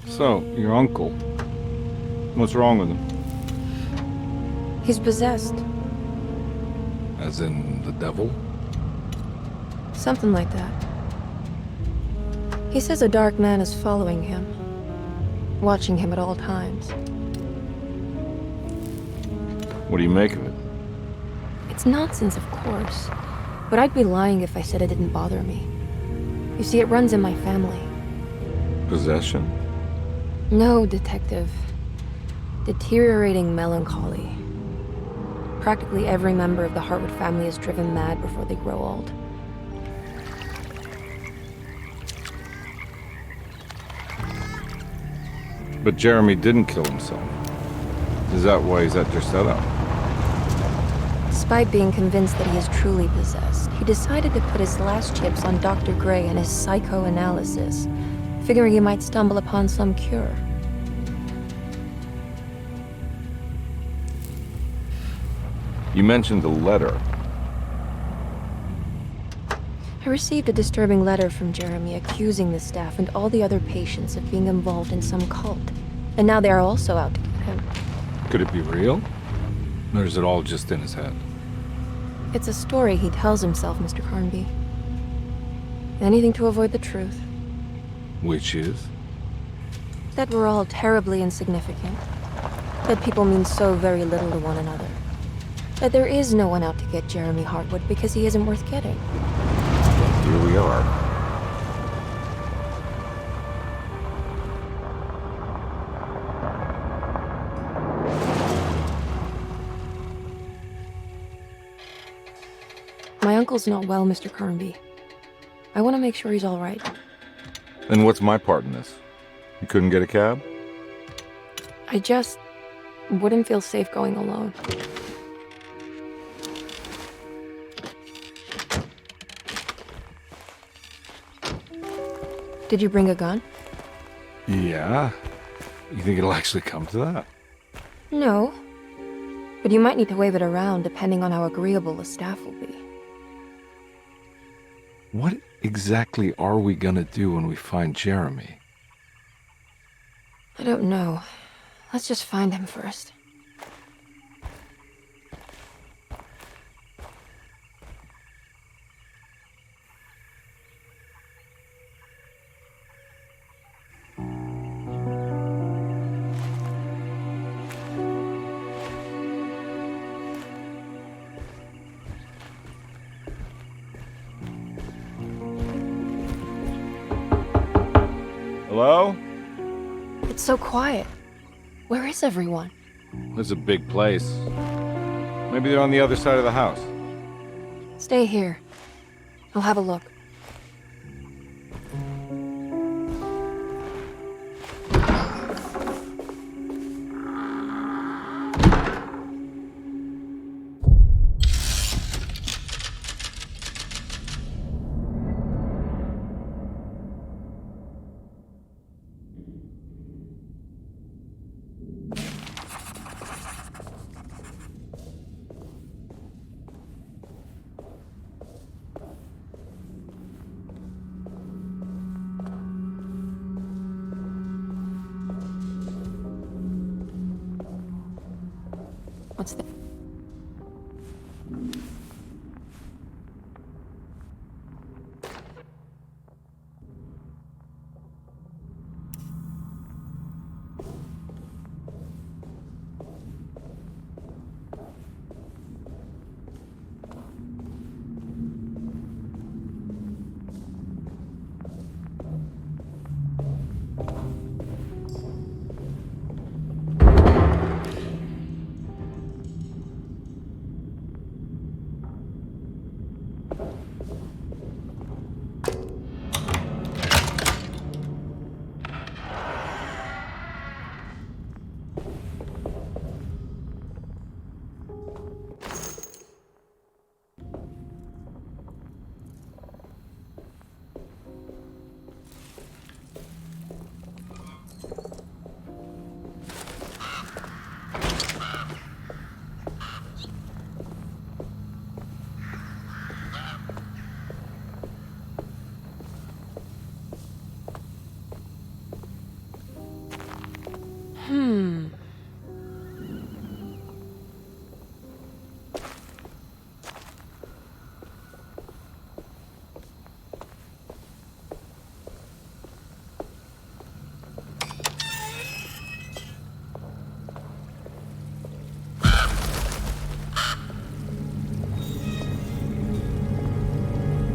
So, your uncle. What's wrong with him? He's possessed. As in the devil? Something like that. He says a dark man is following him, watching him at all times. What do you make of it? It's nonsense, of course, but I'd be lying if I said it didn't bother me. You see, it runs in my family. Possession? No, Detective. Deteriorating melancholy. Practically every member of the Hartwood family is driven mad before they grow old. But Jeremy didn't kill himself. Is that why he's at your setup? Despite being convinced that he is truly possessed, he decided to put his last chips on Dr. Gray and his psychoanalysis, figuring he might stumble upon some cure. You mentioned the letter. I received a disturbing letter from Jeremy accusing the staff and all the other patients of being involved in some cult. And now they are also out to get him. Could it be real? Or is it all just in his head? It's a story he tells himself, Mr. Carnby. Anything to avoid the truth. Which is? That we're all terribly insignificant. That people mean so very little to one another. That there is no one out to get Jeremy Hartwood because he isn't worth getting. Here we are. My uncle's not well, Mr. Carnby. I want to make sure he's all right. Then what's my part in this? You couldn't get a cab? I just wouldn't feel safe going alone. Did you bring a gun? Yeah. You think it'll actually come to that? No. But you might need to wave it around depending on how agreeable the staff will be. What exactly are we gonna do when we find Jeremy? I don't know. Let's just find him first. Hello? It's so quiet. Where is everyone? This is a big place. Maybe they're on the other side of the house. Stay here. I'll have a look. What's that?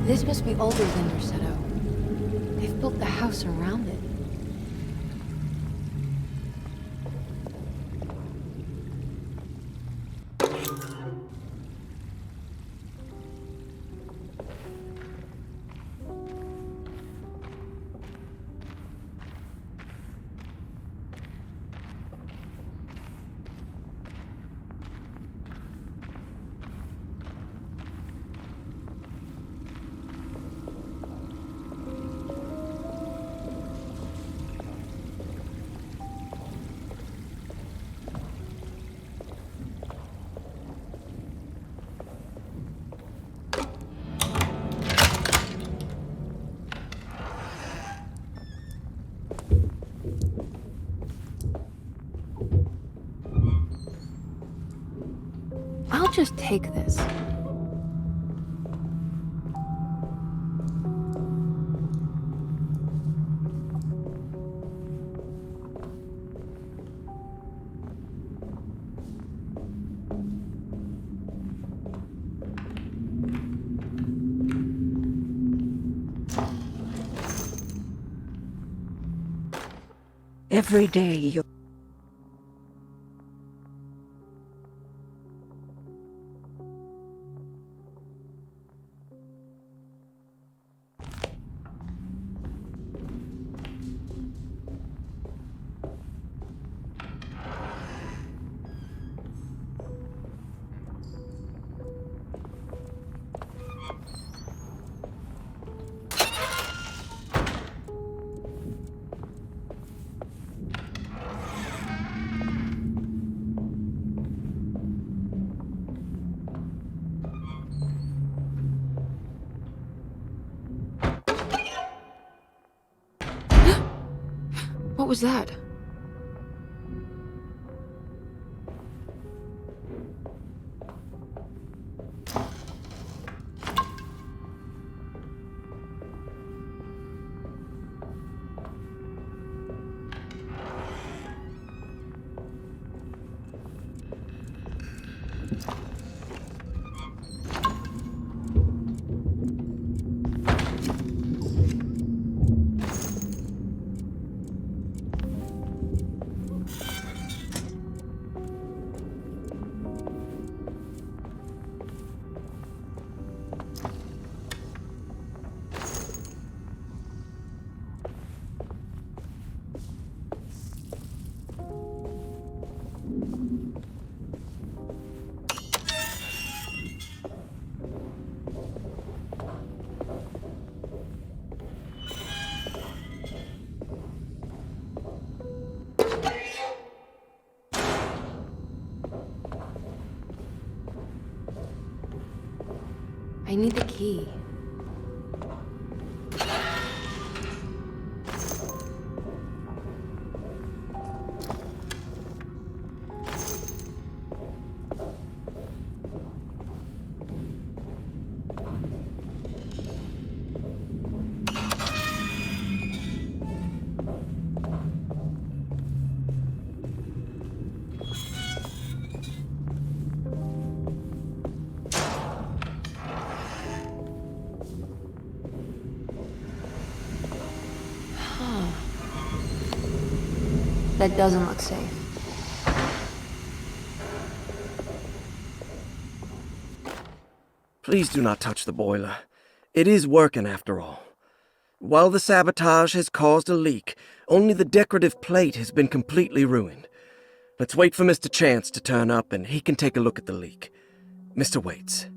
This must be older than Rossetto. They've built the house around it. I'll just take this. Every day you... What was that? I need the key. That doesn't look safe. Please do not touch the boiler. It is working after all. While the sabotage has caused a leak, only the decorative plate has been completely ruined. Let's wait for Mr. Chance to turn up and he can take a look at the leak. Mr. Waits.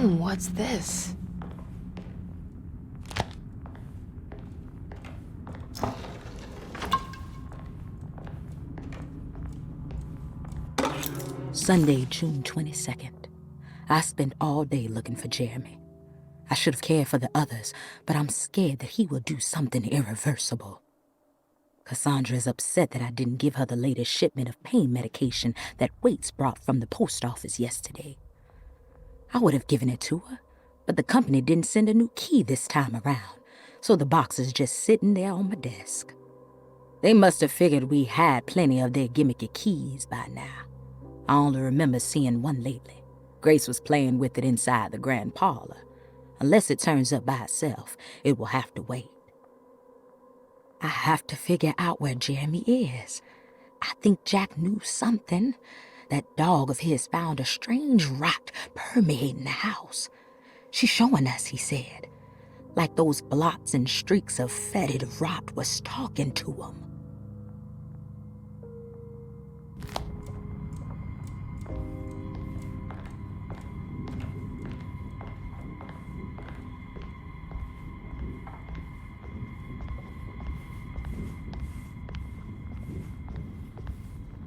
What's this? Sunday, June 22nd. I spent all day looking for Jeremy. I should have cared for the others, but I'm scared that he will do something irreversible. Cassandra is upset that I didn't give her the latest shipment of pain medication that Waits brought from the post office yesterday. I would have given it to her, but the company didn't send a new key this time around, so the box is just sitting there on my desk. They must have figured we had plenty of their gimmicky keys by now. I only remember seeing one lately. Grace was playing with it inside the grand parlor. Unless it turns up by itself, it will have to wait. I have to figure out where Jeremy is. I think Jack knew something. That dog of his found a strange rot permeating the house. She's showing us, he said. Like those blots and streaks of fetid rot was talking to him.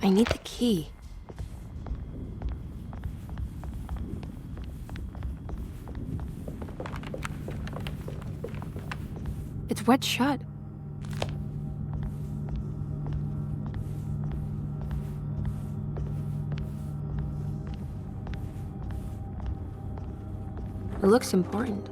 I need the key. It's wet shut. It looks important.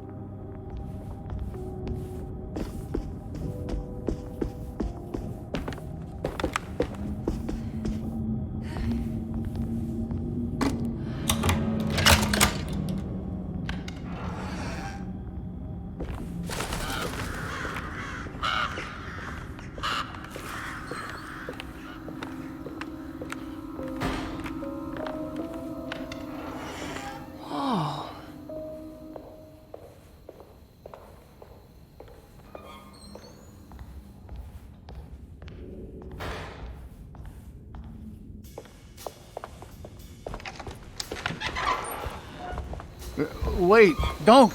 Wait, don't.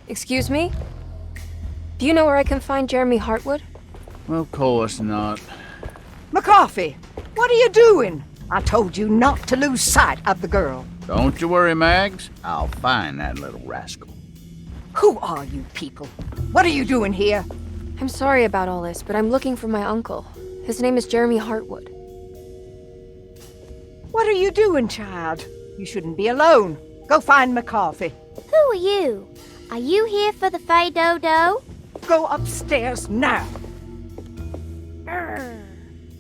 Excuse me? Do you know where I can find Jeremy Hartwood? Of course not. McCarthy, what are you doing? I told you not to lose sight of the girl. Don't you worry, Mags. I'll find that little rascal. Who are you people? What are you doing here? I'm sorry about all this, but I'm looking for my uncle. His name is Jeremy Hartwood. What are you doing, child? You shouldn't be alone. Go find McCarthy. Who are you? Are you here for the Fay Dodo? Go upstairs now.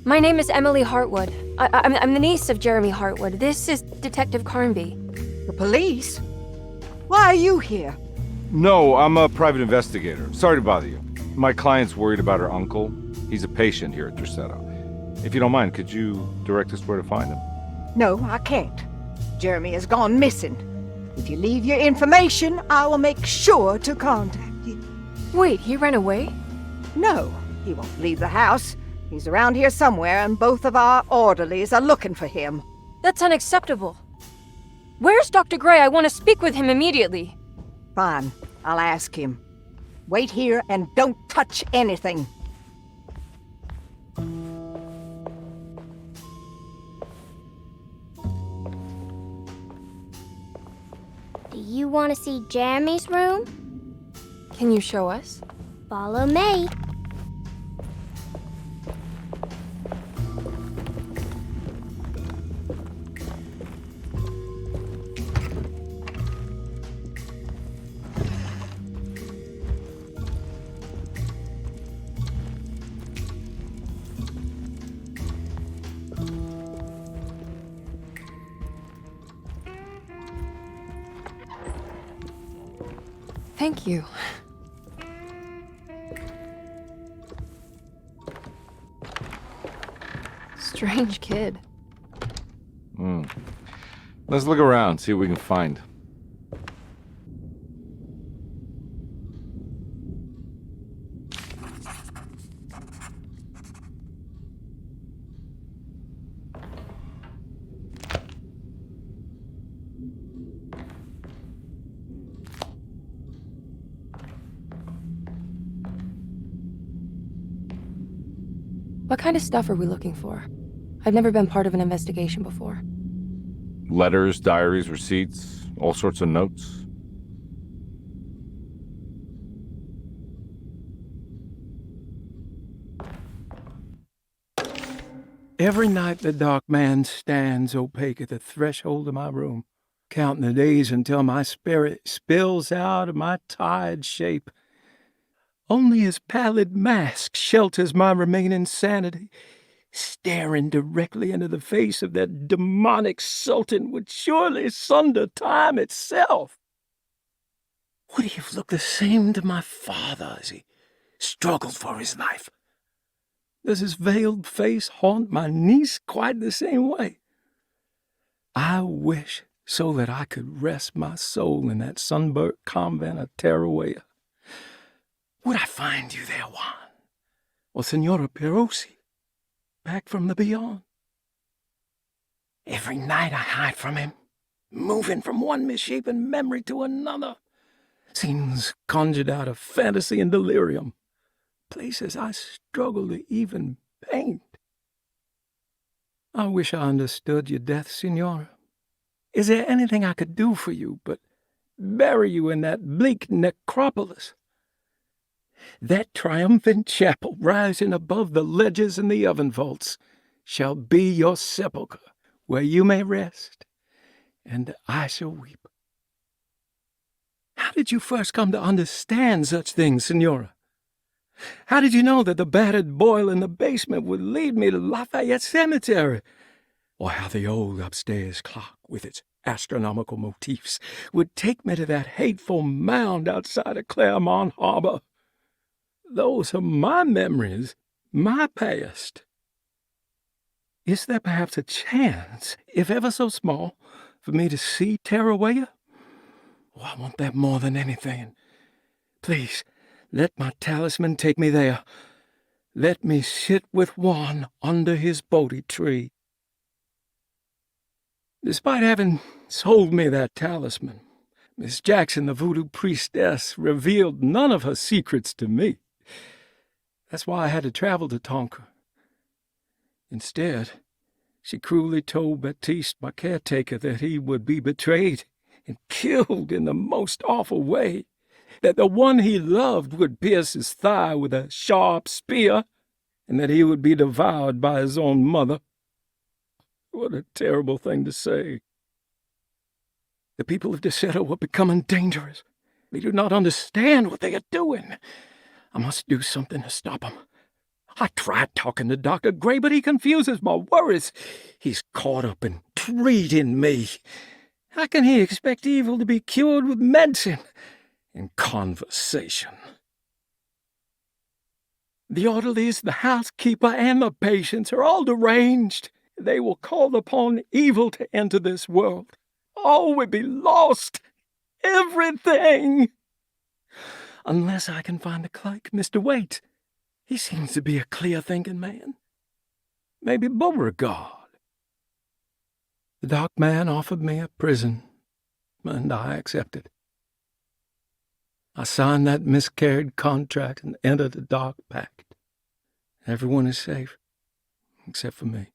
My name is Emily Hartwood. I'm the niece of Jeremy Hartwood. This is Detective Carnby. The police? Why are you here? No, I'm a private investigator. Sorry to bother you. My client's worried about her uncle. He's a patient here at Drusetta. If you don't mind, could you direct us where to find him? No, I can't. Jeremy has gone missing. If you leave your information, I will make sure to contact you. Wait, he ran away? No, he won't leave the house. He's around here somewhere, and both of our orderlies are looking for him. That's unacceptable. Where's Dr. Gray? I want to speak with him immediately. Fine, I'll ask him. Wait here and don't touch anything. Do you want to see Jeremy's room? Can you show us? Follow me. Thank you. Strange kid. Let's look around, see what we can find. What kind of stuff are we looking for? I've never been part of an investigation before. Letters, diaries, receipts, all sorts of notes. Every night the dark man stands opaque at the threshold of my room, counting the days until my spirit spills out of my tired shape. Only his pallid mask shelters my remaining sanity. Staring directly into the face of that demonic sultan would surely sunder time itself. Would he have looked the same to my father as he struggled for his life? Does his veiled face haunt my niece quite the same way? I wish so that I could rest my soul in that sunburnt convent of Tarawea. Would I find you there, Juan? Or Senora Perosi, back from the beyond? Every night I hide from him, moving from one misshapen memory to another. Scenes conjured out of fantasy and delirium. Places I struggle to even paint. I wish I understood your death, Senora. Is there anything I could do for you but bury you in that bleak necropolis? That triumphant chapel rising above the ledges and the oven vaults shall be your sepulchre, where you may rest, and I shall weep. How did you first come to understand such things, Senora? How did you know that the battered boil in the basement would lead me to Lafayette Cemetery? Or how the old upstairs clock, with its astronomical motifs, would take me to that hateful mound outside of Claremont Harbor? Those are my memories, my past. Is there perhaps a chance, if ever so small, for me to see Tarawea? Oh, I want that more than anything. Please, let my talisman take me there. Let me sit with Juan under his Bodhi tree. Despite having sold me that talisman, Miss Jackson, the voodoo priestess, revealed none of her secrets to me. That's why I had to travel to Tonka. Instead, she cruelly told Baptiste, my caretaker, that he would be betrayed and killed in the most awful way, that the one he loved would pierce his thigh with a sharp spear, and that he would be devoured by his own mother. What a terrible thing to say. The people of Deseto were becoming dangerous. They do not understand what they are doing. I must do something to stop them. I tried talking to Dr. Gray, but he confuses my worries. He's caught up in treating me. How can he expect evil to be cured with medicine and conversation? The orderlies, the housekeeper, and the patients are all deranged. They will call upon evil to enter this world. All will be lost. Everything. Unless I can find the clerk, Mr. Waite. He seems to be a clear-thinking man. Maybe Beauregard. The dark man offered me a prison, and I accepted. I signed that miscarried contract and entered the dark pact. Everyone is safe, except for me.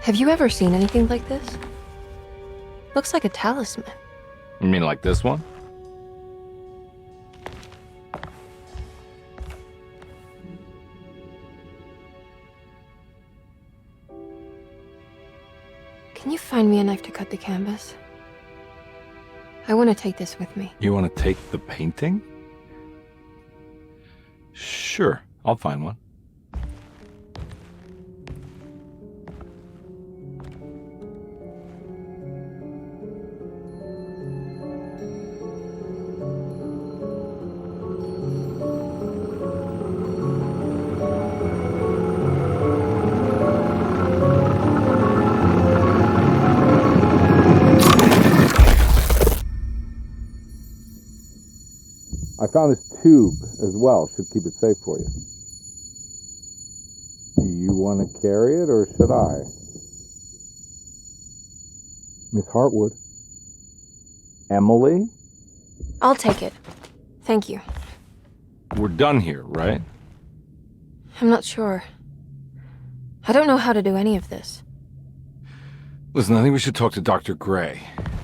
Have you ever seen anything like this? Looks like a talisman. You mean like this one? Can you find me a knife to cut the canvas? I want to take this with me. You want to take the painting? Sure, I'll find one. found this tube as well. Should keep it safe for you. Do you want to carry it, or should I? Miss Hartwood? Emily? I'll take it. Thank you. We're done here, right? I'm not sure. I don't know how to do any of this. Listen, I think we should talk to Dr. Gray.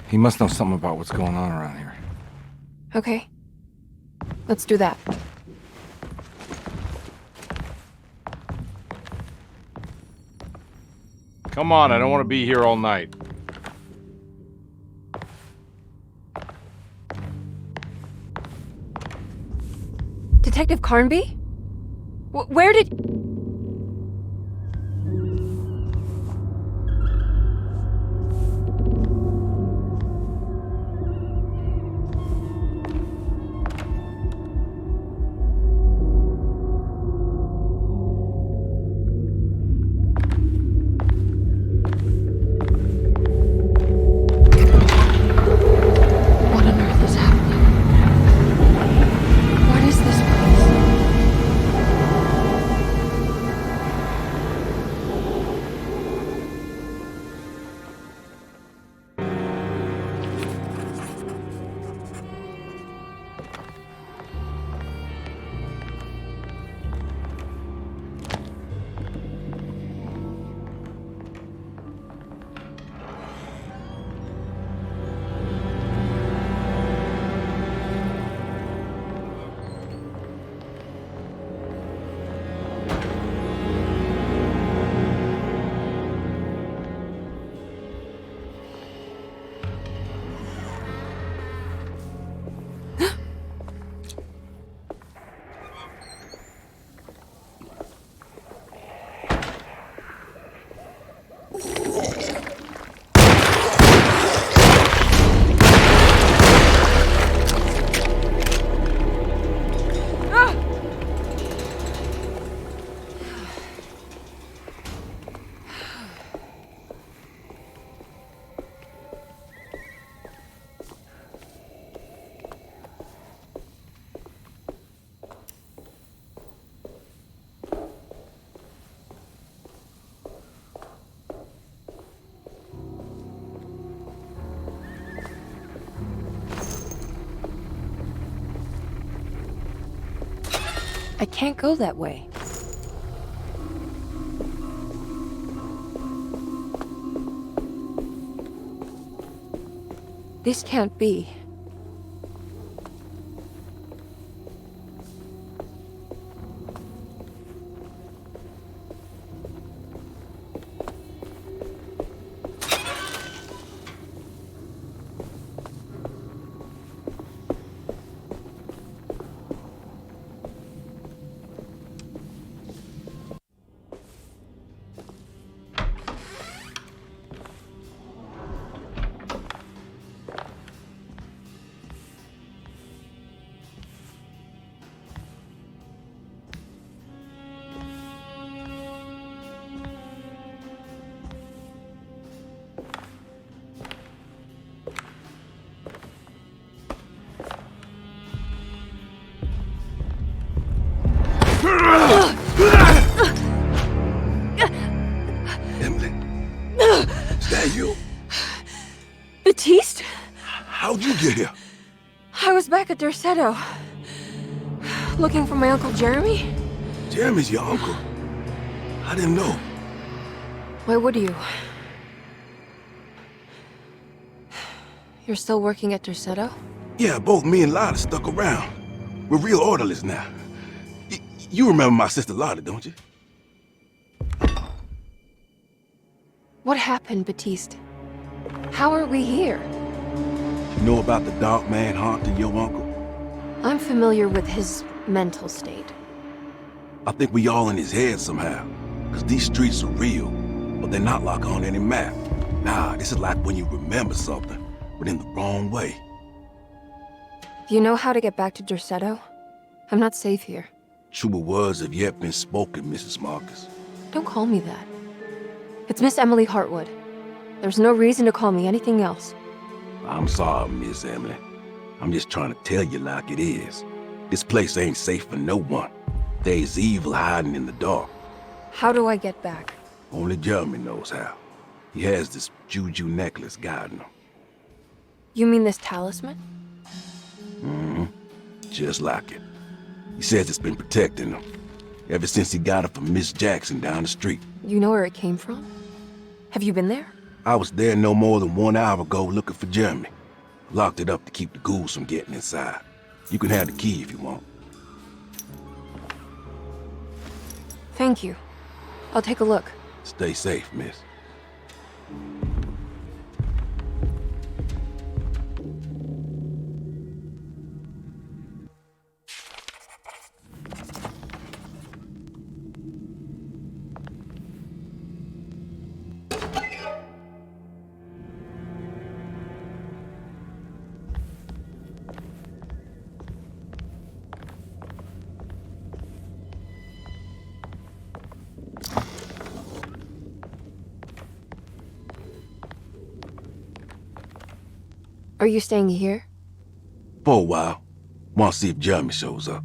He must know something about what's going on around here. Okay. Let's do that. Come on, I don't want to be here all night. Detective Carnby? Where did... What on earth is happening? What is this place? I can't go that way. This can't be. Emily, is that you? Baptiste? How'd you get here? I was back at Derceto. Looking for my Uncle Jeremy? Jeremy's your uncle. I didn't know. Why would you? You're still working at Derceto? Yeah, both me and Lotta stuck around. We're real orderlies now. You remember my sister Lotta, don't you? What happened, Baptiste? How are we here? You know about the dark man haunting your uncle? I'm familiar with his mental state. I think we all in his head somehow. Cause these streets are real, but they're not like on any map. Nah, this is like when you remember something, but in the wrong way. Do you know how to get back to Derceto? I'm not safe here. Truer words have yet been spoken, Mrs. Marcus. Don't call me that. It's Miss Emily Hartwood. There's no reason to call me anything else. I'm sorry, Miss Emily. I'm just trying to tell you like it is. This place ain't safe for no one. There's evil hiding in the dark. How do I get back? Only Jeremy knows how. He has this juju necklace guiding him. You mean this talisman? Just like it. He says it's been protecting him ever since he got it from Miss Jackson down the street. You know where it came from? Have you been there? I was there no more than 1 hour ago looking for Jeremy. Locked it up to keep the ghouls from getting inside. You can have the key if you want. Thank you. I'll take a look. Stay safe, miss. Are you staying here? For a while. Want to see if Jeremy shows up.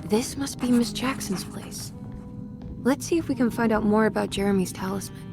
This must be Miss Jackson's place. Let's see if we can find out more about Jeremy's talisman.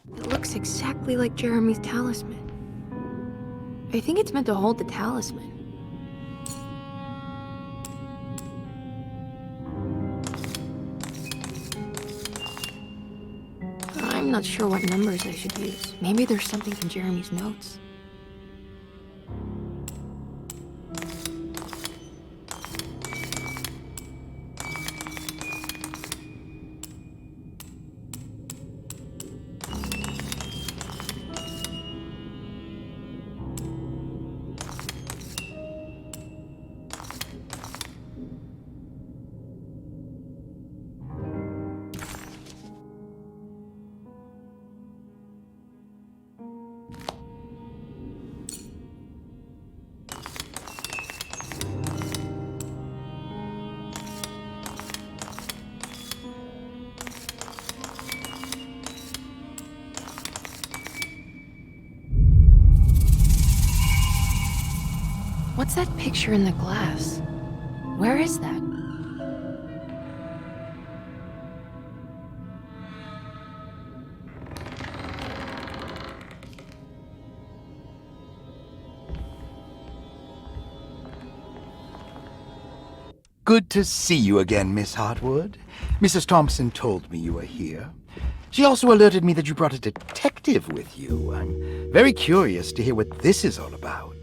It looks exactly like Jeremy's talisman. I think it's meant to hold the talisman. I'm not sure what numbers I should use. Maybe there's something in Jeremy's notes. What's that picture in the glass? Where is that? Good to see you again, Miss Hartwood. Mrs. Thompson told me you were here. She also alerted me that you brought a detective with you. I'm very curious to hear what this is all about.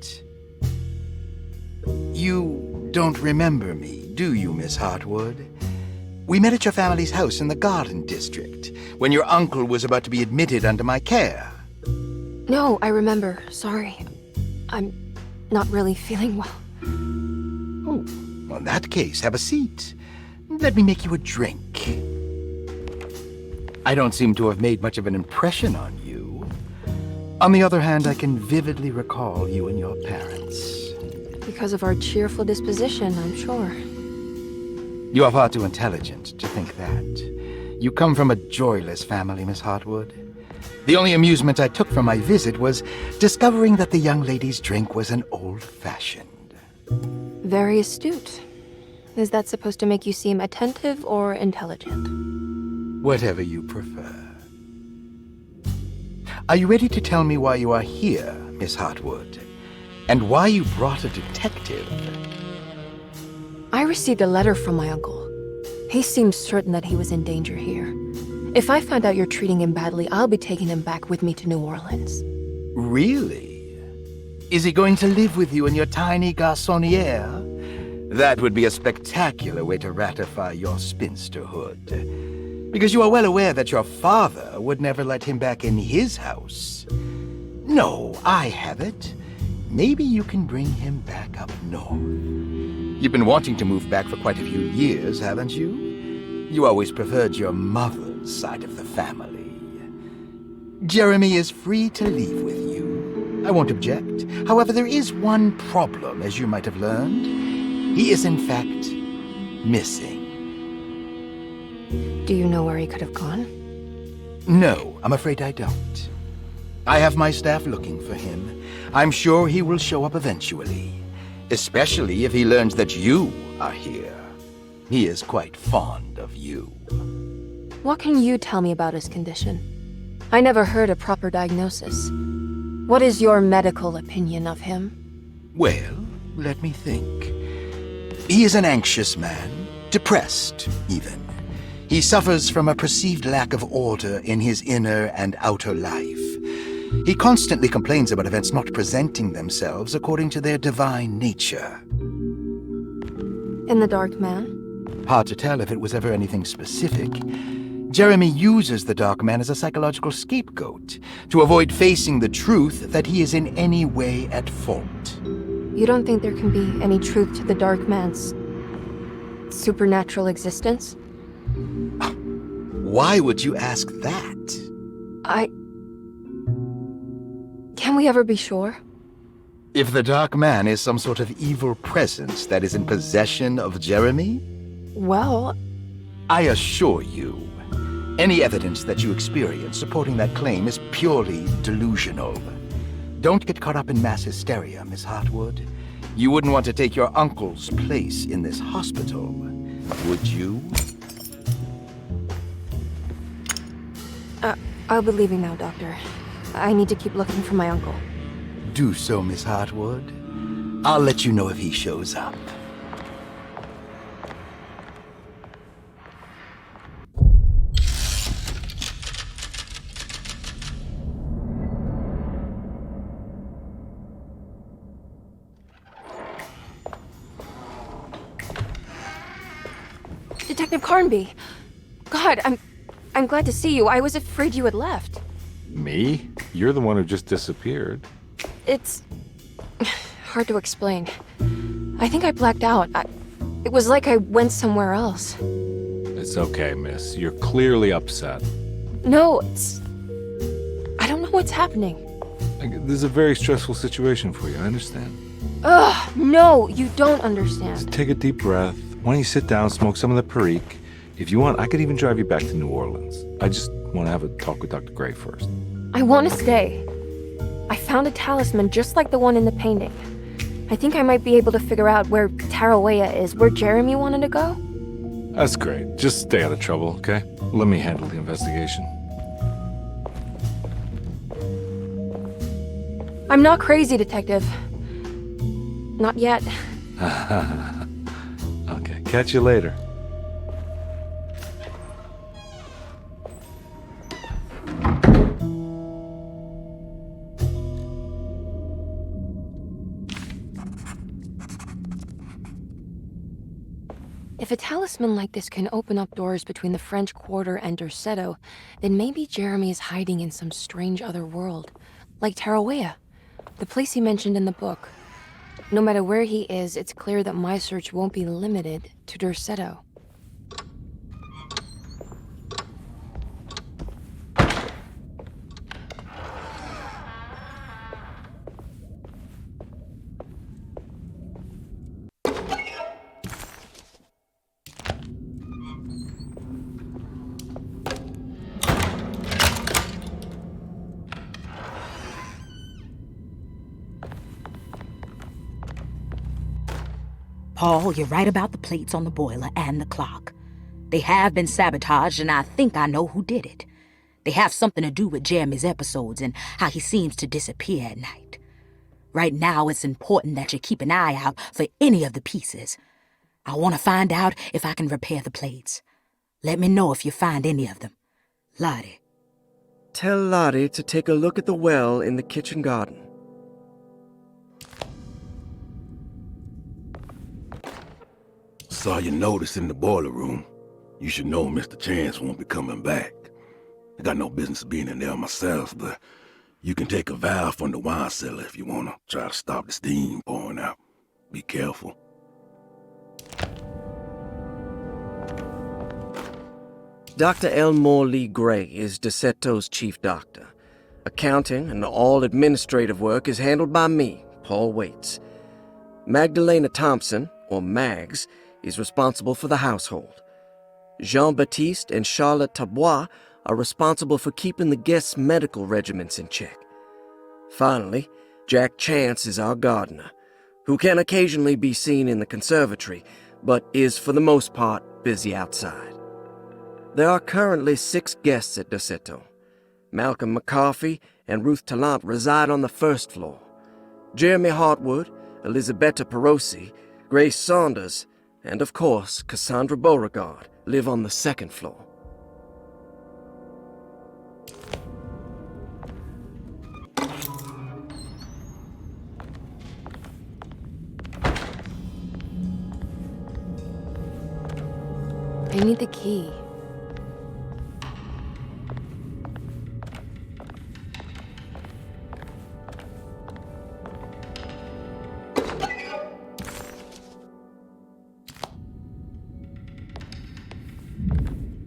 You don't remember me, do you, Miss Hartwood? We met at your family's house in the Garden District, when your uncle was about to be admitted under my care. No, I remember. Sorry. I'm not really feeling well. Oh, well, in that case, have a seat. Let me make you a drink. I don't seem to have made much of an impression on you. On the other hand, I can vividly recall you and your parents. Because of our cheerful disposition, I'm sure. You are far too intelligent to think that. You come from a joyless family, Miss Hartwood. The only amusement I took from my visit was discovering that the young lady's drink was an old-fashioned. Very astute. Is that supposed to make you seem attentive or intelligent? Whatever you prefer. Are you ready to tell me why you are here, Miss Hartwood? And why you brought a detective? I received a letter from my uncle. He seemed certain that he was in danger here. If I find out you're treating him badly, I'll be taking him back with me to New Orleans. Really? Is he going to live with you in your tiny garçonniere? That would be a spectacular way to ratify your spinsterhood. Because you are well aware that your father would never let him back in his house. No, I have it. Maybe you can bring him back up north. You've been wanting to move back for quite a few years, haven't you? You always preferred your mother's side of the family. Jeremy is free to leave with you. I won't object. However, there is one problem, as you might have learned. He is, in fact, missing. Do you know where he could have gone? No, I'm afraid I don't. I have my staff looking for him. I'm sure he will show up eventually, especially if he learns that you are here. He is quite fond of you. What can you tell me about his condition? I never heard a proper diagnosis. What is your medical opinion of him? Well, let me think. He is an anxious man, depressed, even. He suffers from a perceived lack of order in his inner and outer life. He constantly complains about events not presenting themselves according to their divine nature. And the Dark Man? Hard to tell if it was ever anything specific. Jeremy uses the Dark Man as a psychological scapegoat to avoid facing the truth that he is in any way at fault. You don't think there can be any truth to the Dark Man's supernatural existence? Why would you ask that? Can we ever be sure? If the Dark Man is some sort of evil presence that is in possession of Jeremy, Well, I assure you, any evidence that you experience supporting that claim is purely delusional. Don't get caught up in mass hysteria, Miss Hartwood. You wouldn't want to take your uncle's place in this hospital, would you? I'll be leaving now, Doctor. I need to keep looking for my uncle. Do so, Miss Hartwood. I'll let you know if he shows up. Detective Carnby! God, I'm glad to see you. I was afraid you had left. Me? You're the one who just disappeared. It's hard to explain. I think I blacked out. It was like I went somewhere else. It's okay, miss. You're clearly upset. No, I don't know what's happening. This is a very stressful situation for you, I understand. Ugh, no, you don't understand. Just take a deep breath. Why don't you sit down, smoke some of the Perique? If you want, I could even drive you back to New Orleans. I just want to have a talk with Dr. Gray first. I want to stay. I found a talisman just like the one in the painting. I think I might be able to figure out where Tarawea is, where Jeremy wanted to go. That's great. Just stay out of trouble, okay? Let me handle the investigation. I'm not crazy, Detective. Not yet. Okay, catch you later. If a talisman like this can open up doors between the French Quarter and Derceto, then maybe Jeremy is hiding in some strange other world. Like Tarawea, the place he mentioned in the book. No matter where he is, it's clear that my search won't be limited to Derceto. Paul, you're right about the plates on the boiler and the clock. They have been sabotaged, and I think I know who did it. They have something to do with Jeremy's episodes and how he seems to disappear at night. Right now, it's important that you keep an eye out for any of the pieces. I want to find out if I can repair the plates. Let me know if you find any of them. Lottie. Tell Lottie to take a look at the well in the kitchen garden. Saw your notice in the boiler room. You should know Mr. Chance won't be coming back. I got no business being in there myself, but you can take a valve from the wine cellar if you want to try to stop the steam pouring out. Be careful. Dr. Elmore Lee Gray is Deceto's chief doctor. Accounting and all administrative work is handled by me, Paul Waits. Magdalena Thompson, or Mags, is responsible for the household. Jean-Baptiste and Charlotte Tabois are responsible for keeping the guests' medical regimens in check. Finally, Jack Chance is our gardener, who can occasionally be seen in the conservatory, but is for the most part busy outside. There are currently 6 guests at Derceto. Malcolm McCarthy and Ruth Tallant reside on the first floor. Jeremy Hartwood, Elisabetta Perosi, Grace Saunders, and of course, Cassandra Beauregard live on the second floor. I need the key.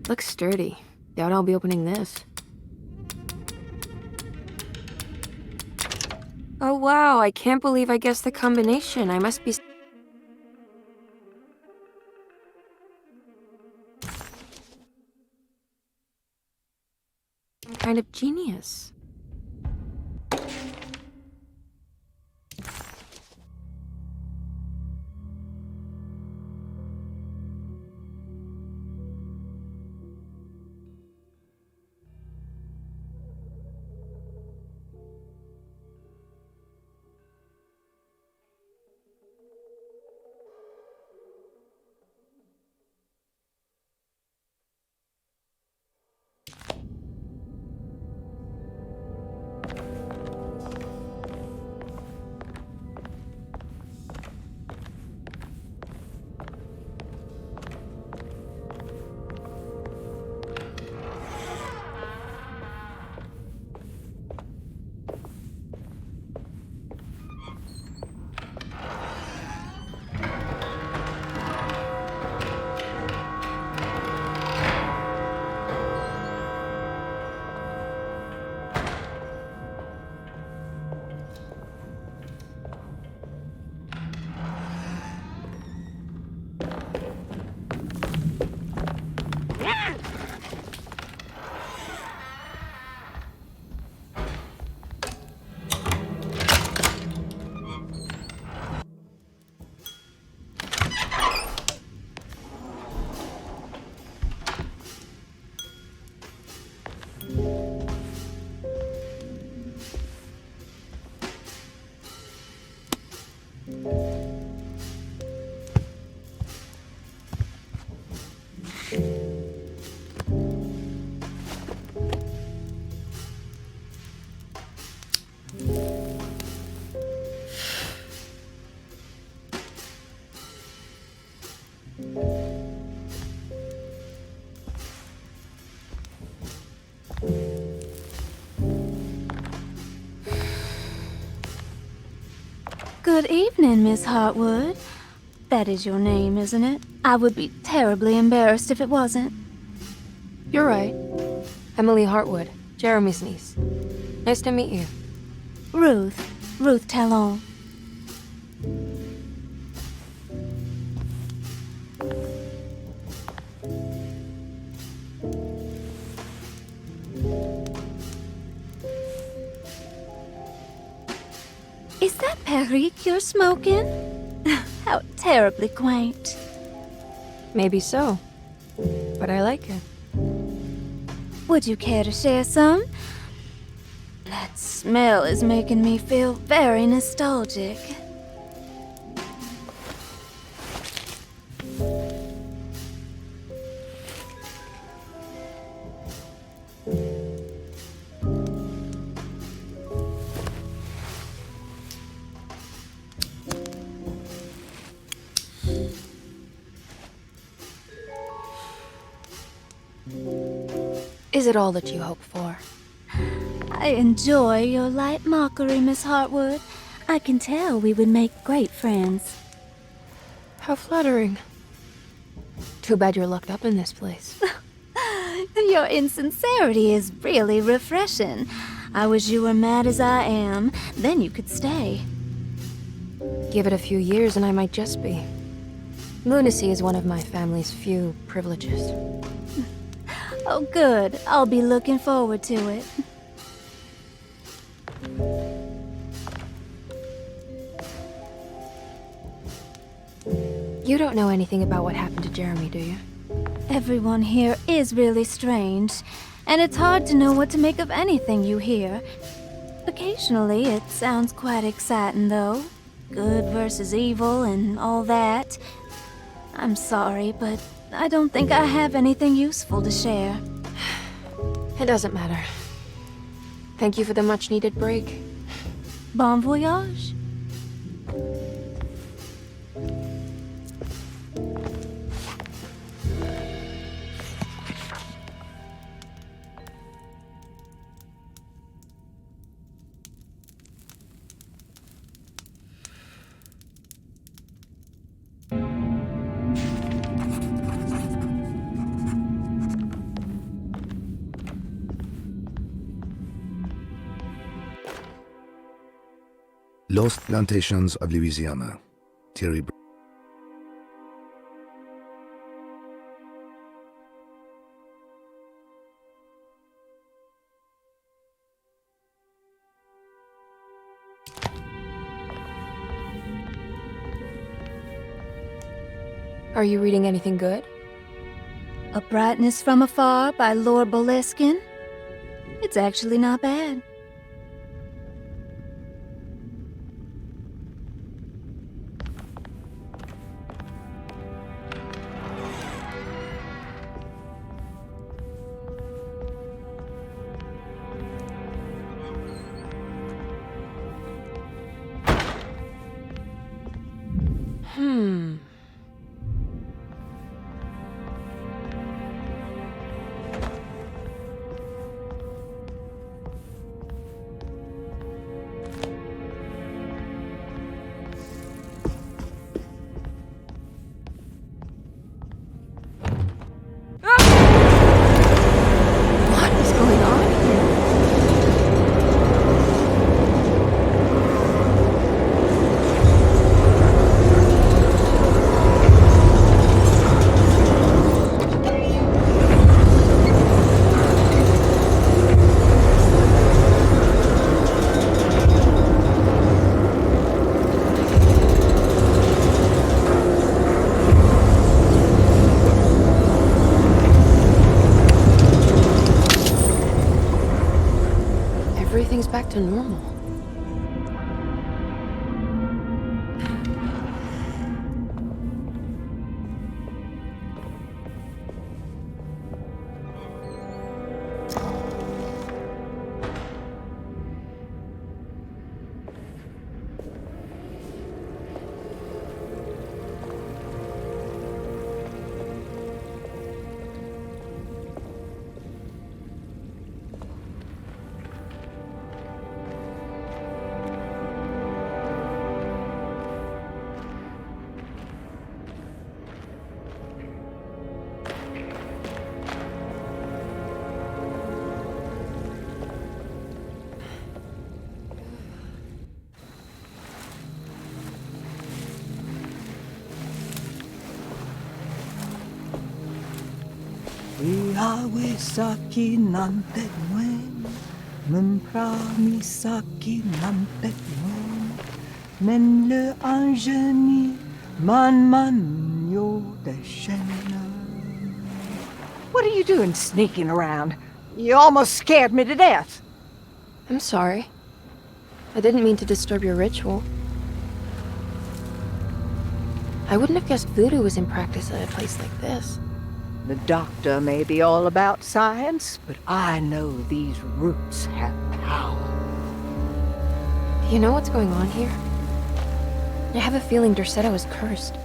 Looks sturdy. Doubt I'll be opening this. Oh wow, I can't believe I guessed the combination. I must be some kind of genius. Good evening, Miss Hartwood. That is your name, isn't it? I would be terribly embarrassed if it wasn't. You're right. Emily Hartwood, Jeremy's niece. Nice to meet you. Ruth Talon. Is that Perique you're smoking? How terribly quaint. Maybe so, but I like it. Would you care to share some? That smell is making me feel very nostalgic. Is it all that you hope for? I enjoy your light mockery, Miss Hartwood. I can tell we would make great friends. How flattering. Too bad you're locked up in this place. Your insincerity is really refreshing. I wish you were mad as I am, then you could stay. Give it a few years and I might just be. Lunacy is one of my family's few privileges. Oh, good. I'll be looking forward to it. You don't know anything about what happened to Jeremy, do you? Everyone here is really strange, and it's hard to know what to make of anything you hear. Occasionally, it sounds quite exciting, though. Good versus evil and all that. I'm sorry, but I don't think I have anything useful to share. It doesn't matter. Thank you for the much-needed break. Bon voyage. Lost Plantations of Louisiana. Thierry. Are you reading anything good? A Brightness from Afar by Lord Boleskine? It's actually not bad. What is going on here? Everything's back to normal. Iawe saki nante ngwen, memprami saki nante ngwen, men le angeni man yo deshena. What are you doing sneaking around? You almost scared me to death. I'm sorry. I didn't mean to disturb your ritual. I wouldn't have guessed voodoo was in practice at a place like this. The doctor may be all about science, but I know these roots have power. Do you know what's going on here? I have a feeling Derceto is cursed.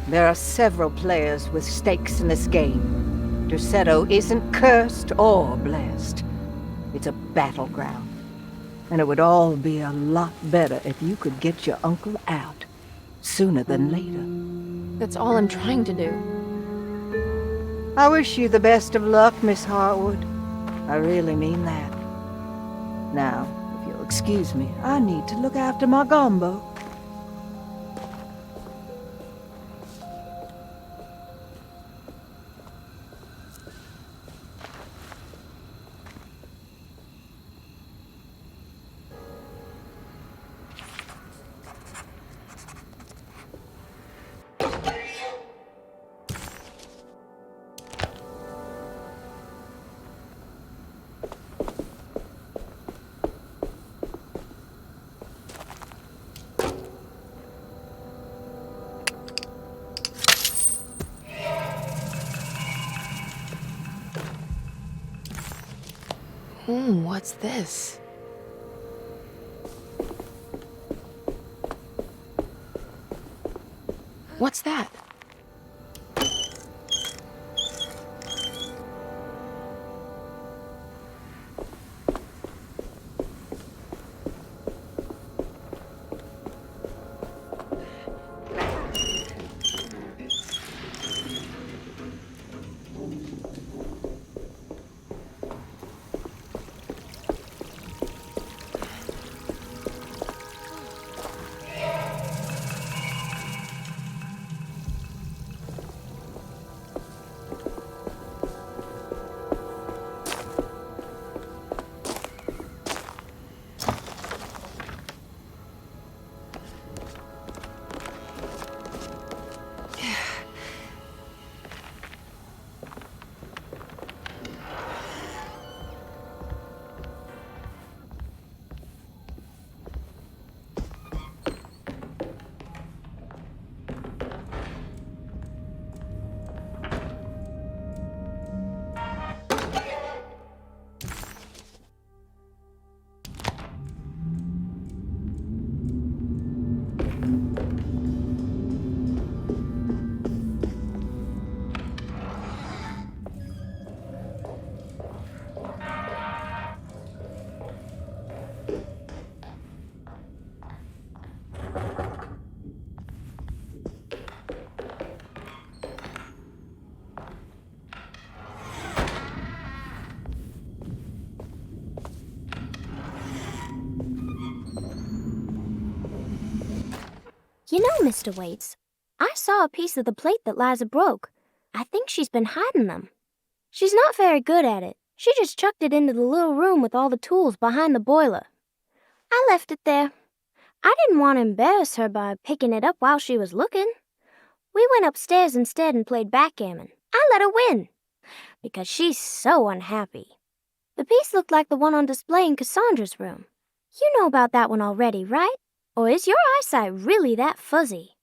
There are several players with stakes in this game. Derceto isn't cursed or blessed. It's a battleground. And it would all be a lot better if you could get your uncle out sooner than later. That's all I'm trying to do. I wish you the best of luck, Miss Hartwood. I really mean that. Now, if you'll excuse me, I need to look after my gumbo. What's this? What's that? You know, Mr. Waits, I saw a piece of the plate that Liza broke. I think she's been hiding them. She's not very good at it. She just chucked it into the little room with all the tools behind the boiler. I left it there. I didn't want to embarrass her by picking it up while she was looking. We went upstairs instead and played backgammon. I let her win, because she's so unhappy. The piece looked like the one on display in Cassandra's room. You know about that one already, right? Or is your eyesight really that fuzzy?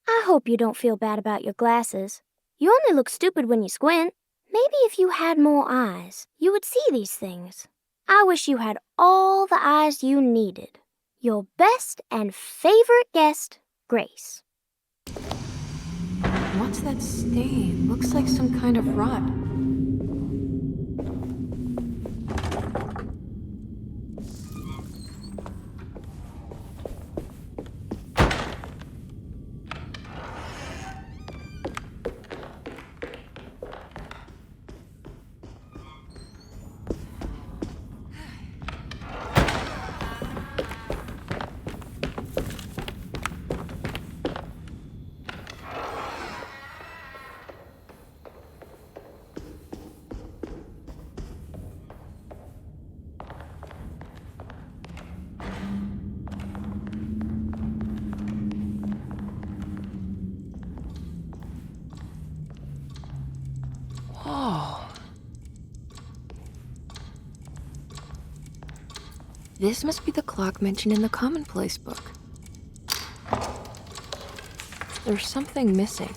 I hope you don't feel bad about your glasses. You only look stupid when you squint. Maybe if you had more eyes, you would see these things. I wish you had all the eyes you needed. Your best and favorite guest, Grace. What's that stain? Looks like some kind of rot. This must be the clock mentioned in the commonplace book. There's something missing.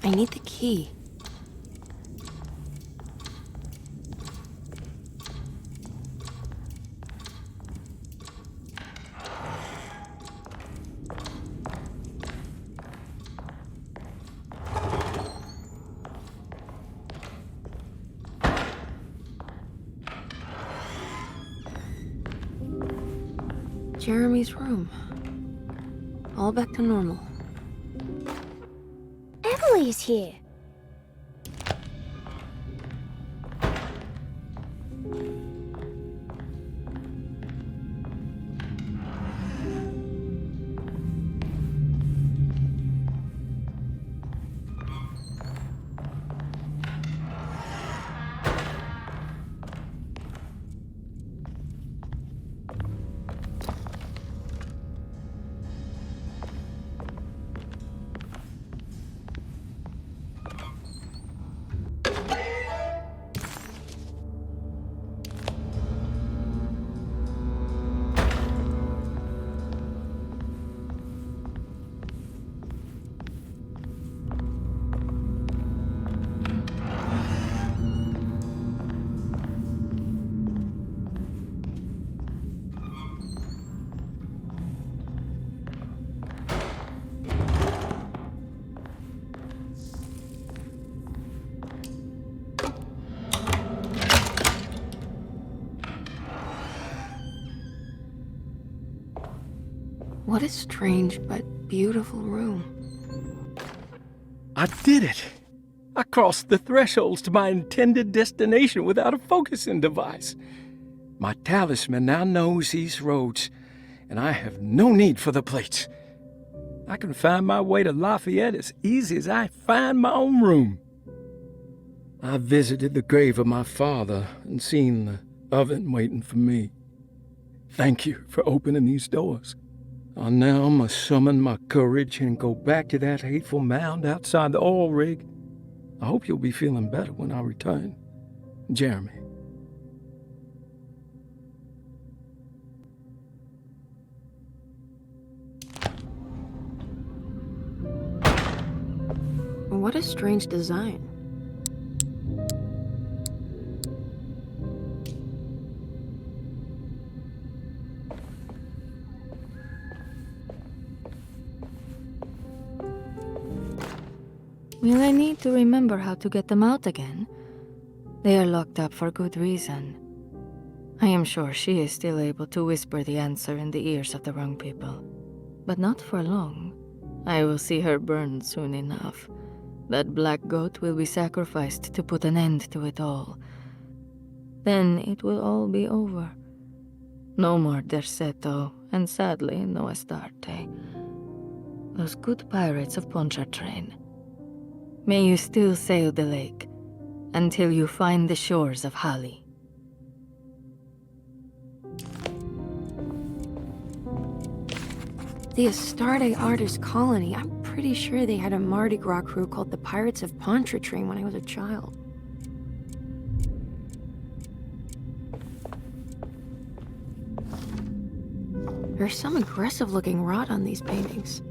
I need the key. Jeremy's room. All back to normal. Emily's here. What a strange but beautiful room. I did it! I crossed the thresholds to my intended destination without a focusing device. My talisman now knows these roads, and I have no need for the plates. I can find my way to Lafayette as easy as I find my own room. I visited the grave of my father and seen the oven waiting for me. Thank you for opening these doors. I now must summon my courage and go back to that hateful mound outside the oil rig. I hope you'll be feeling better when I return. Jeremy. What a strange design. Will I need to remember how to get them out again? They are locked up for good reason. I am sure she is still able to whisper the answer in the ears of the wrong people. But not for long. I will see her burned soon enough. That black goat will be sacrificed to put an end to it all. Then it will all be over. No more Derceto, and sadly, no Astarte. Those good pirates of Pontchartrain. May you still sail the lake, until you find the shores of Hali. The Astarte artist colony, I'm pretty sure they had a Mardi Gras crew called the Pirates of Pontchartrain when I was a child. There's some aggressive-looking rot on these paintings.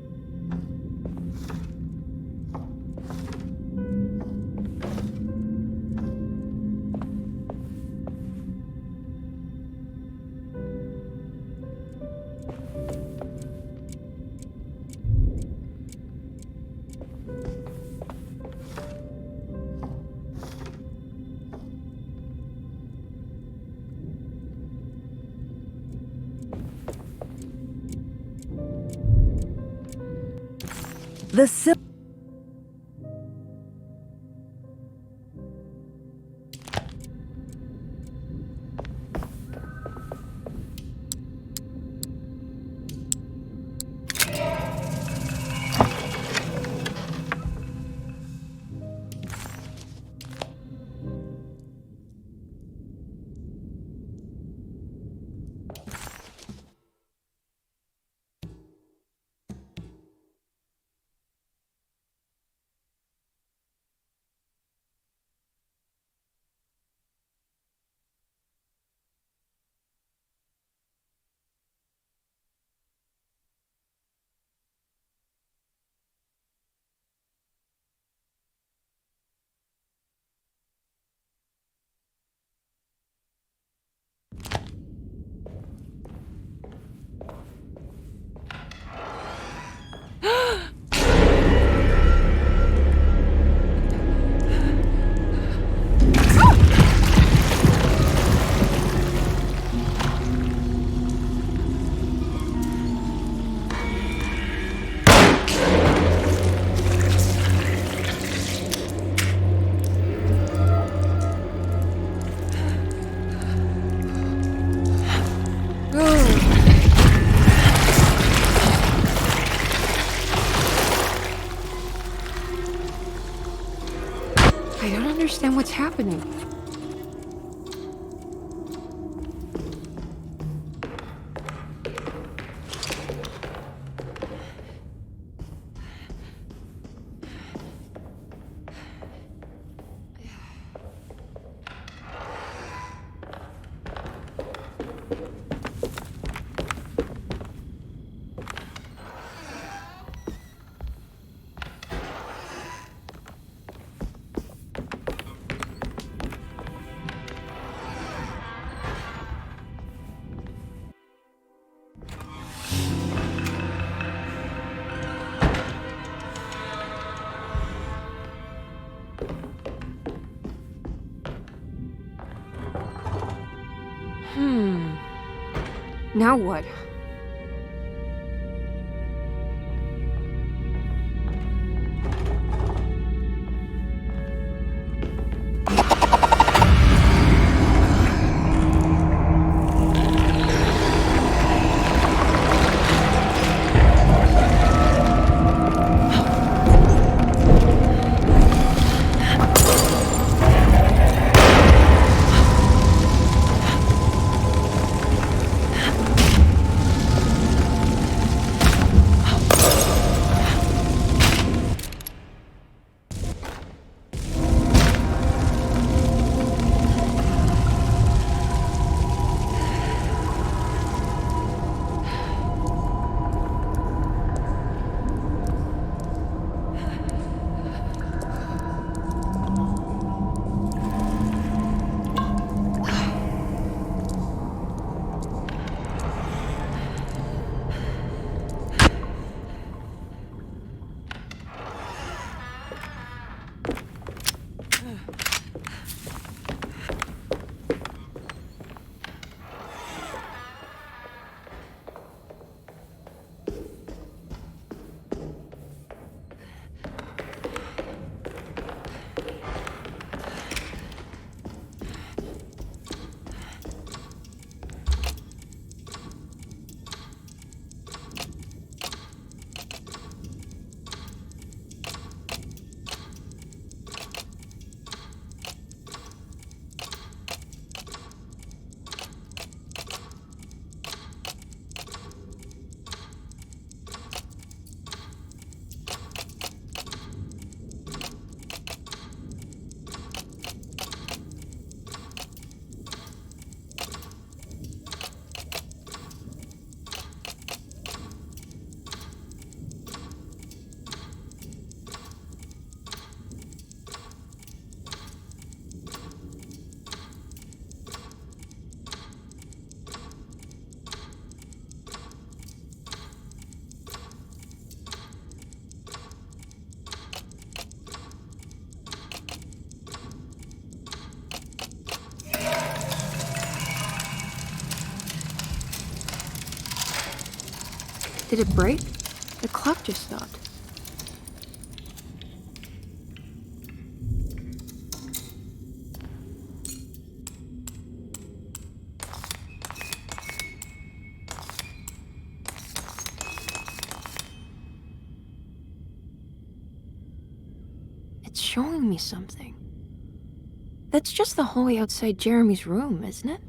The sil- I don't understand what's happening. Now what? Did it break? The clock just stopped. It's showing me something. That's just the hallway outside Jeremy's room, isn't it?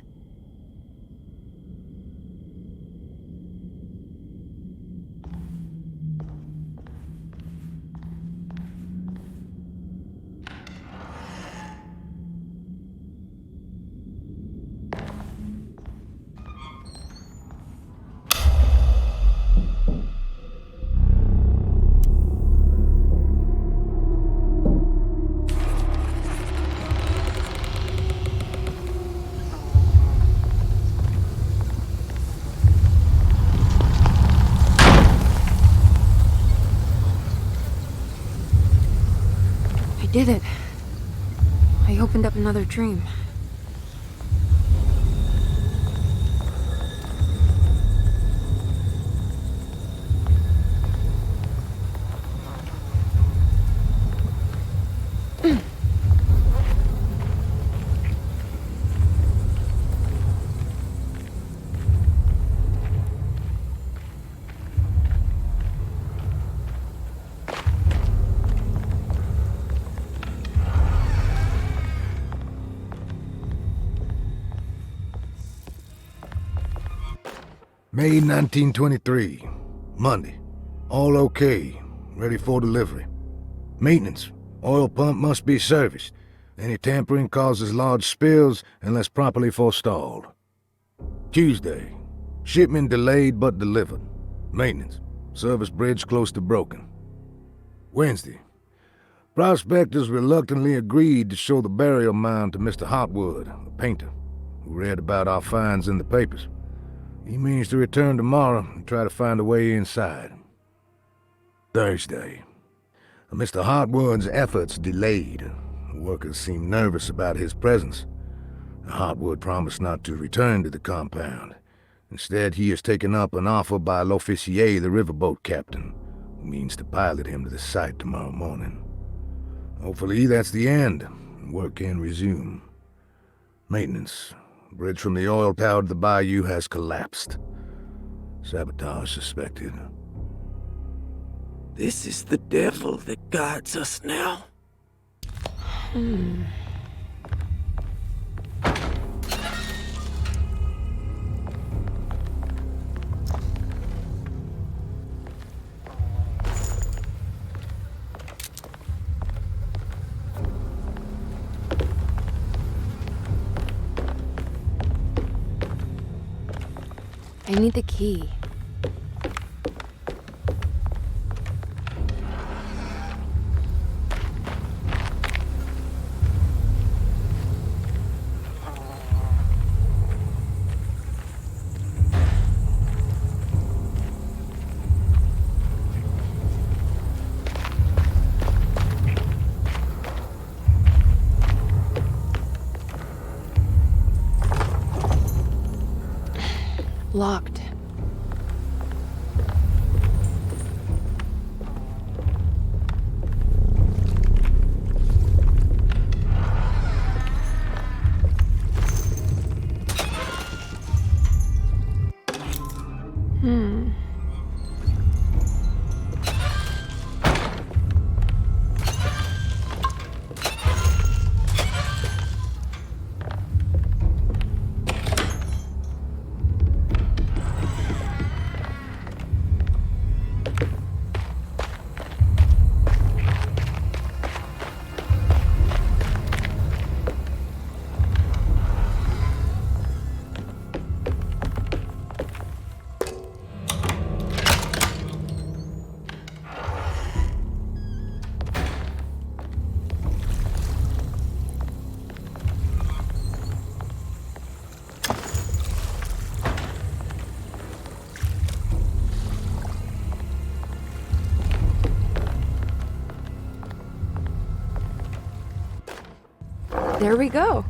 I did it. I opened up another dream. May 1923, Monday. All okay, ready for delivery. Maintenance, oil pump must be serviced. Any tampering causes large spills unless properly forestalled. Tuesday, shipment delayed but delivered. Maintenance, service bridge close to broken. Wednesday, prospectors reluctantly agreed to show the burial mound to Mr. Hartwood, a painter, who read about our finds in the papers. He means to return tomorrow and try to find a way inside. Thursday. Mr. Hartwood's efforts delayed. The workers seemed nervous about his presence. Hartwood promised not to return to the compound. Instead, he has taken up an offer by L'Officier, the riverboat captain, who means to pilot him to the site tomorrow morning. Hopefully that's the end, and work can resume. Maintenance. Bridge from the oil tower to the bayou has collapsed. Sabotage suspected. This is the devil that guides us now. I need the key. Locked. There we go.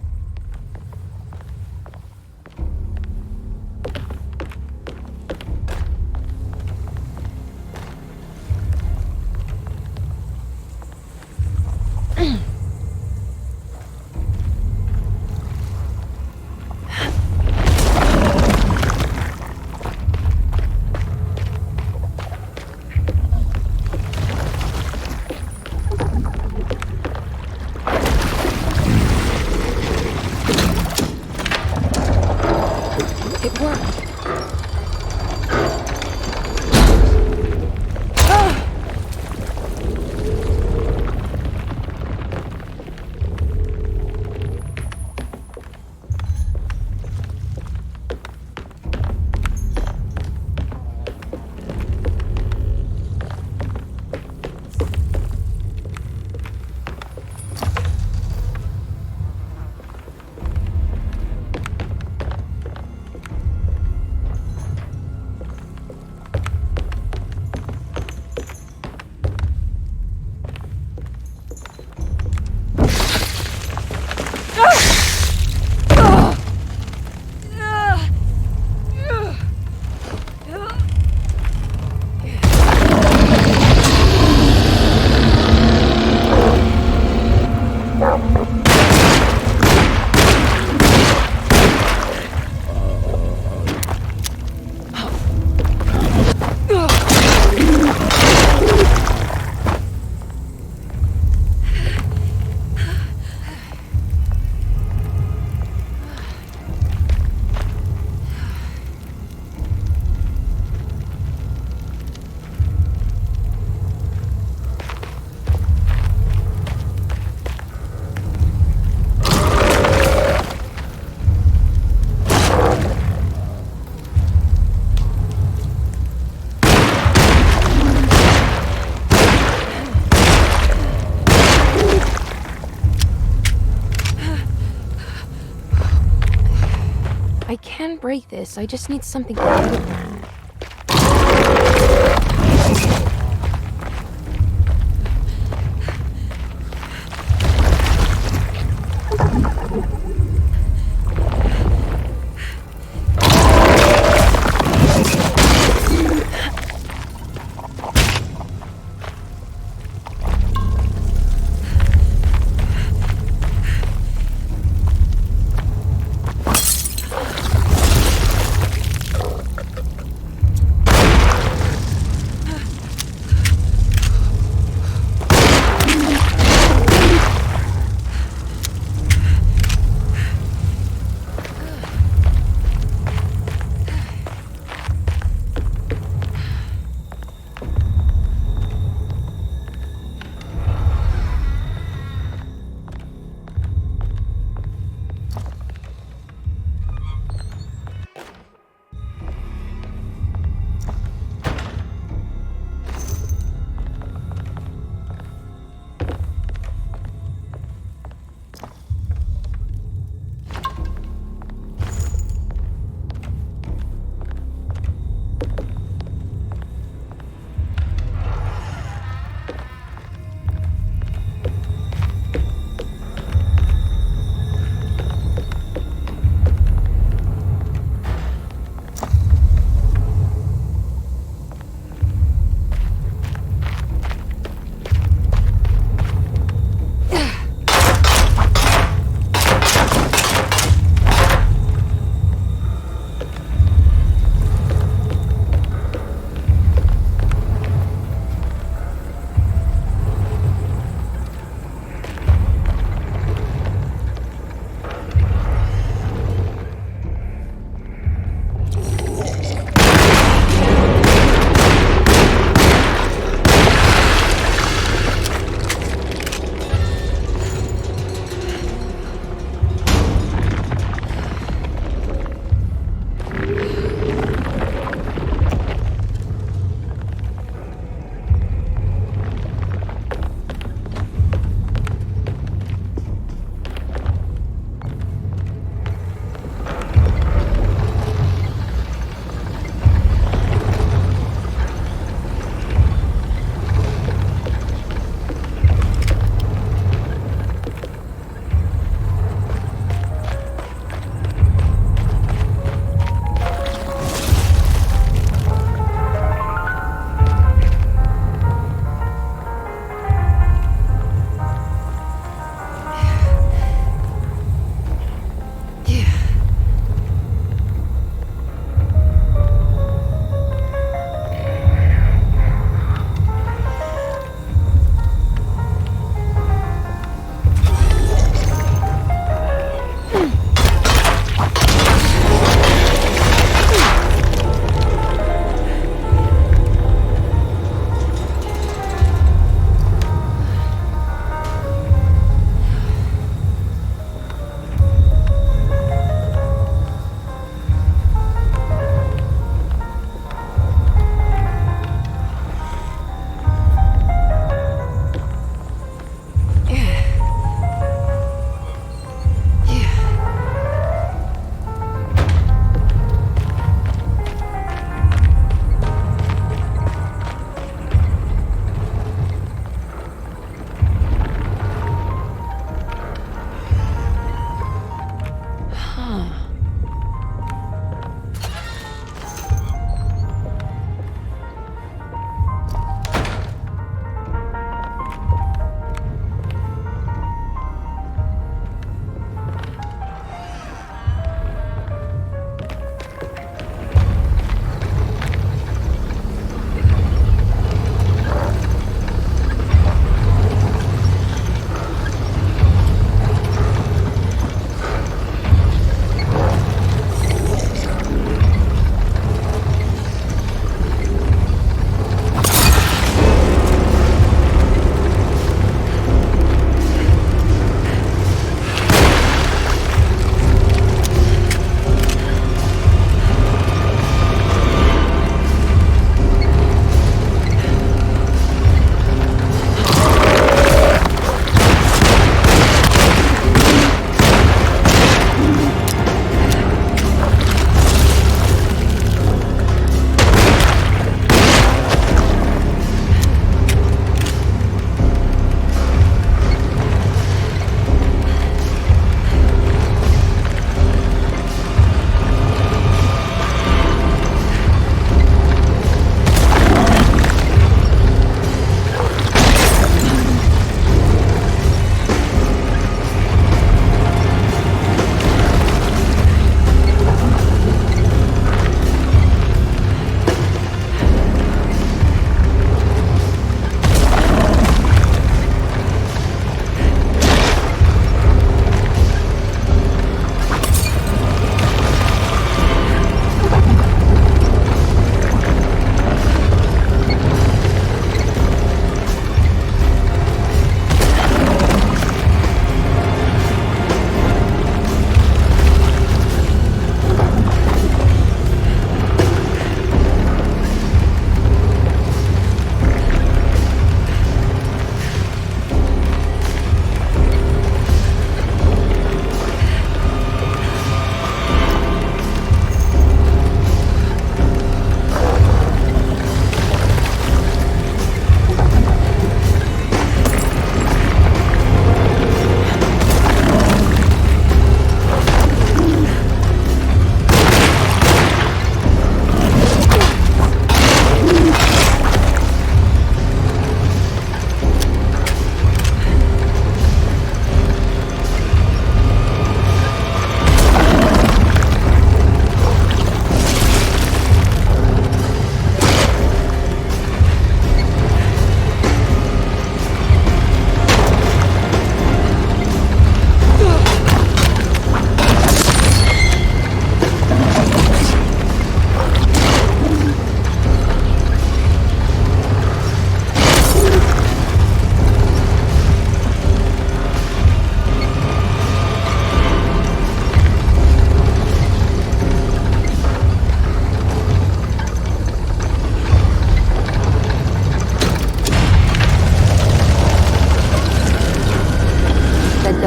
can't break this. I just need something.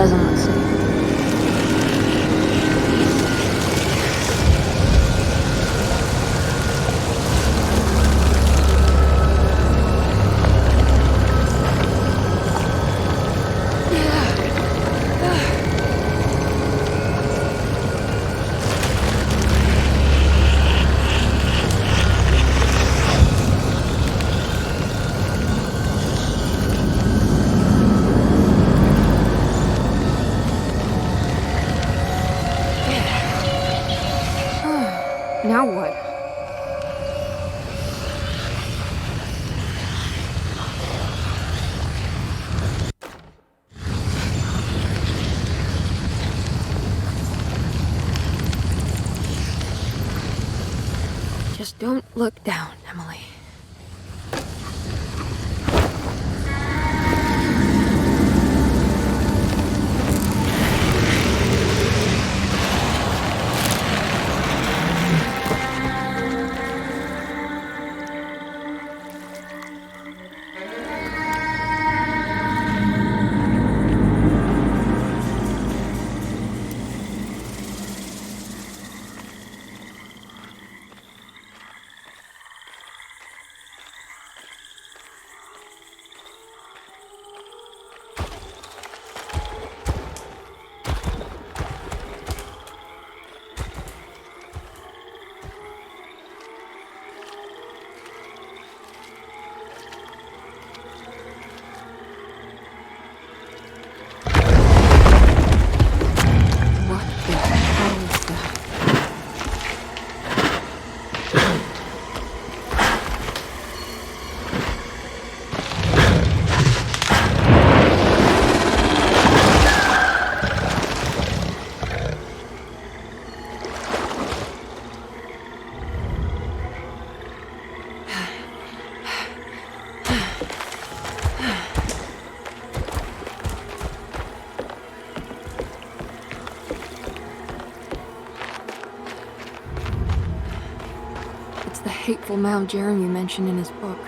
doesn't look safe. Now what? Just don't look down, Emily. The hateful mound Jeremy mentioned in his book.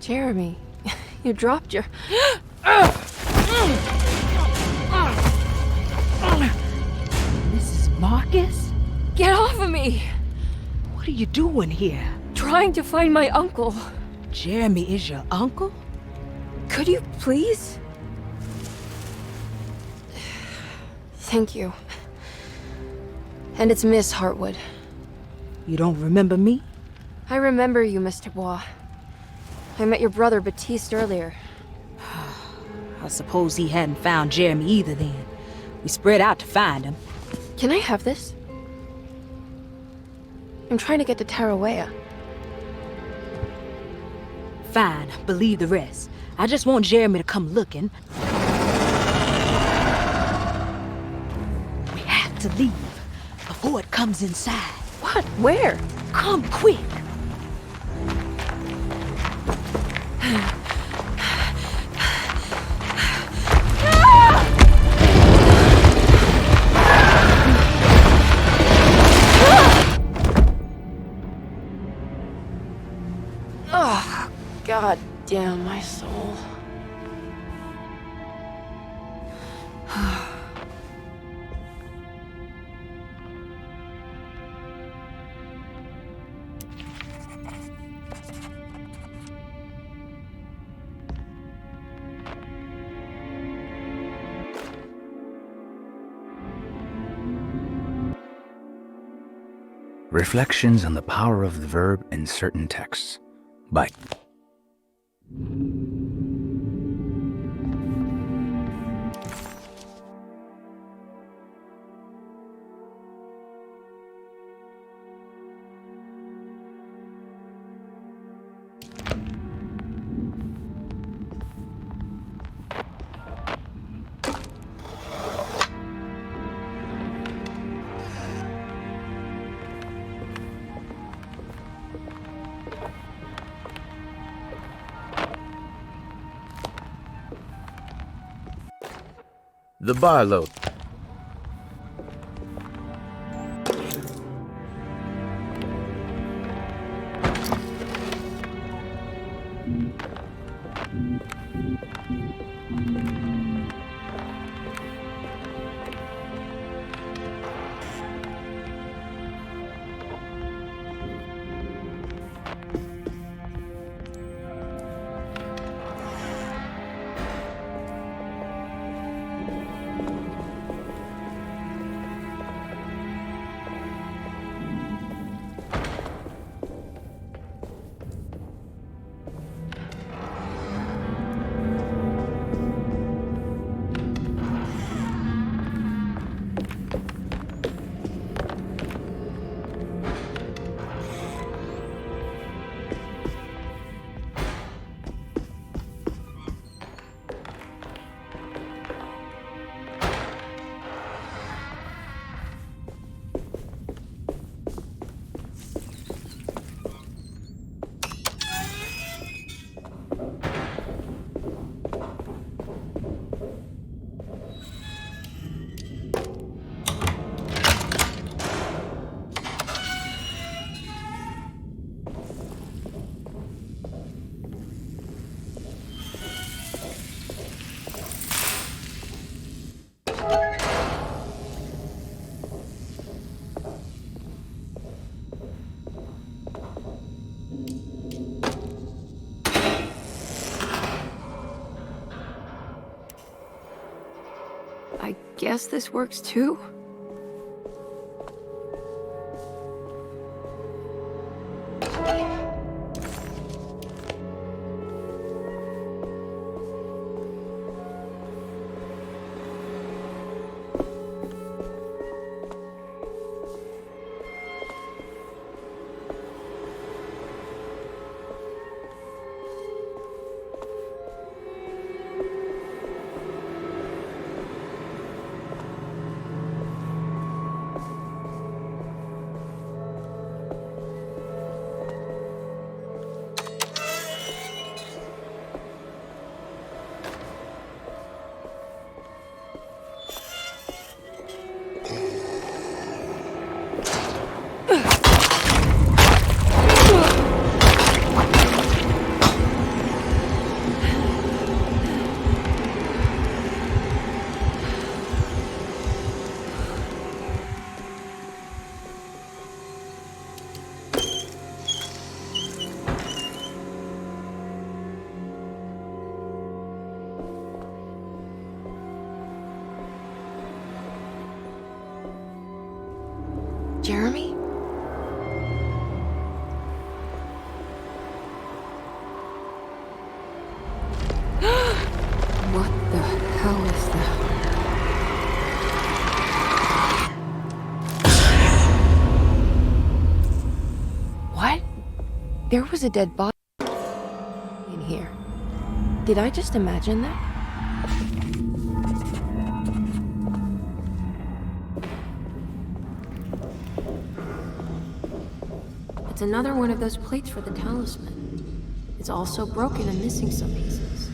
Jeremy, you dropped your... Mrs. Marcus? Get off of me! What are you doing here? Trying to find my uncle. Jeremy is your uncle? Could you please? Thank you. And it's Miss Hartwood. You don't remember me? I remember you, Miss Dubois. I met your brother Baptiste earlier. I suppose he hadn't found Jeremy either then. We spread out to find him. Can I have this? I'm trying to get to Tarawea. Fine, believe the rest. I just want Jeremy to come looking. We have to leave before it comes inside. What? Where? Come quick! Oh, God damn my soul. Reflections on the Power of the Verb in Certain Texts by The Barlow. I guess this works too? Jeremy? What the hell is that? What? There was a dead body in here. Did I just imagine that? It's another one of those plates for the talisman. It's also broken and missing some pieces.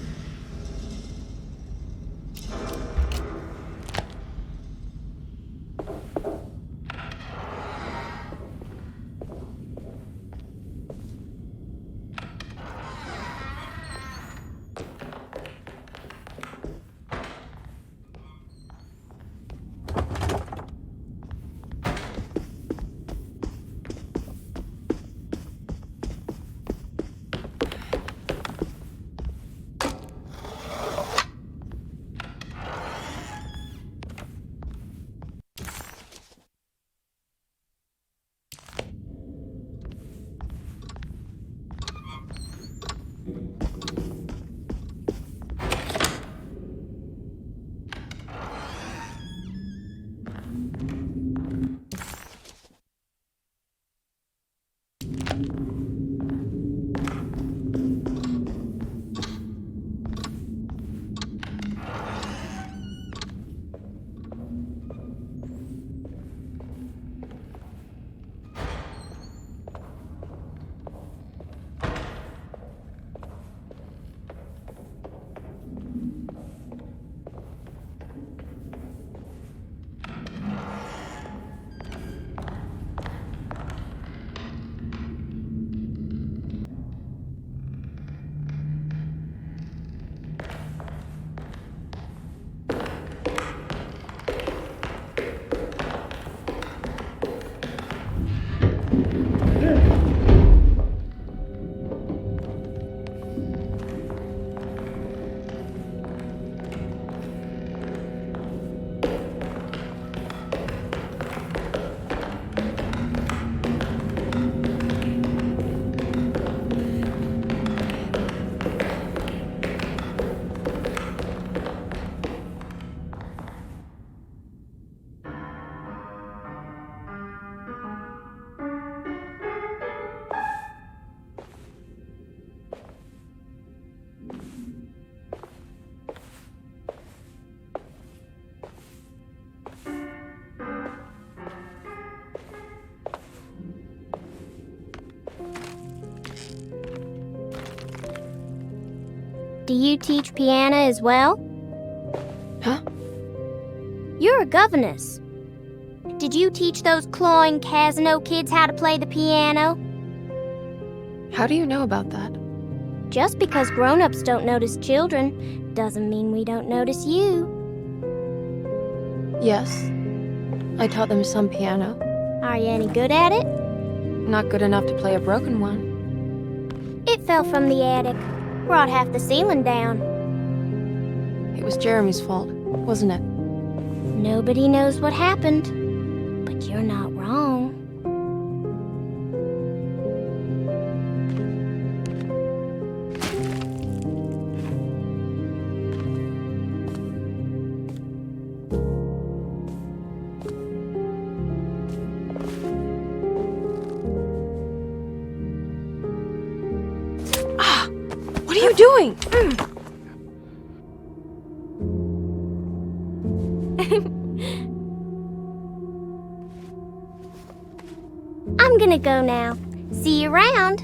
Do you teach piano as well? Huh? You're a governess. Did you teach those cloying Casino kids how to play the piano? How do you know about that? Just because grown-ups don't notice children doesn't mean we don't notice you. Yes. I taught them some piano. Are you any good at it? Not good enough to play a broken one. It fell from the attic. Brought half the ceiling down. It was Jeremy's fault, wasn't it? Nobody knows what happened, but you're not wrong. What are you doing? I'm gonna go now. See you around.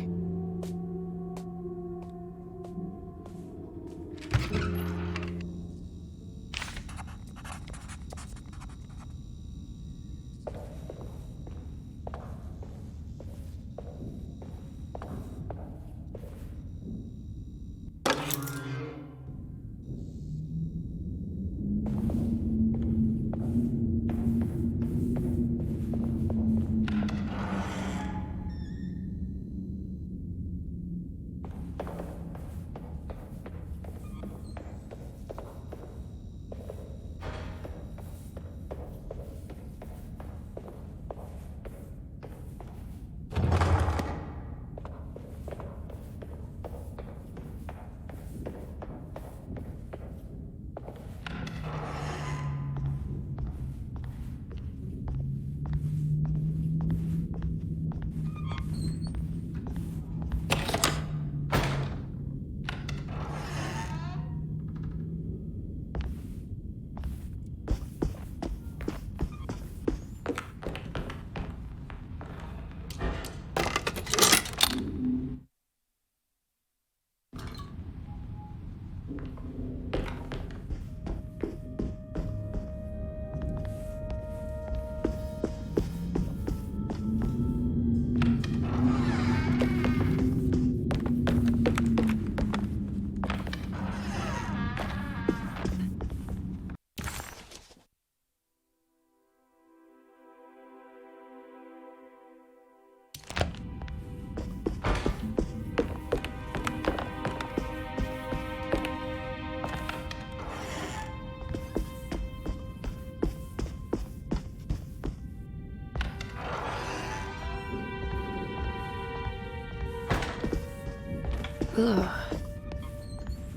Ugh.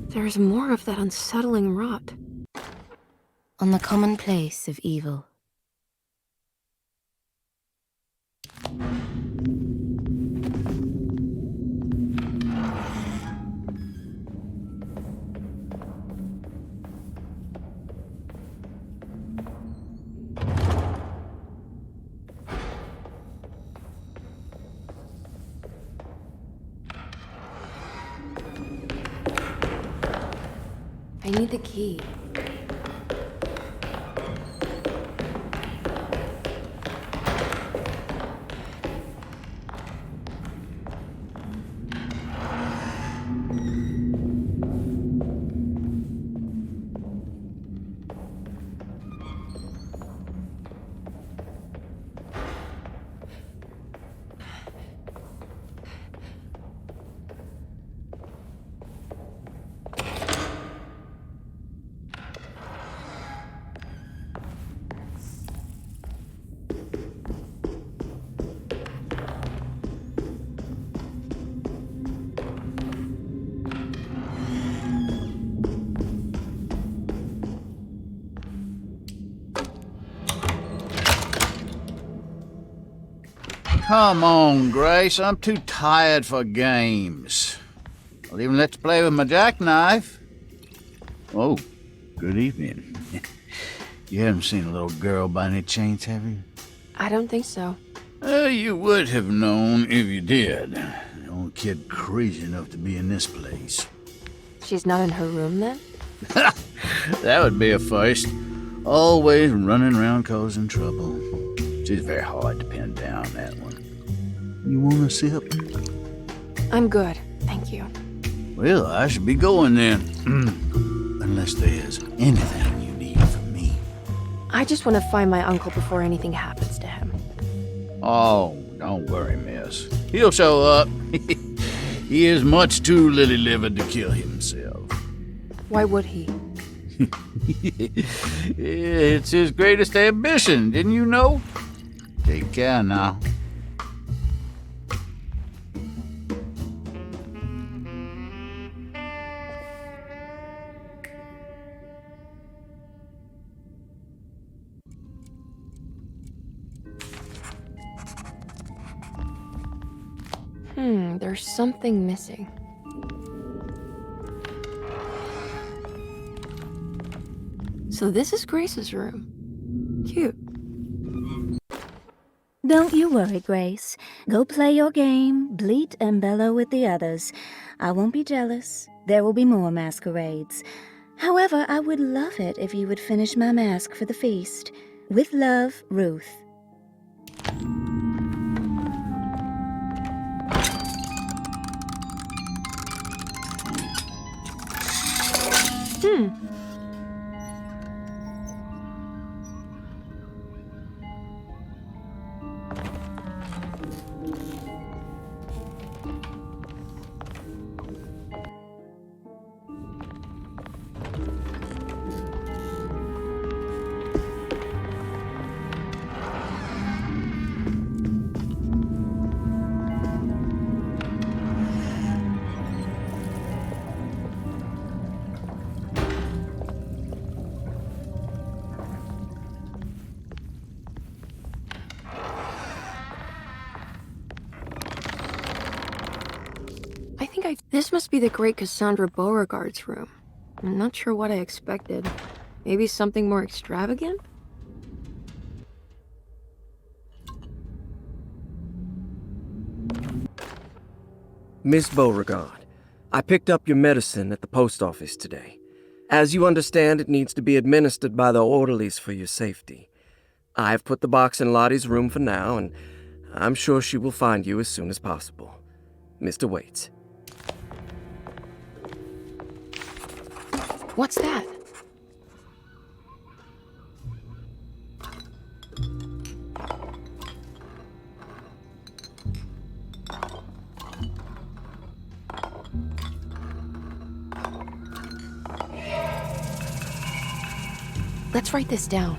There's more of that unsettling rot. On the commonplace of evil. I need the key. Come on, Grace. I'm too tired for games. I'll even let you play with my jackknife. Oh, good evening. You haven't seen a little girl by any chance, have you? I don't think so. You would have known if you did. The only kid crazy enough to be in this place. She's not in her room then? That would be a first. Always running around causing trouble. She's very hard to pin down, that one. You want a sip? I'm good, thank you. Well, I should be going then. Unless there's anything you need from me. I just want to find my uncle before anything happens to him. Oh, don't worry, miss. He'll show up. He is much too lily-livered to kill himself. Why would he? It's his greatest ambition, didn't you know? Take care now. There's something missing. So this is Grace's room. Cute. Don't you worry, Grace. Go play your game, bleat and bellow with the others. I won't be jealous. There will be more masquerades. However, I would love it if you would finish my mask for the feast. With love, Ruth. This must be the great Cassandra Beauregard's room. I'm not sure what I expected. Maybe something more extravagant? Miss Beauregard, I picked up your medicine at the post office today. As you understand, it needs to be administered by the orderlies for your safety. I've put the box in Lottie's room for now, and I'm sure she will find you as soon as possible. Mr. Waits. What's that? Let's write this down.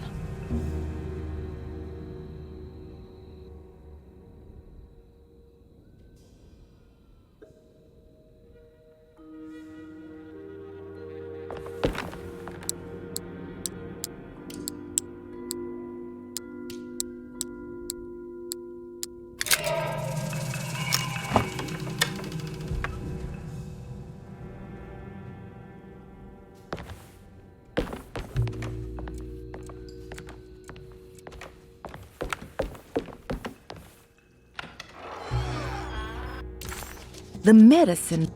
The medicine.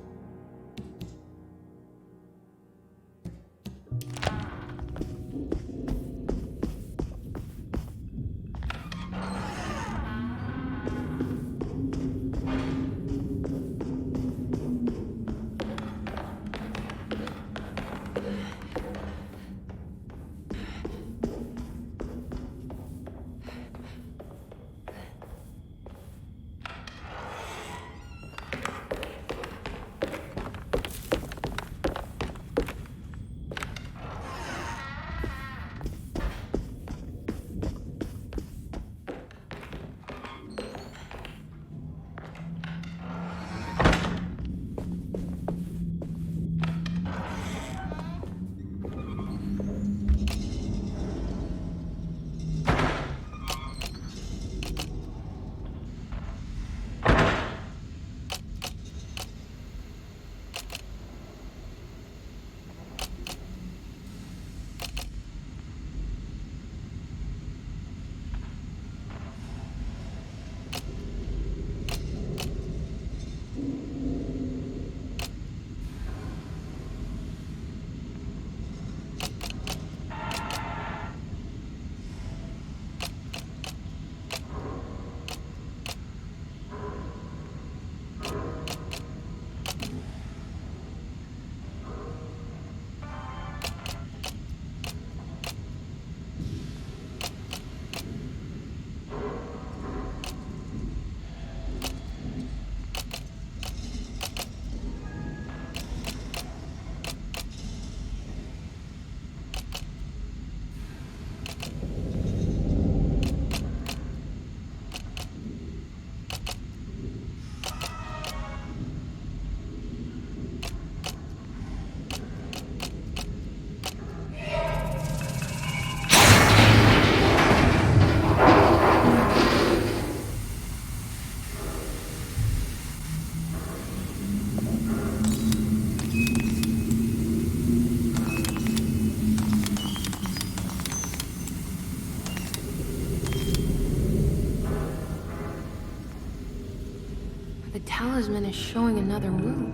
talisman is showing another room.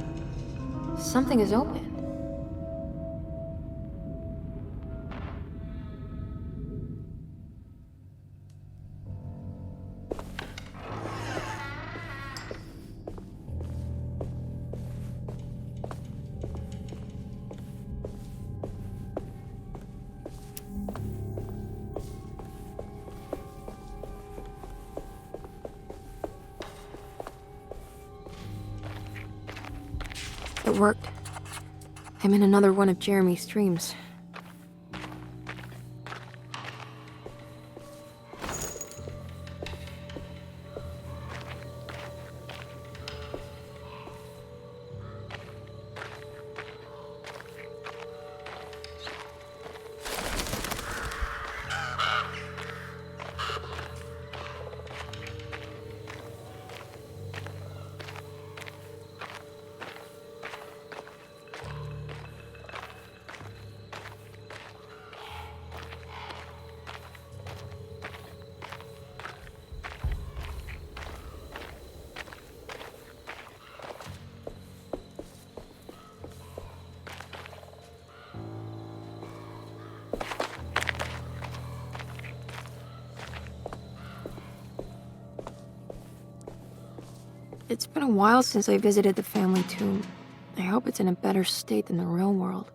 Something is open. It worked. I'm in another one of Jeremy's dreams. It's been a while since I visited the family tomb. I hope it's in a better state than the real world.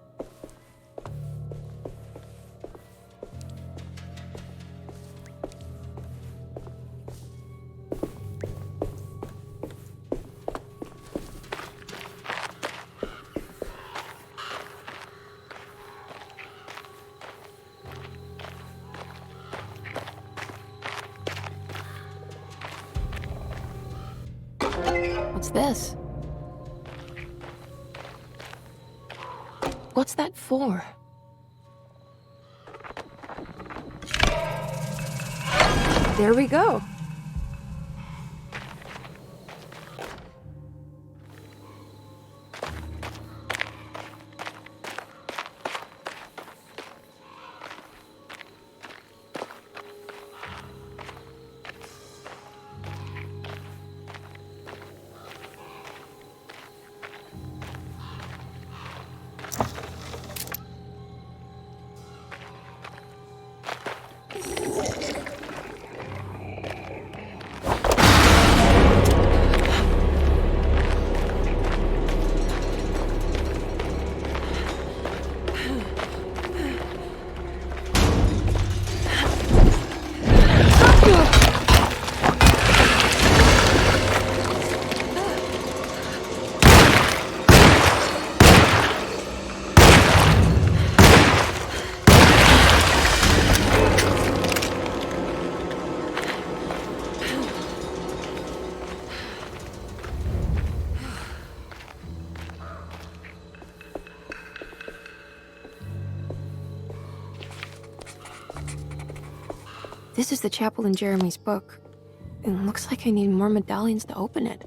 What's this? What's that for? There we go. This is the chapel in Jeremy's book. It looks like I need more medallions to open it.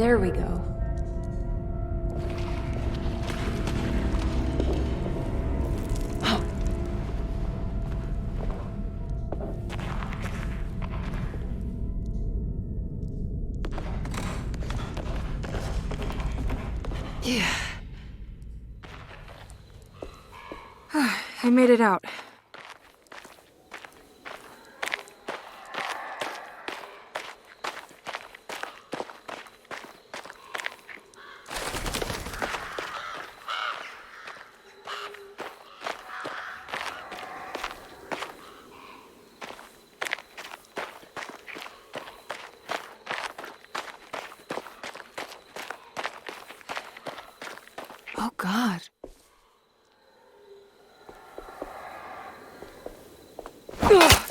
There we go. Yeah. I made it out. Oh, God. Ugh.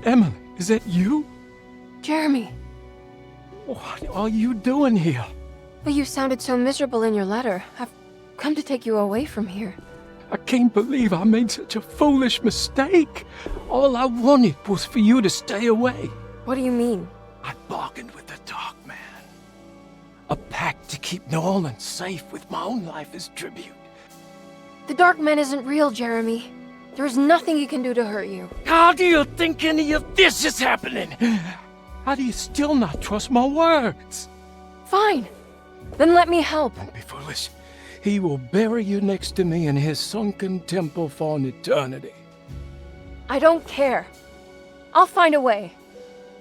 Emily, is that you? Jeremy. What are you doing here? But you sounded so miserable in your letter. I've come to take you away from here. I can't believe I made such a foolish mistake. All I wanted was for you to stay away. What do you mean? I bargained with the Dark Man. A pact to keep New Orleans safe with my own life as tribute. The Dark Man isn't real, Jeremy. There is nothing he can do to hurt you. How do you think any of this is happening? How do you still not trust my words? Fine. Then let me help. Don't be foolish. He will bury you next to me in his sunken temple for an eternity. I don't care. I'll find a way.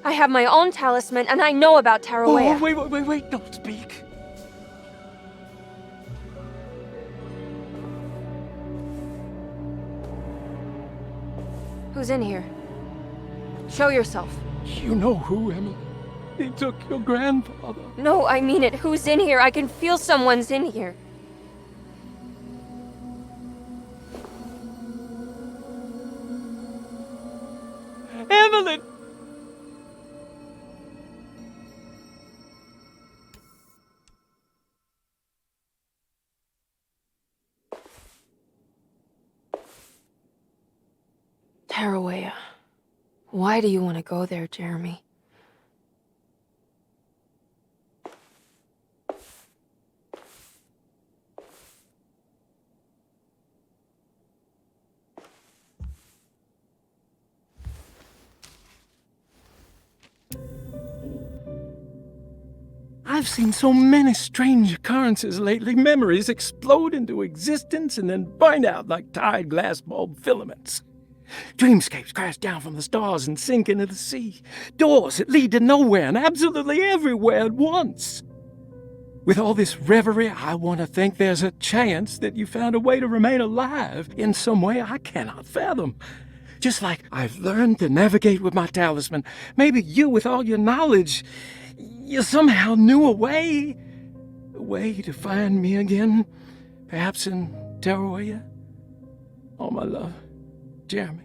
I have my own talisman, and I know about Tarawea. Oh, wait, don't speak. Who's in here? Show yourself. You know who, Emily. He took your grandfather. No, I mean it. Who's in here? I can feel someone's in here. Evelyn! Tarawea. Why do you want to go there, Jeremy? I've seen so many strange occurrences lately. Memories explode into existence and then burn out like tired glass bulb filaments. Dreamscapes crash down from the stars and sink into the sea. Doors that lead to nowhere and absolutely everywhere at once. With all this reverie, I want to think there's a chance that you found a way to remain alive in some way I cannot fathom. Just like I've learned to navigate with my talisman, maybe you, with all your knowledge, you somehow knew a way to find me again, perhaps in Tarawea. All my love, Jeremy.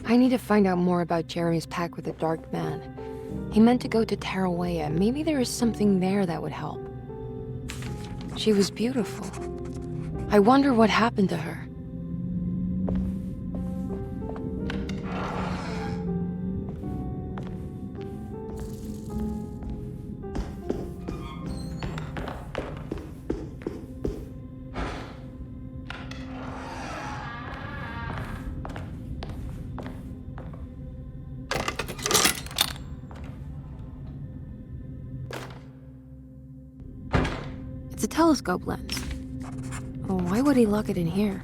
I need to find out more about Jeremy's pact with the Dark Man. He meant to go to Tarawea. Maybe there is something there that would help. She was beautiful. I wonder what happened to her. It's a telescope lens. Oh, why would he lock it in here?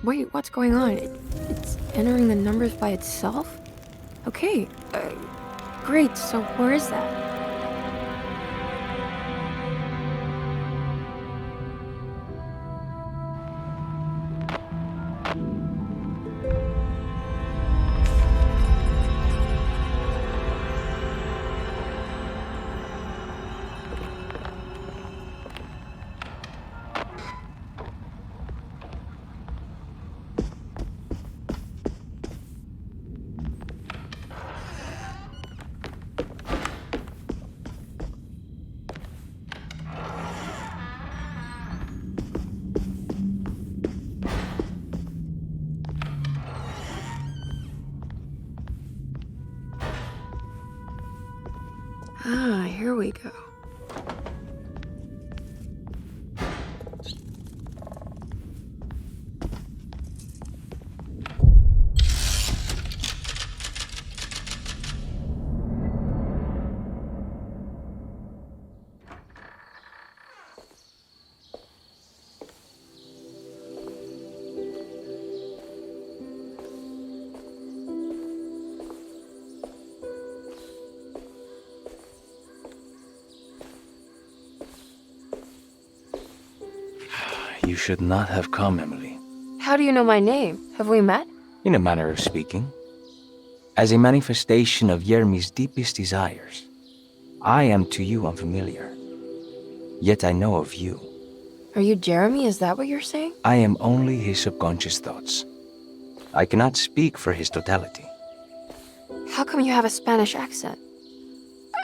Wait, what's going on? It's entering the numbers by itself? Okay, great, so where is that? Ah, here we go. You should not have come, Emily. How do you know my name? Have we met? In a manner of speaking. As a manifestation of Yermi's deepest desires, I am to you unfamiliar. Yet I know of you. Are you Jeremy? Is that what you're saying? I am only his subconscious thoughts. I cannot speak for his totality. How come you have a Spanish accent?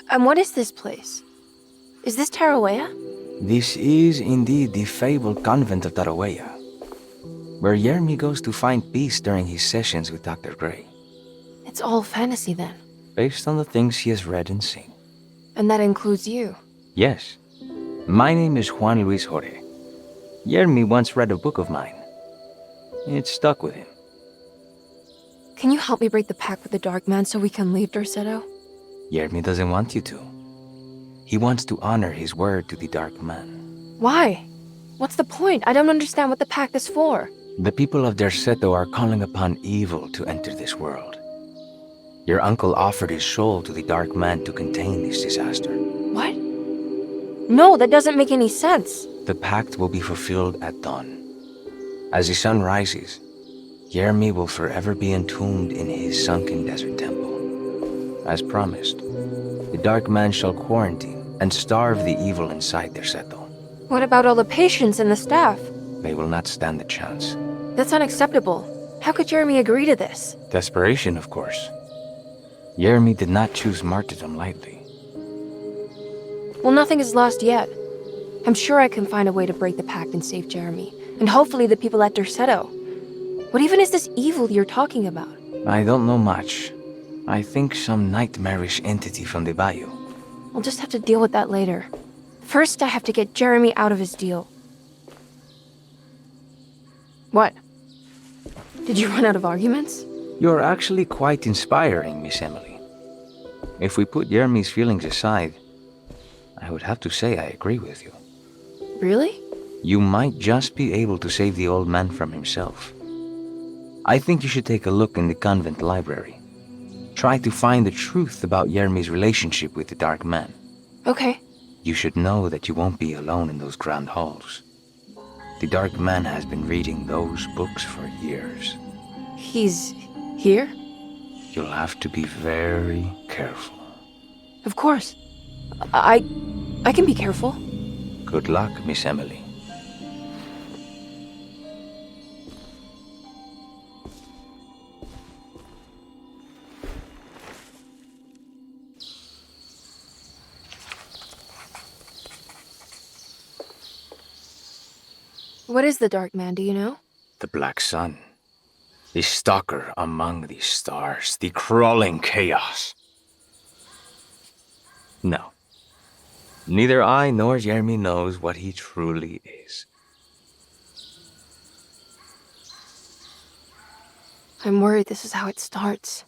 And what is this place? Is this Tarawea? This is indeed the fabled convent of Tarawea, where Yermi goes to find peace during his sessions with Dr. Gray. It's all fantasy then. Based on the things he has read and seen. And that includes you. Yes. My name is Juan Luis Jorge. Yermi once read a book of mine. It stuck with him. Can you help me break the pact with the Dark Man so we can leave Dorsetto? Yermi doesn't want you to. He wants to honor his word to the Dark Man. Why? What's the point? I don't understand what the pact is for. The people of Dorsetto are calling upon evil to enter this world. Your uncle offered his soul to the Dark Man to contain this disaster. What? No, that doesn't make any sense. The pact will be fulfilled at dawn. As the sun rises, Jeremy will forever be entombed in his sunken desert temple. As promised, the Dark Man shall quarantine and starve the evil inside their settle. What about all the patients and the staff? They will not stand a chance. That's unacceptable. How could Jeremy agree to this? Desperation, of course. Jeremy did not choose martyrdom lightly. Well, nothing is lost yet. I'm sure I can find a way to break the pact and save Jeremy. And hopefully the people at Derceto. What even is this evil you're talking about? I don't know much. I think some nightmarish entity from the bayou. I'll just have to deal with that later. First, I have to get Jeremy out of his deal. What? Did you run out of arguments? You're actually quite inspiring, Miss Emily. If we put Jeremy's feelings aside, I would have to say I agree with you. Really? You might just be able to save the old man from himself. I think you should take a look in the convent library. Try to find the truth about Jeremy's relationship with the Dark Man. Okay. You should know that you won't be alone in those grand halls. The Dark Man has been reading those books for years. He's here? You'll have to be very careful. Of course. I can be careful. Good luck, Miss Emily. What is the Dark Man, do you know? The Black Sun. The stalker among the stars. The crawling chaos. No. Neither I nor Jeremy knows what he truly is. I'm worried this is how it starts.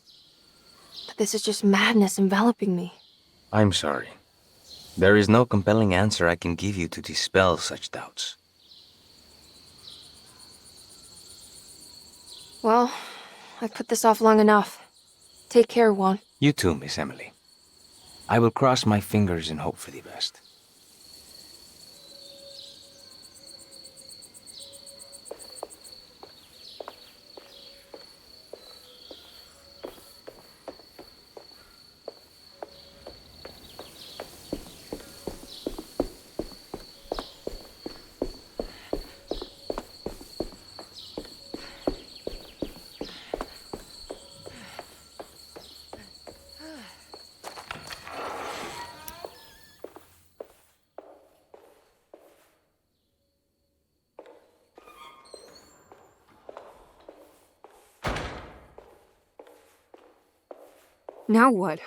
That this is just madness enveloping me. I'm sorry. There is no compelling answer I can give you to dispel such doubts. Well, I've put this off long enough. Take care, Juan. You too, Miss Emily. I will cross my fingers and hope for the best. Now what?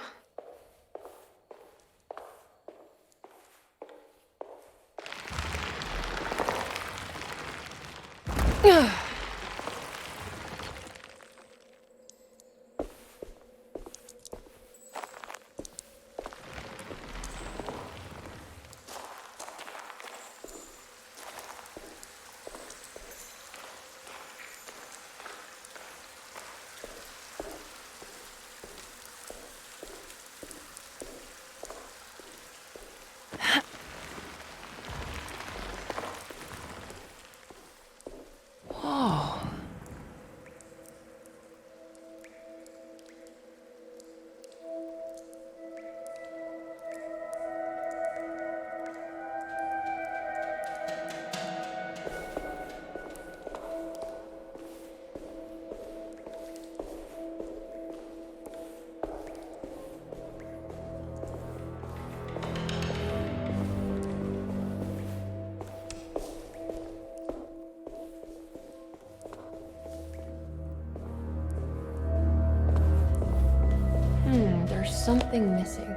There's something missing.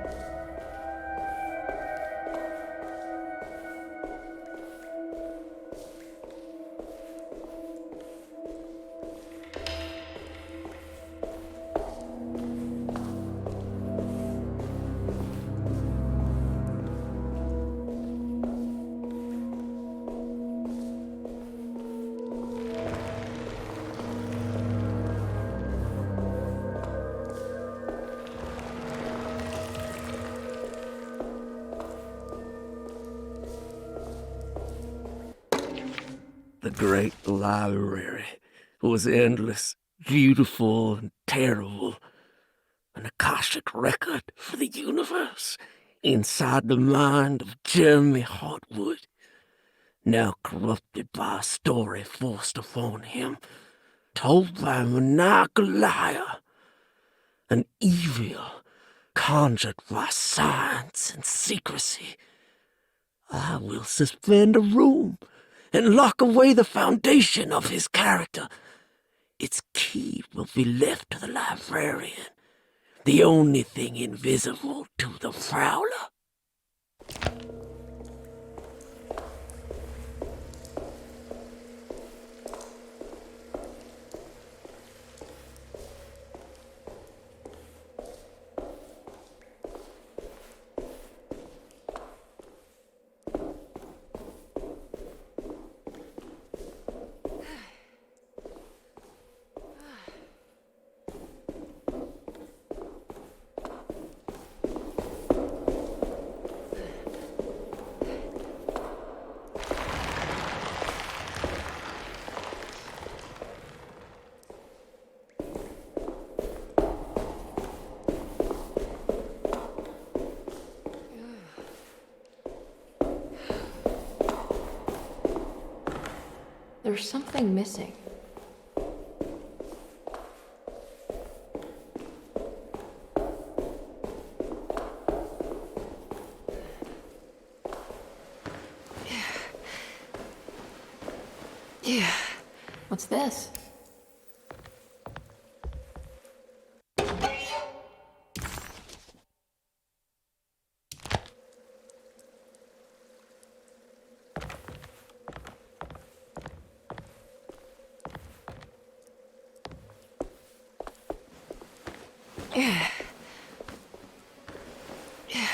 The great library was endless, beautiful, and terrible. An Akashic record for the universe inside the mind of Jeremy Hartwood, now corrupted by a story forced upon him, told by a maniacal liar, an evil conjured by science and secrecy. I will suspend a room and lock away the foundation of his character. Its key will be left to the librarian, the only thing invisible to the prowler. There's something missing. Yeah. What's this? Yeah. Yeah.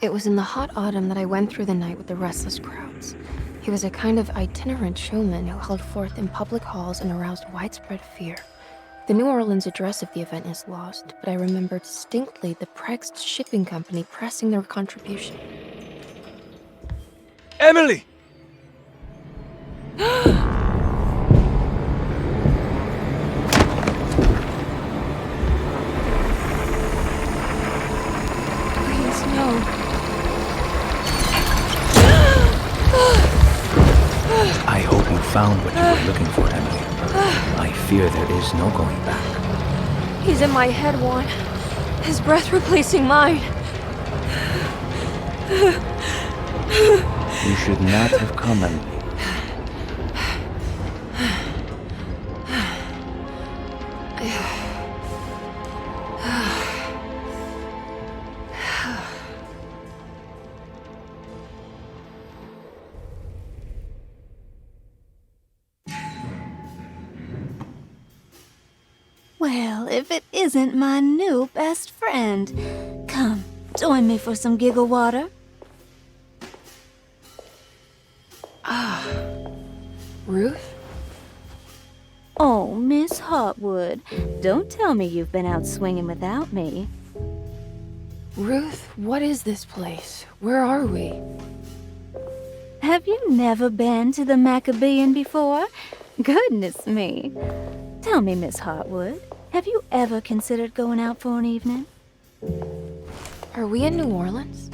It was in the hot autumn that I went through the night with the restless crowds. He was a kind of itinerant showman who held forth in public halls and aroused widespread fear. The New Orleans address of the event is lost, but I remember distinctly the Prext Shipping Company pressing their contribution. Emily! Please, no. I hope you found what you were looking for, Emily. I fear there is no going back. He's in my head, Juan. His breath replacing mine. You should not have come, Emily. Well, if it isn't my new best friend. Come, join me for some giggle water. Ruth? Oh, Miss Hartwood, don't tell me you've been out swinging without me. Ruth, what is this place? Where are we? Have you never been to the Maccabean before? Goodness me. Tell me, Miss Hartwood, have you ever considered going out for an evening? Are we in New Orleans?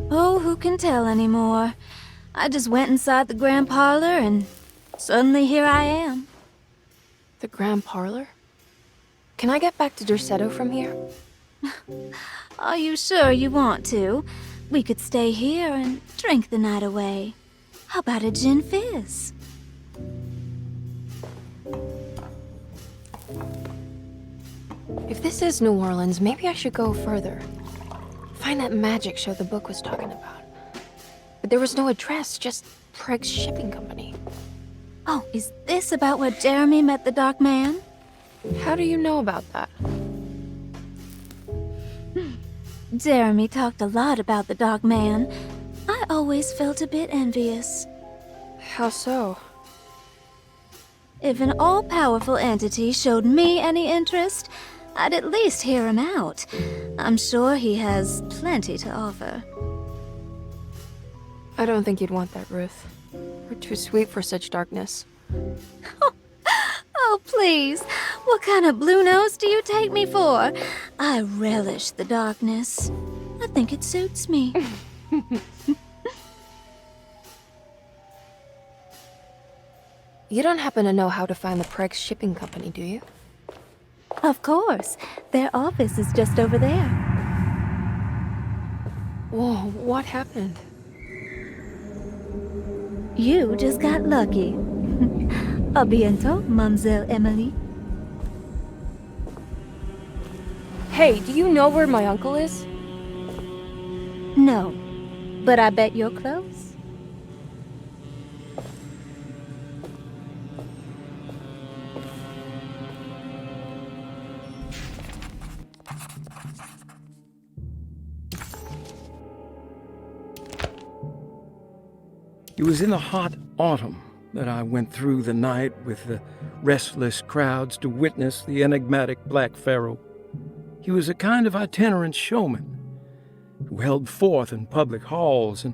Oh, who can tell anymore? I just went inside the grand parlor and suddenly here I am. The grand parlor? Can I get back to Derceto from here? Are you sure you want to? We could stay here and drink the night away. How about a gin fizz? If this is New Orleans, maybe I should go further. Find that magic show the book was talking about. But there was no address, just Prext Shipping Company. Oh, is this about where Jeremy met the Dark Man? How do you know about that? Jeremy talked a lot about the Dark Man. I always felt a bit envious. How so? If an all-powerful entity showed me any interest, I'd at least hear him out. I'm sure he has plenty to offer. I don't think you'd want that, Ruth. We're too sweet for such darkness. Oh, please. What kind of blue nose do you take me for? I relish the darkness. I think it suits me. You don't happen to know how to find the Prext Shipping Company, do you? Of course. Their office is just over there. Whoa, what happened? You just got lucky. A bientôt, Mademoiselle Emily. Hey, do you know where my uncle is? No, but I bet you're close. It was in the hot autumn that I went through the night with the restless crowds to witness the enigmatic Black Pharaoh. He was a kind of itinerant showman who held forth in public halls and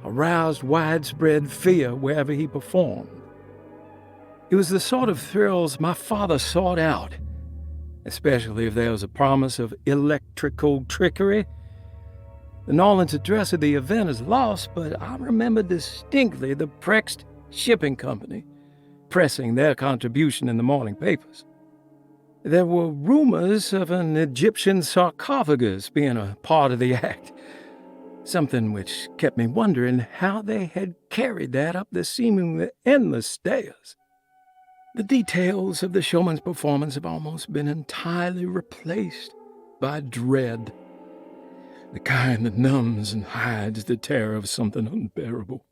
aroused widespread fear wherever he performed. It was the sort of thrills my father sought out, especially if there was a promise of electrical trickery. The Nolan's address of the event is lost, but I remember distinctly the Prext Shipping Company pressing their contribution in the morning papers. There were rumors of an Egyptian sarcophagus being a part of the act, something which kept me wondering how they had carried that up the seemingly endless stairs. The details of the showman's performance have almost been entirely replaced by dread, the kind that numbs and hides the terror of something unbearable.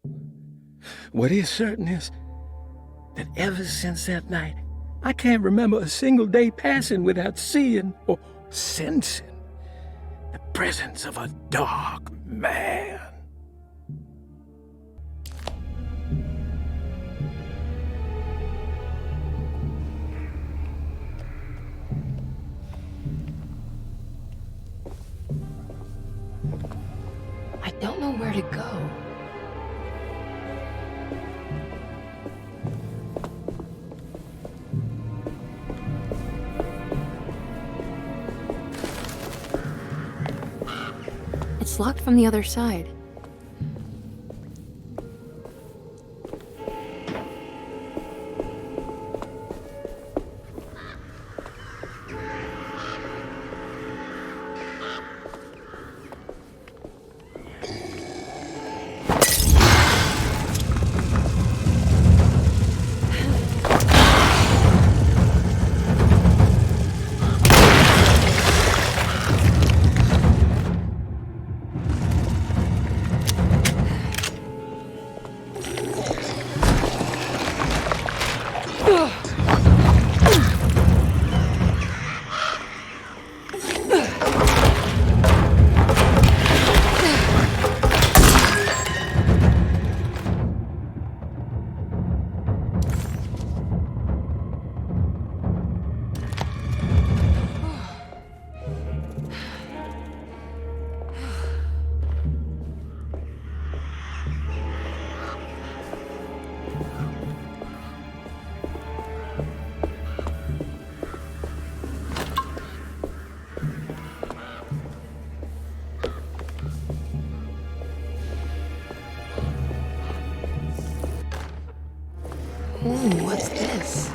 What is certain is that ever since that night, I can't remember a single day passing without seeing or sensing the presence of a dark Man. I don't know where to go. It's locked from the other side. Ooh, what's this?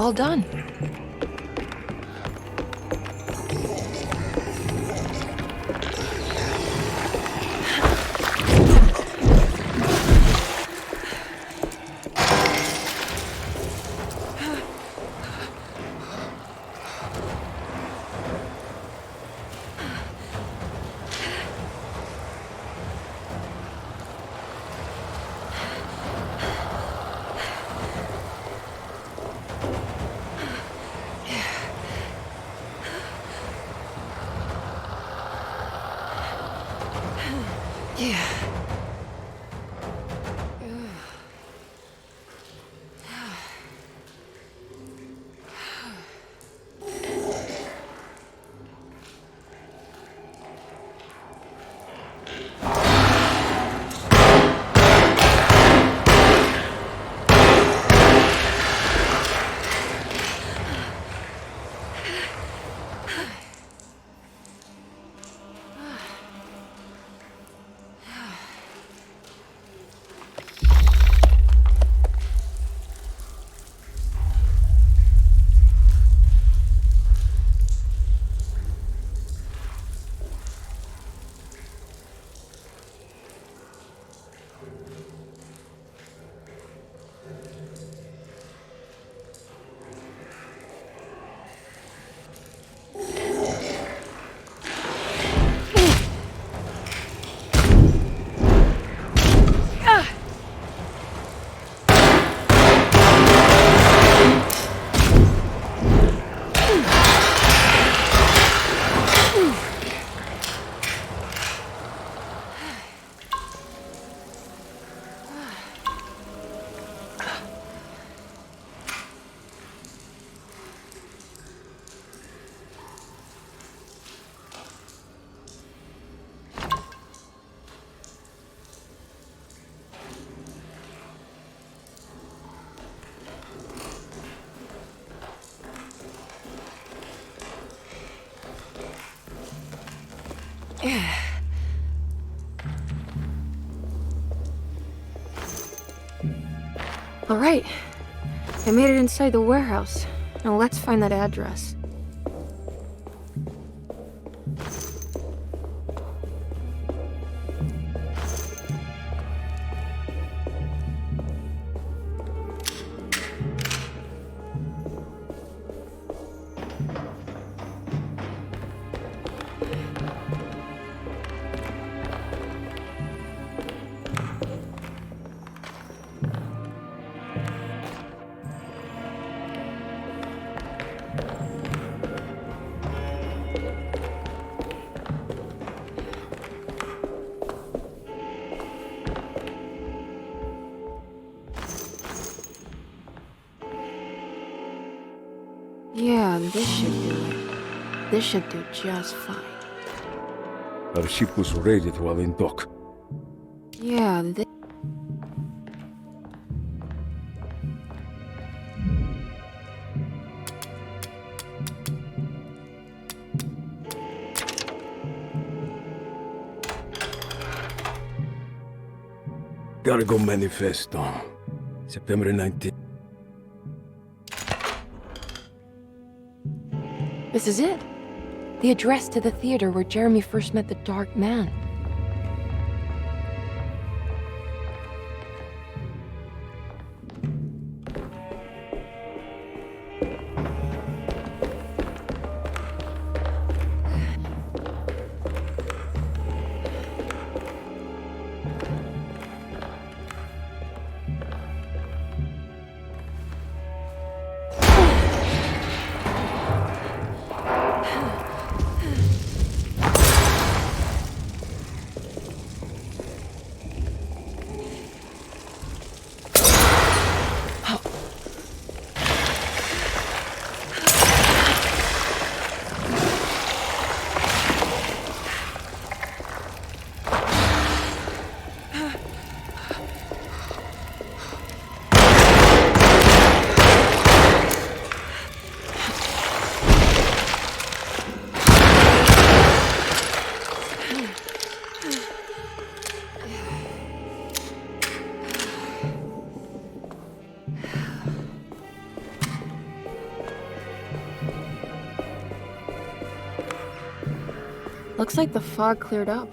all done. Yeah. All right. I made it inside the warehouse. Now let's find that address. Yeah, this should do it. This should do just fine. Our ship was ready to have in dock. Yeah, Gotta go manifesto. September 19th. this is it. The address to the theater where Jeremy first met the Dark Man. Looks like the fog cleared up.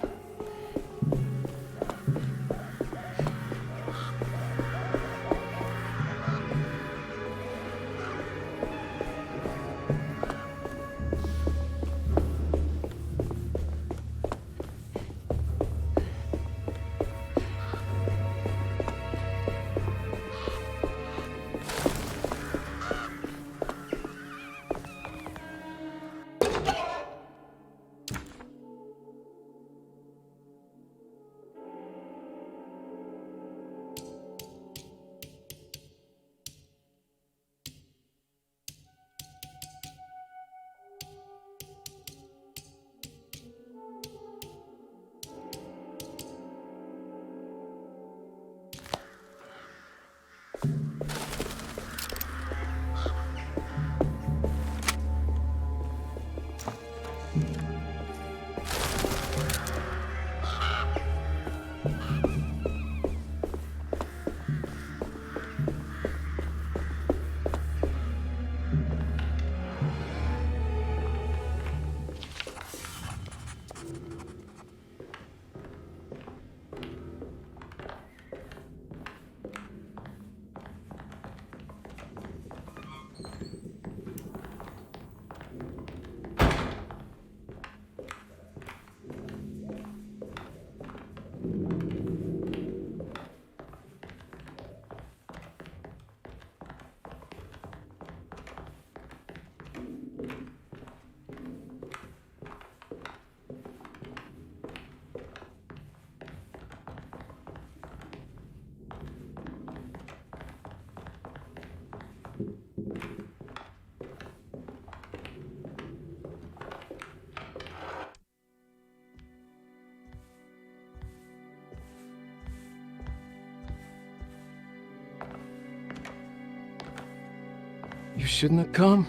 You shouldn't have come.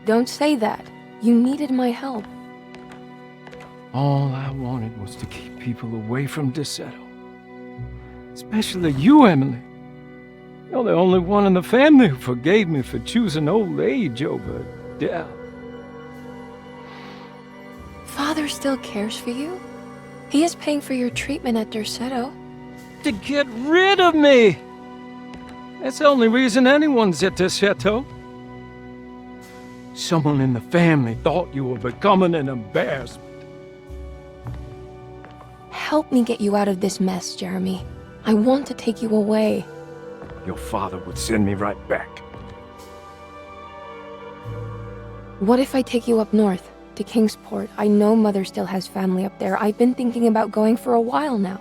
Don't say that. You needed my help. All I wanted was to keep people away from DeSoto. Especially you, Emily. You're the only one in the family who forgave me for choosing old age over death. Father still cares for you? He is paying for your treatment at DeSoto. To get rid of me! That's the only reason anyone's at DeSoto. Someone in the family thought you were becoming an embarrassment. Help me get you out of this mess, Jeremy. I want to take you away. Your father would send me right back. What if I take you up north, to Kingsport? I know Mother still has family up there. I've been thinking about going for a while now.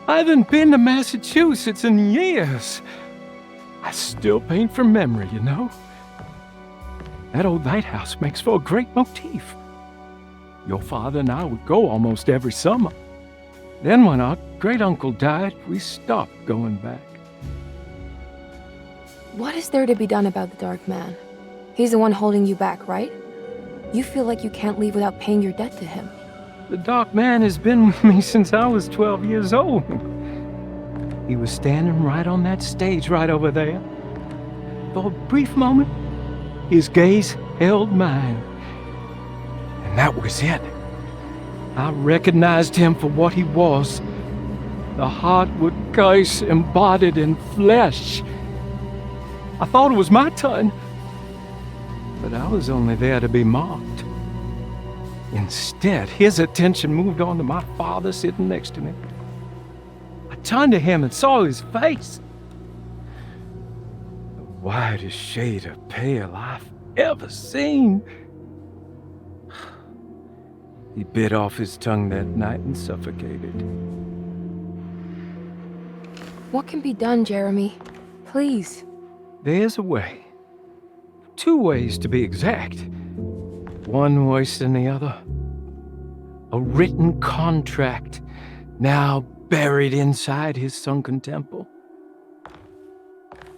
I haven't been to Massachusetts in years. I still paint from memory, you know? That old lighthouse makes for a great motif. Your father and I would go almost every summer. Then when our great-uncle died, we stopped going back. What is there to be done about the Dark Man? He's the one holding you back, right? You feel like you can't leave without paying your debt to him. The Dark Man has been with me since I was 12 years old. He was standing right on that stage right over there. For a brief moment, his gaze held mine. And that was it. I recognized him for what he was. The Hartwood curse embodied in flesh. I thought it was my turn, but I was only there to be mocked. Instead, his attention moved on to my father sitting next to me. I turned to him and saw his face. The whitest shade of pale I've ever seen. He bit off his tongue that night and suffocated. What can be done, Jeremy? Please. There's a way. 2 ways to be exact. One worse than the other. A written contract, now buried inside his sunken temple.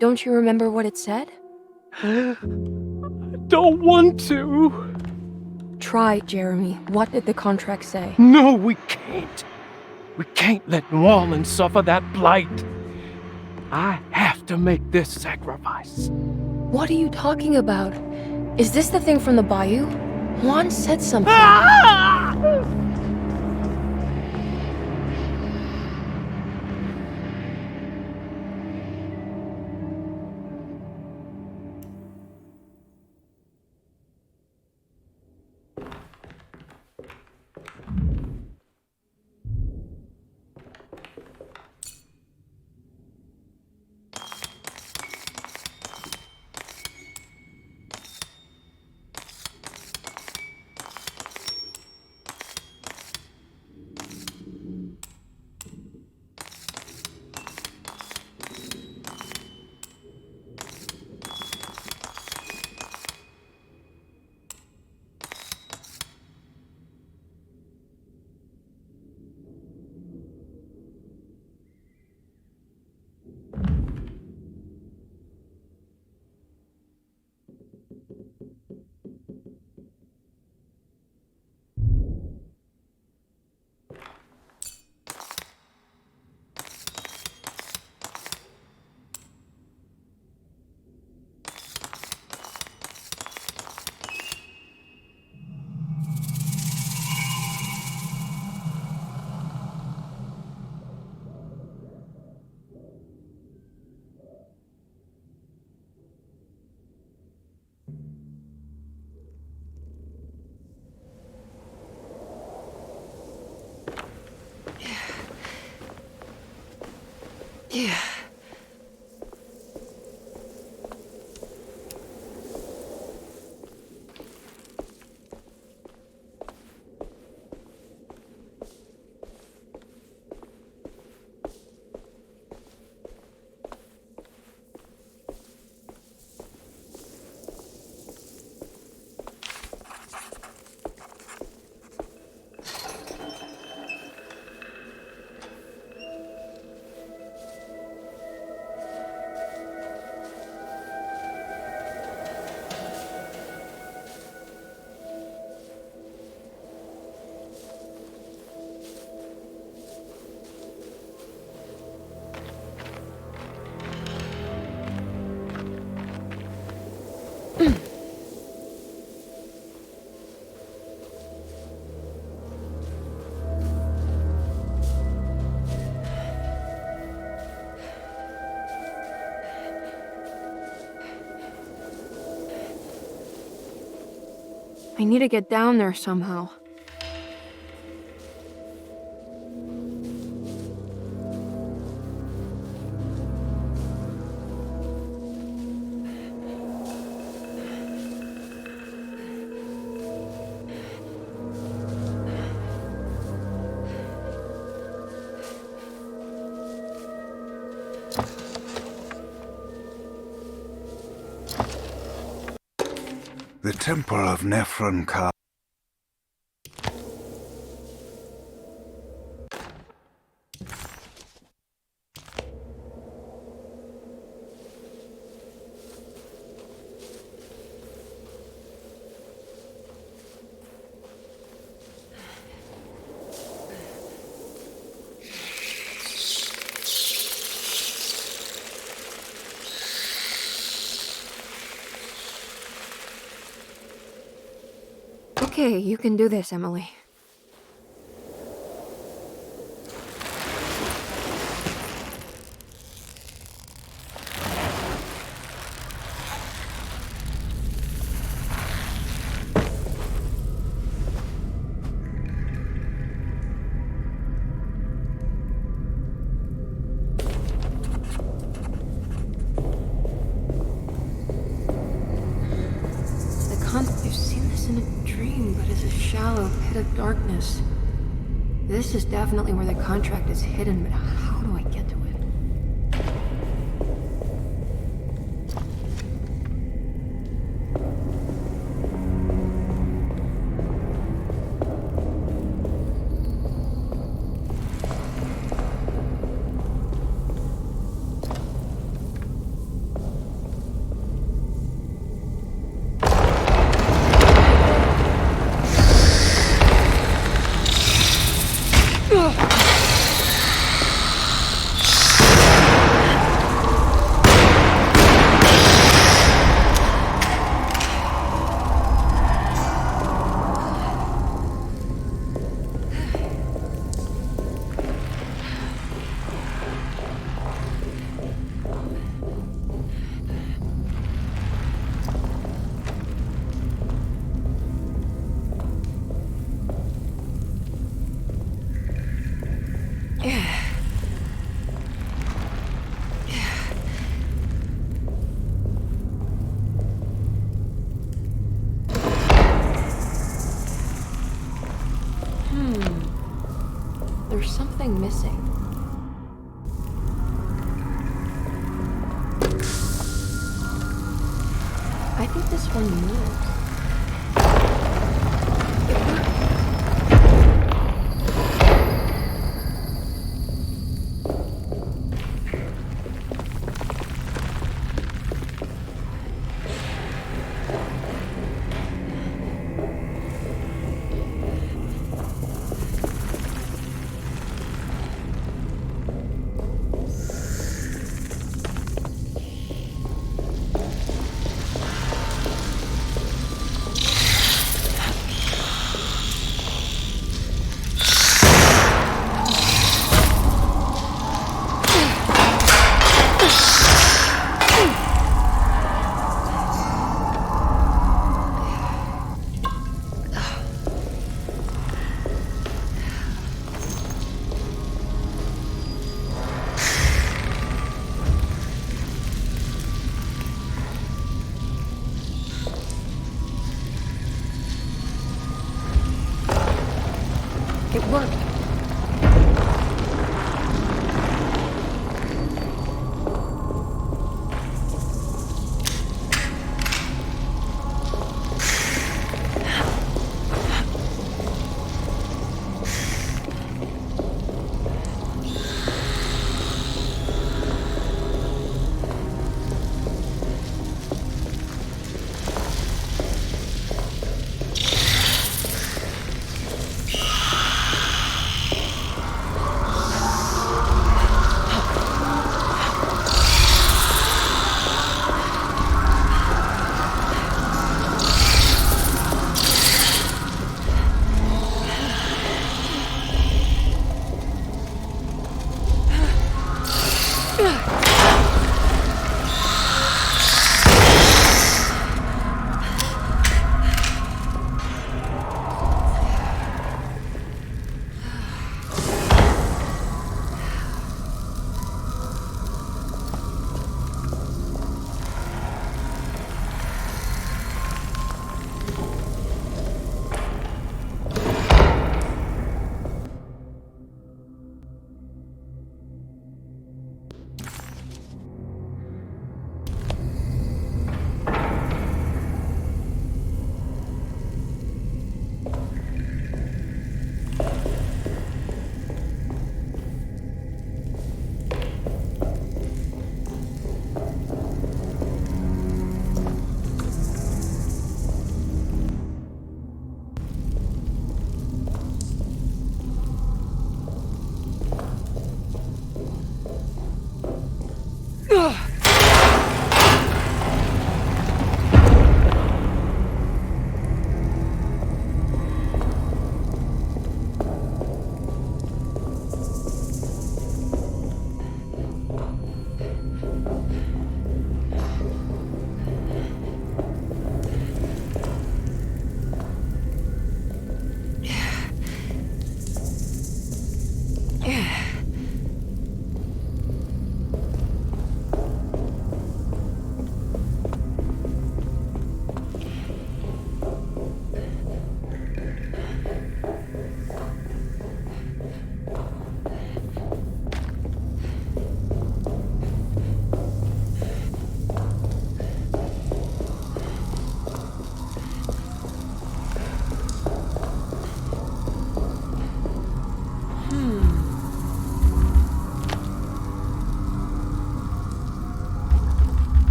Don't you remember what it said? I don't want to. Try, Jeremy. What did the contract say? No, we can't. We can't let New Orleans suffer that blight. I have to make this sacrifice. What are you talking about? Is this the thing from the bayou? Juan said something. Yeah. I need to get down there somehow. The Temple of Nephron Ka. Okay, you can do this, Emily. I've seen this in a dream, but it's a shallow pit of darkness. This is definitely where the contract is hidden, but how do I get to it? something missing. I think this one moves. It worked.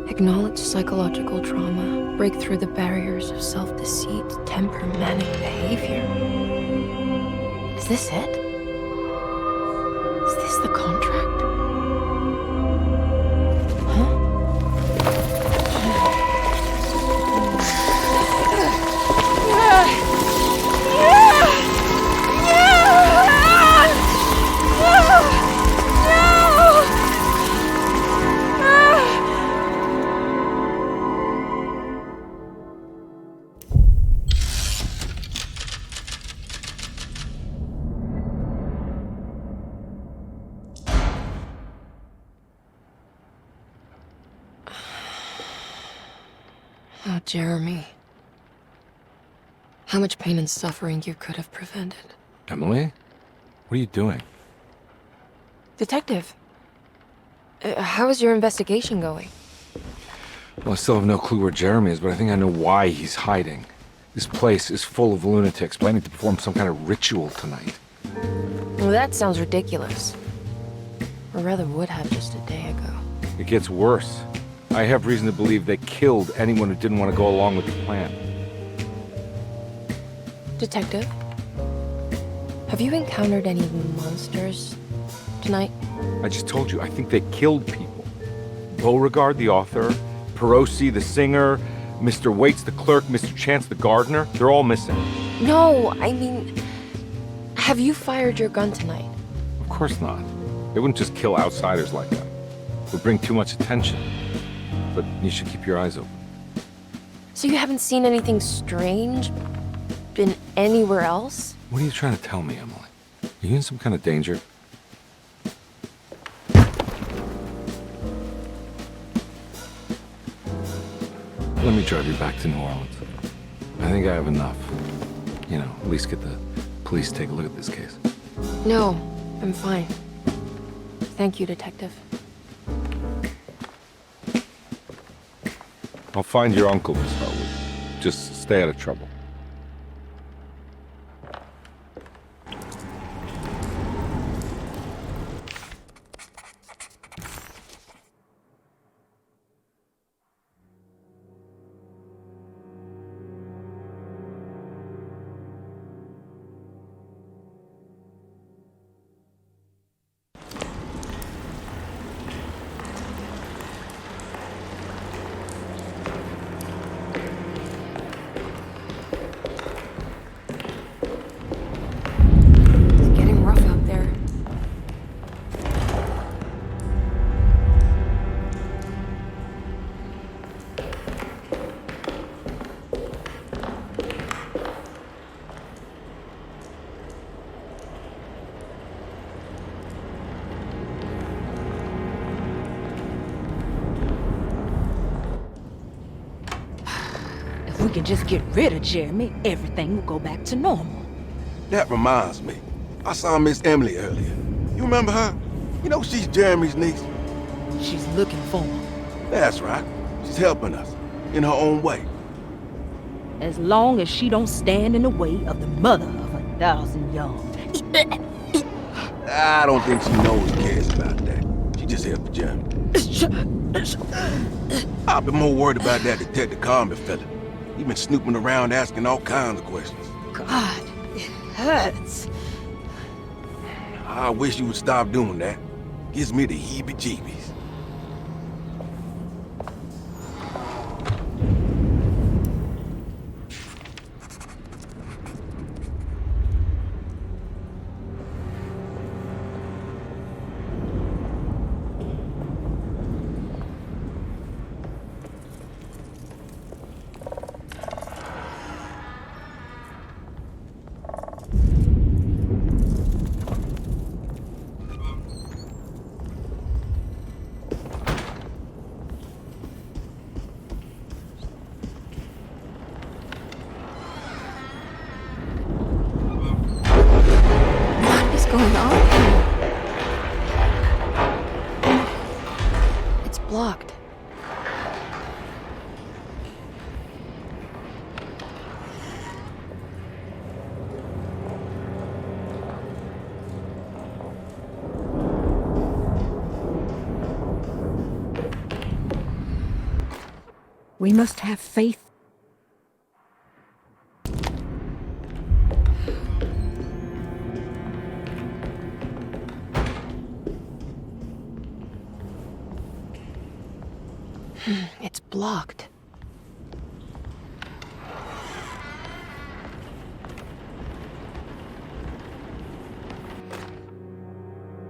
Acknowledge psychological trauma. Break through the barriers of self-deceit. Temper manic behavior. Is this it? Is this the contract? Oh, Jeremy. How much pain and suffering you could have prevented. Emily? What are you doing? Detective, how is your investigation going? Well, I still have no clue where Jeremy is, but I think I know why he's hiding. This place is full of lunatics planning to perform some kind of ritual tonight. Well, that sounds ridiculous. Or rather would have just a day ago. It gets worse. I have reason to believe they killed anyone who didn't want to go along with the plan. Detective, have you encountered any monsters tonight? I just told you, I think they killed people. Beauregard, the author, Perosi, the singer, Mr. Waits, the clerk, Mr. Chance, the gardener, they're all missing. No, I mean, have you fired your gun tonight? Of course not. They wouldn't just kill outsiders like that. It would bring too much attention. But you should keep your eyes open. So you haven't seen anything strange? Been anywhere else? What are you trying to tell me, Emily? Are you in some kind of danger? Let me drive you back to New Orleans. I think I have enough. You know, at least get the police to take a look at this case. No, I'm fine. Thank you, Detective. I'll find your uncle, Miss Hartwood. Just stay out of trouble. If we can just get rid of Jeremy, everything will go back to normal. That reminds me. I saw Miss Emily earlier. You remember her? You know she's Jeremy's niece. She's looking for him. That's right. She's helping us, in her own way. As long as she don't stand in the way of the mother of 1,000 young. I don't think she knows or cares about that. She just helped Jeremy. I've been more worried about that Detective Carmen fella. He's been snooping around asking all kinds of questions. God, it hurts. I wish you would stop doing that. Gives me the heebie-jeebies. Going on here? It's blocked. We must have faith. It's blocked.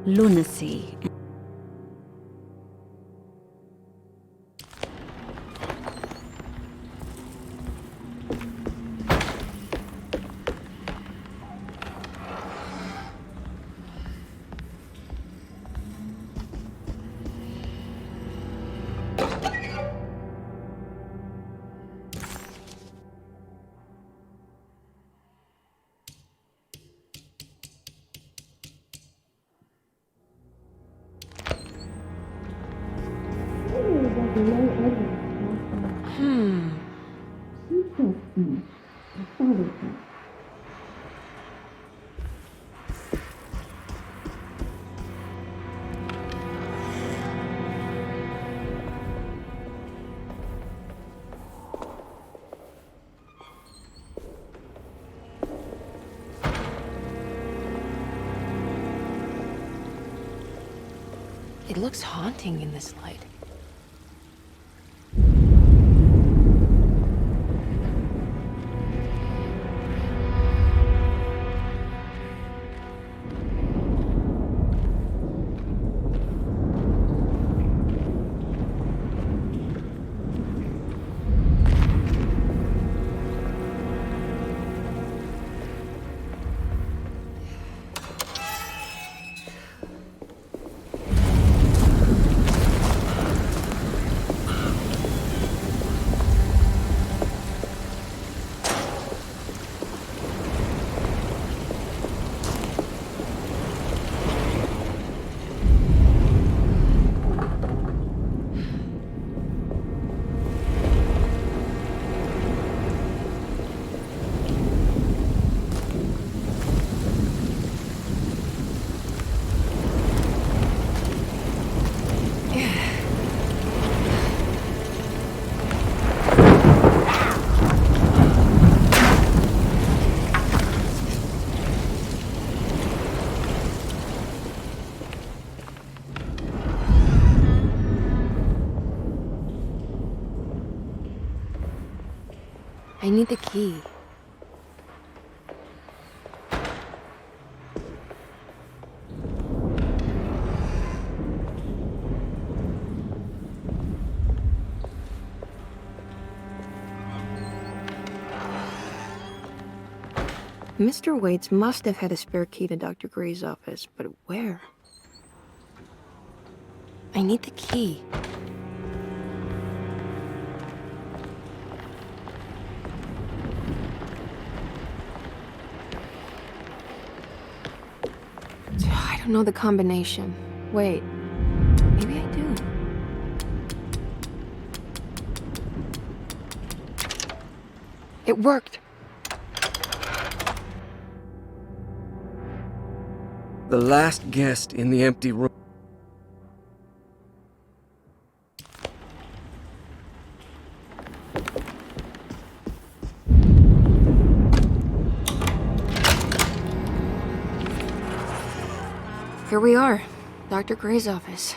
Lunacy. It looks haunting in this light. I need the key. Mr. Waits must have had a spare key to Dr. Gray's office, but where? I need the key. I don't know the combination. Wait, maybe I do. It worked. The last guest in the empty room. Here we are, Dr. Gray's office.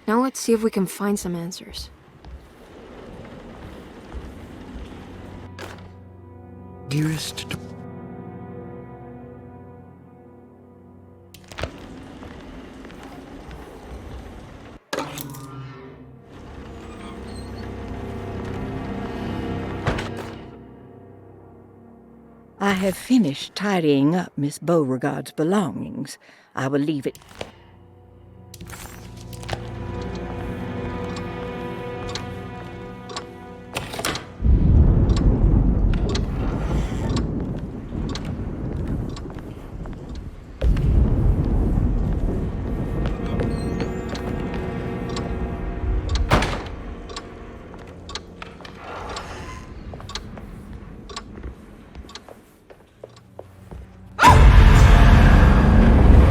Now let's see if we can find some answers. Dearest... I have finished tidying up Miss Beauregard's belongings. I will leave it...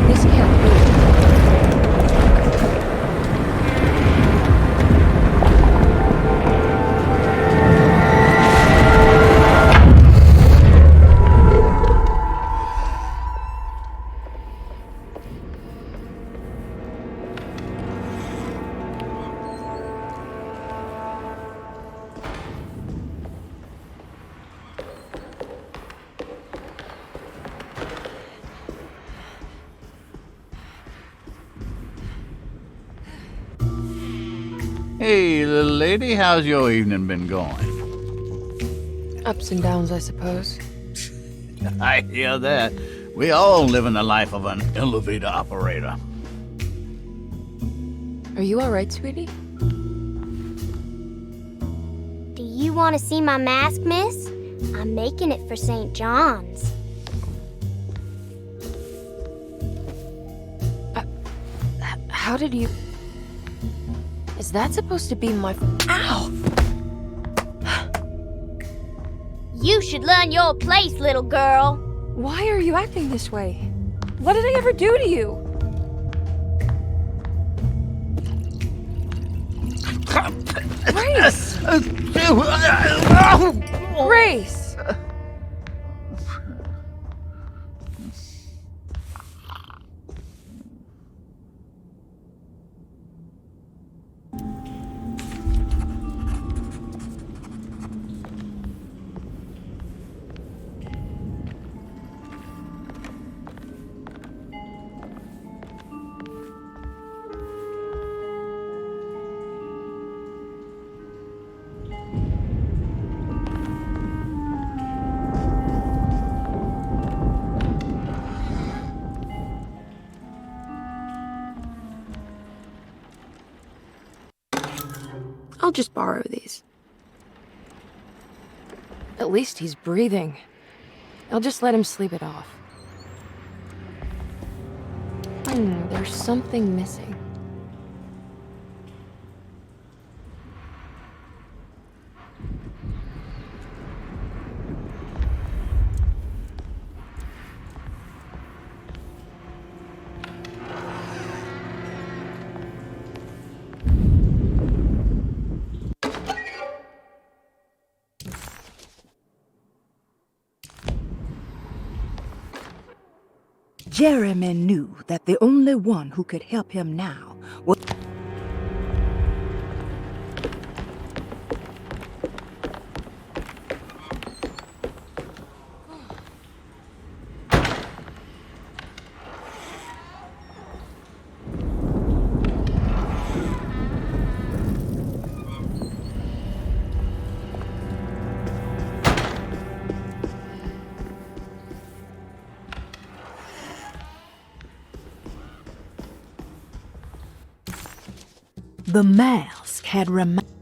This can't be. Hey, little lady, how's your evening been going? Ups and downs, I suppose. I hear that. We all live in the life of an elevator operator. Are you alright, sweetie? Do you want to see my mask, miss? I'm making it for St. John's. How did you... Is that supposed to be my... Ow! You should learn your place, little girl. Why are you acting this way? What did I ever do to you? Grace! Grace! I'll just borrow these. At least he's breathing. I'll just let him sleep it off. There's something missing. Jeremy knew that the only one who could help him now was... The mask had reminded...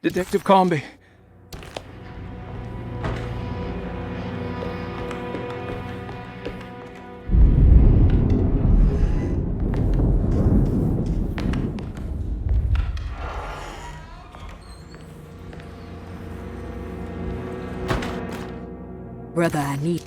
Detective Comby. Brother, I need...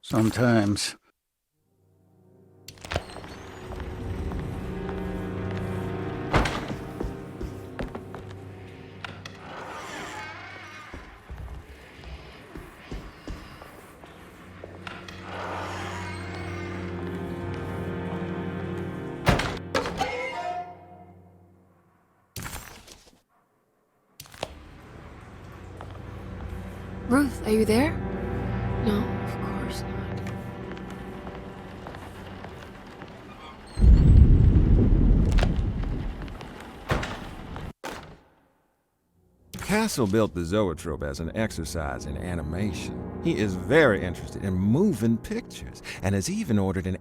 Sometimes Ruth, are you there? No, of course not. Castle built the zoetrope as an exercise in animation. He is very interested in moving pictures, and has even ordered an...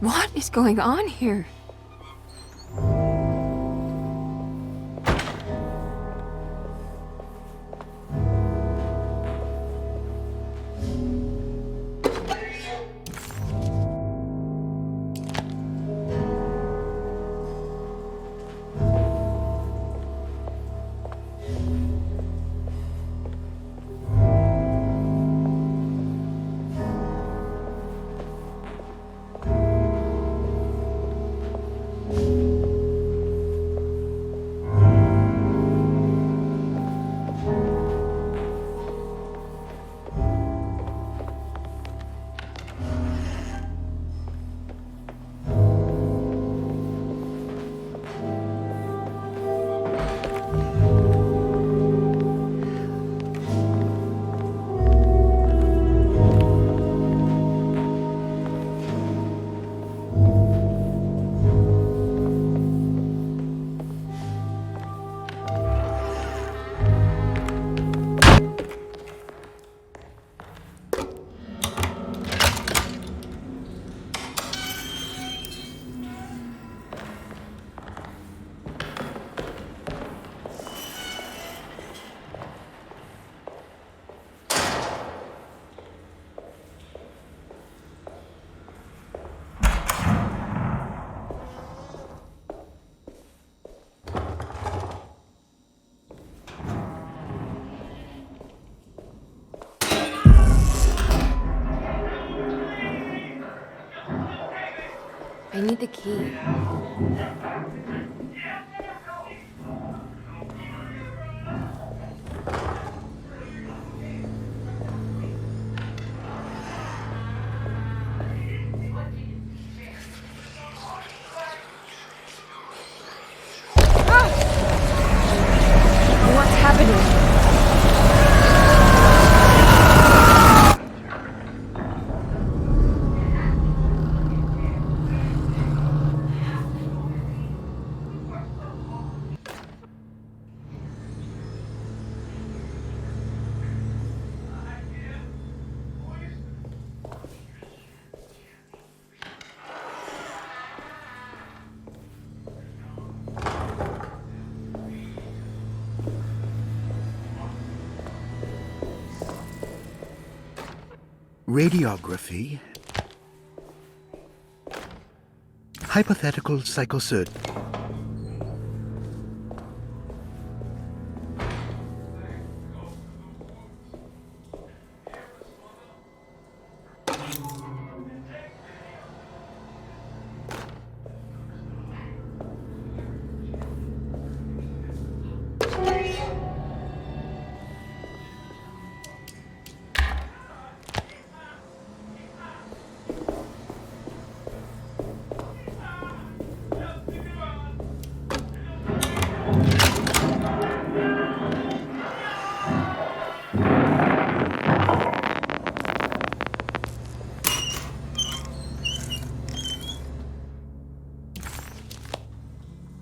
What is going on here? I need the key. What's happening? Radiography. Hypothetical psychosurgery.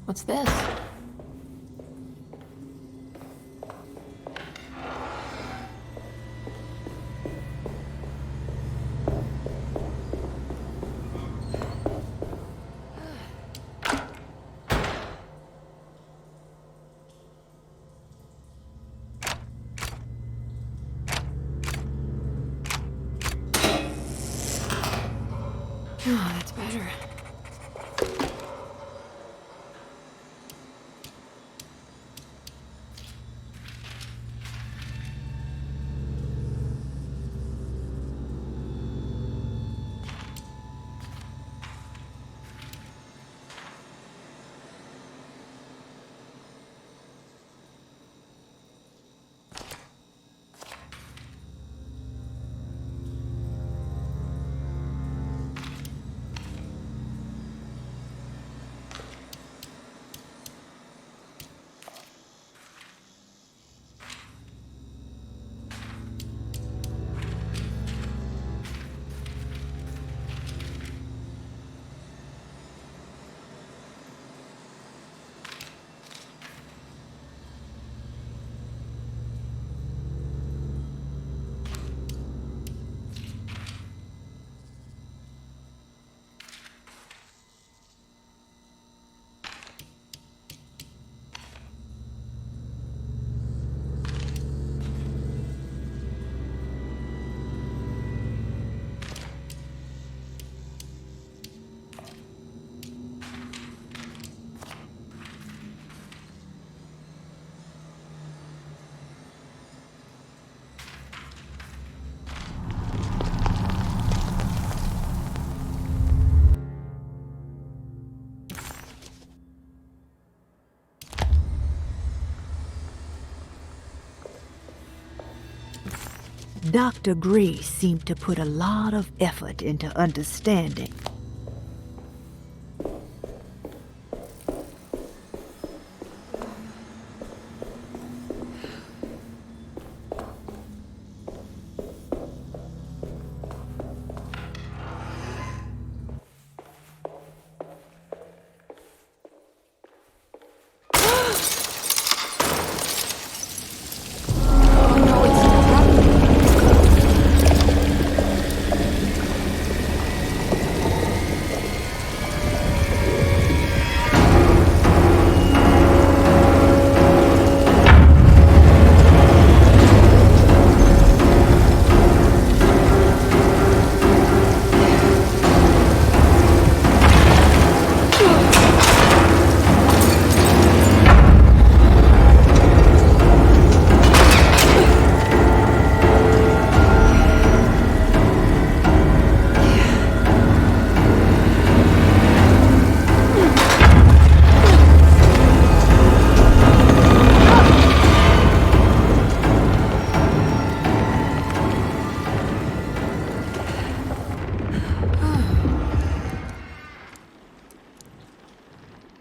What's this? Oh, that's better. Dr. Gray seemed to put a lot of effort into understanding.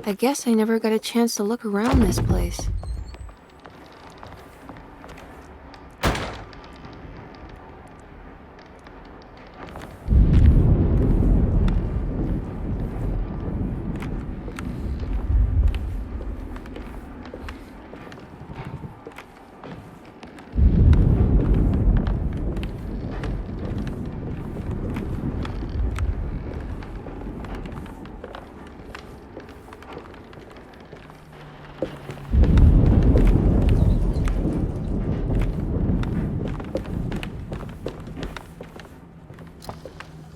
I guess I never got a chance to look around this place.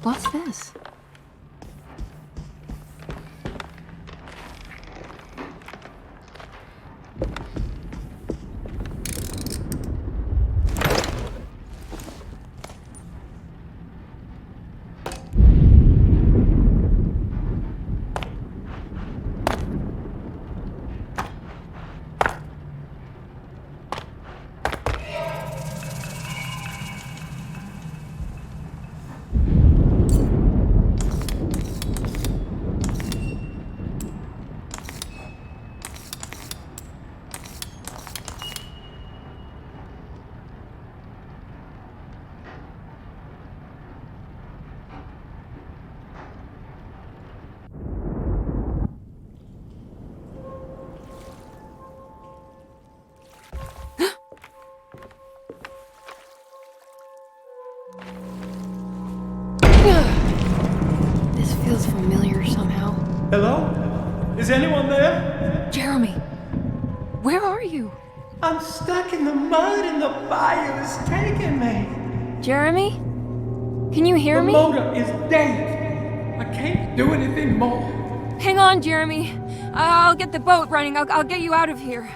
What's this? This feels familiar somehow. Hello? Is anyone there? Jeremy, where are you? I'm stuck in the mud and the bayou is taking me. Jeremy? Can you hear me? The motor is dead. I can't do anything more. Hang on, Jeremy. I'll get the boat running. I'll get you out of here.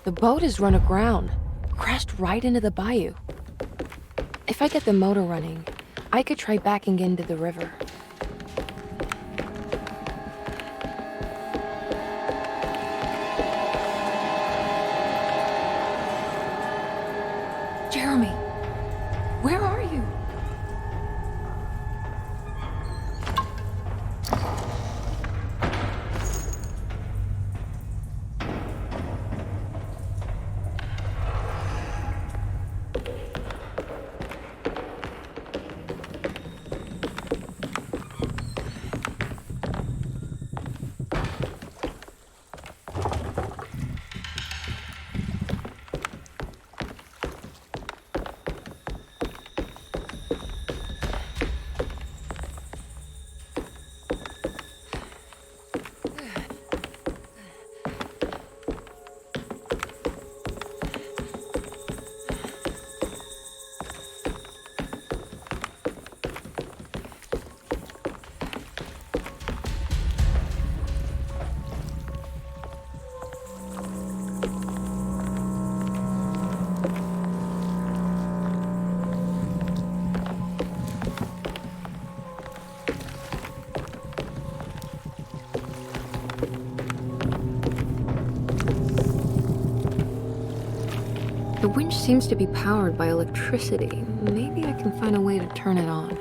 The boat is run aground, crashed right into the bayou. If I get the motor running, I could try backing into the river. winch seems to be powered by electricity. Maybe I can find a way to turn it on.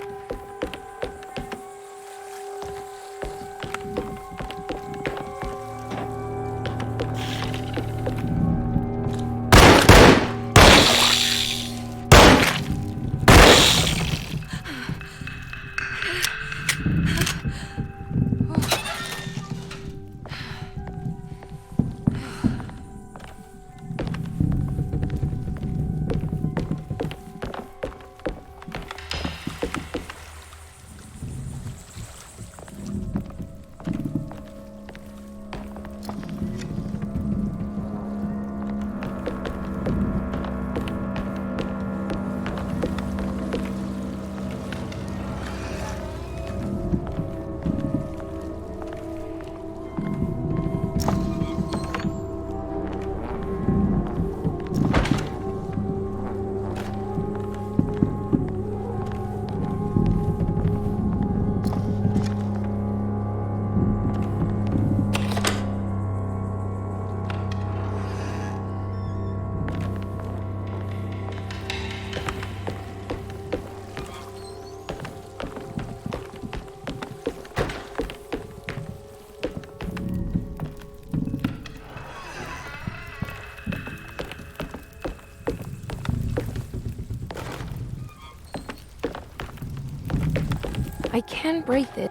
I can break it.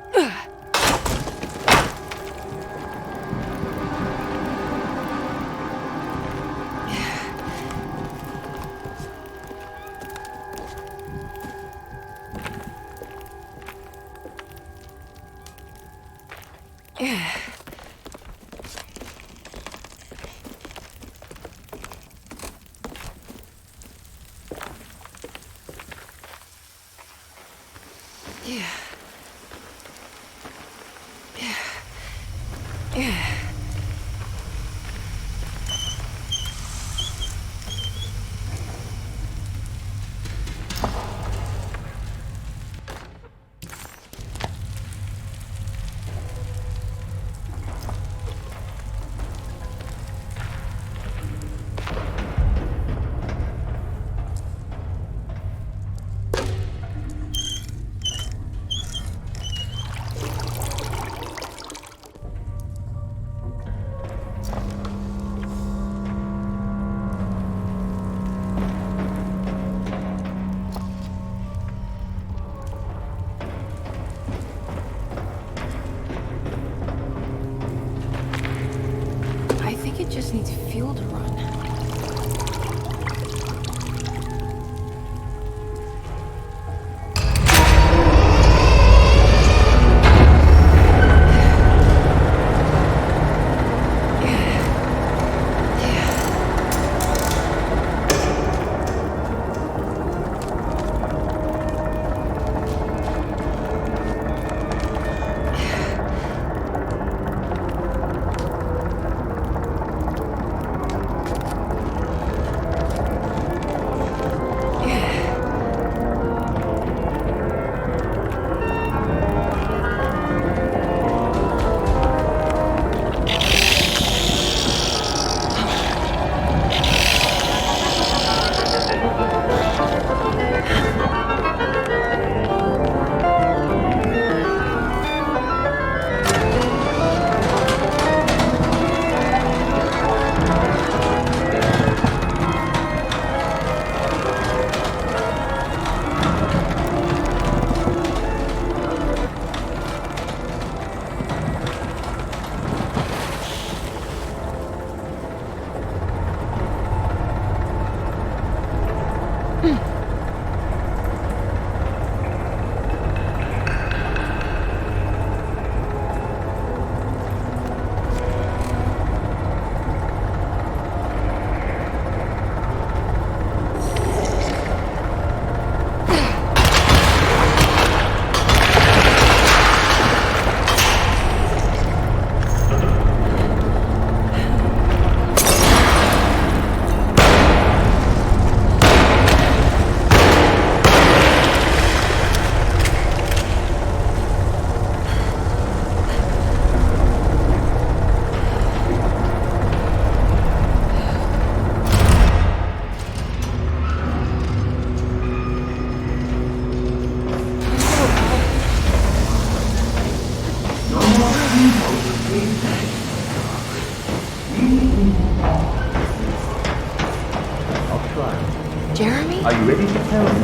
ready to tell me?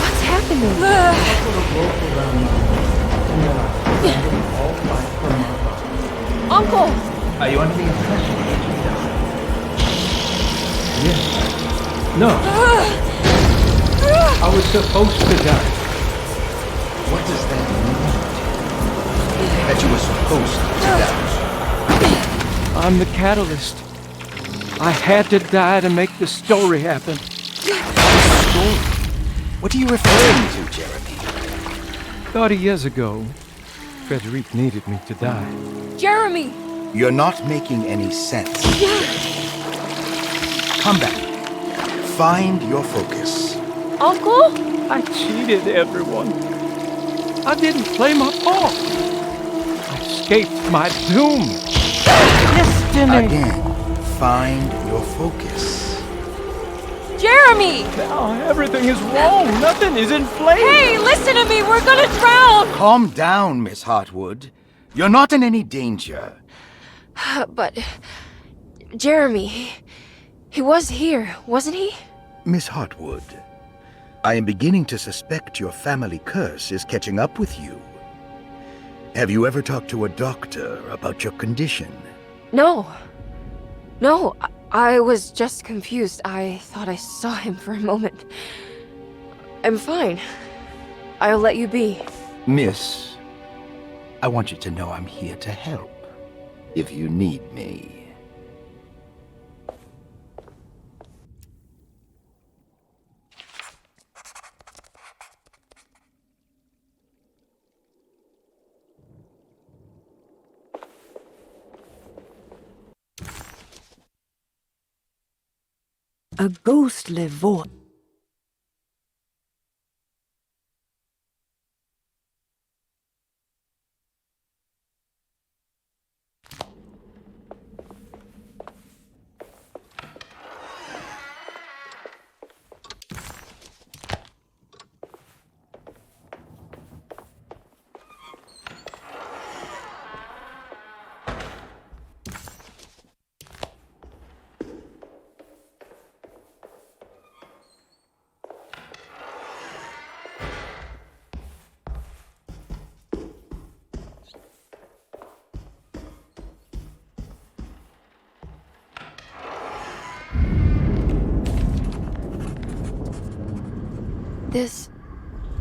What's happening? Uncle! Are you under the impression that you died? Yes. No. I was supposed to die. What does that mean? That you were supposed to die? I'm the catalyst. I had to die to make the story happen. Story? What are you referring to, Jeremy? 30 years ago, Frederic needed me to die. Jeremy! You're not making any sense. Come back. Find your focus. Uncle? I cheated everyone. I didn't play my part. I escaped my doom. Destiny! Again, find your focus. Jeremy! Now everything is wrong. Nothing is in place. Hey, listen to me! We're gonna drown! Calm down, Miss Hartwood. You're not in any danger. But... Jeremy... He was here, wasn't he? Miss Hartwood, I am beginning to suspect your family curse is catching up with you. Have you ever talked to a doctor about your condition? No. No, I was just confused. I thought I saw him for a moment. I'm fine. I'll let you be. Miss, I want you to know I'm here to help, if you need me. A ghostly voice.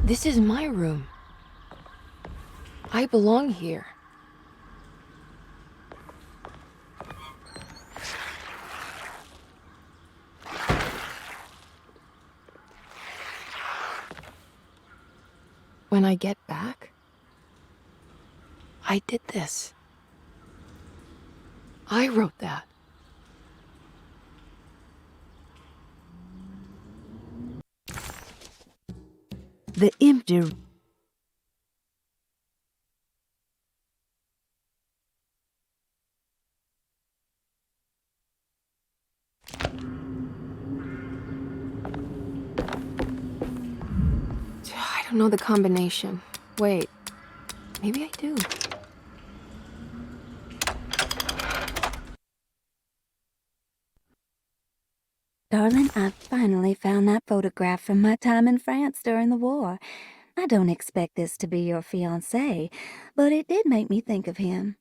This is my room. I belong here. When I get back, I did this. I wrote that. The empty... I don't know the combination. Wait, maybe I do. Darling, I finally found that photograph from my time in France during the war. I don't expect this to be your fiancé, but it did make me think of him.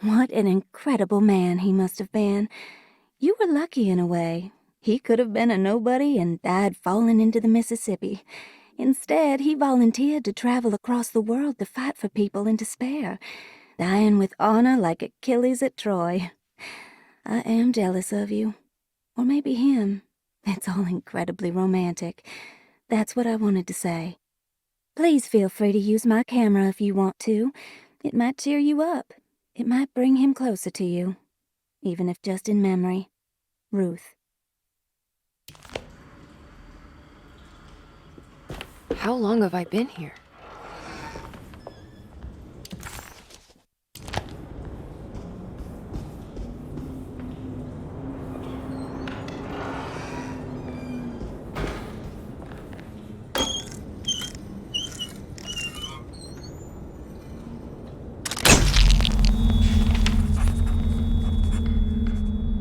What an incredible man he must have been. You were lucky in a way. He could have been a nobody and died falling into the Mississippi. Instead, he volunteered to travel across the world to fight for people in despair, dying with honor like Achilles at Troy. I am jealous of you. Or maybe him. It's all incredibly romantic. That's what I wanted to say. Please feel free to use my camera if you want to. It might cheer you up. It might bring him closer to you. Even if just in memory. Ruth. How long have I been here?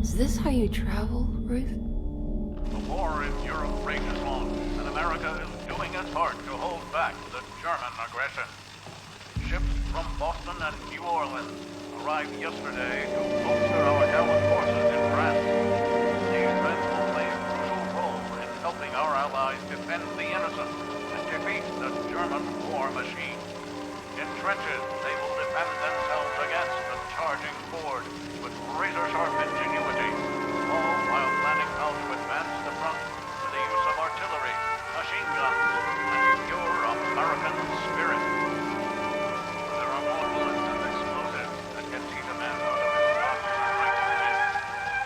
Is this how you travel, Ruth? The war in hard to hold back the German aggression. Ships from Boston and New Orleans arrived yesterday to bolster our gallant forces in France. These men will play a crucial role in helping our allies defend the innocent and defeat the German war machine. In trenches, they will defend themselves against the charging Ford with razor-sharp ingenuity, all while planning how to advance the front with the use of artillery, machine guns, and pure American spirit. There are more bullets and explosives that can teach a man out of his darkest right within.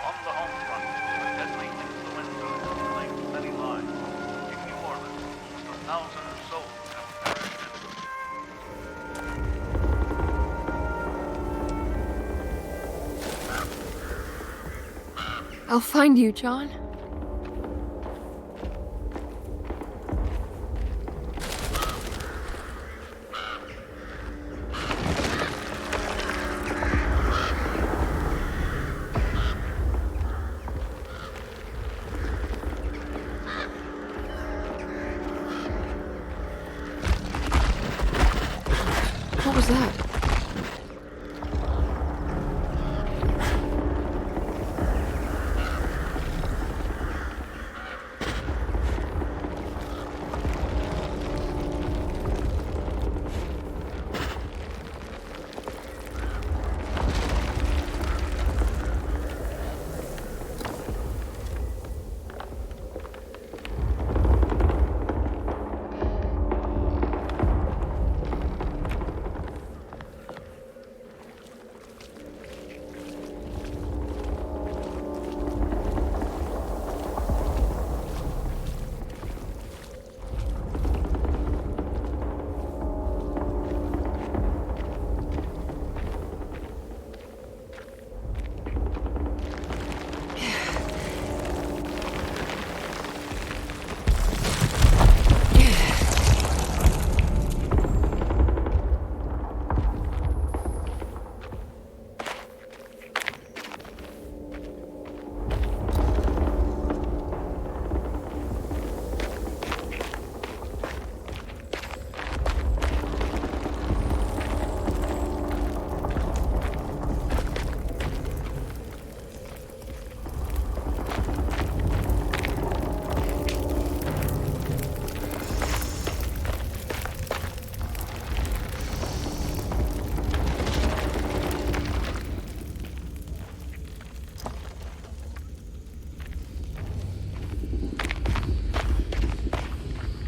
On the home front, the deadly influenza has claimed many lives. In New Orleans, almost 1,000 souls have perished. I'll find you, John. What was that?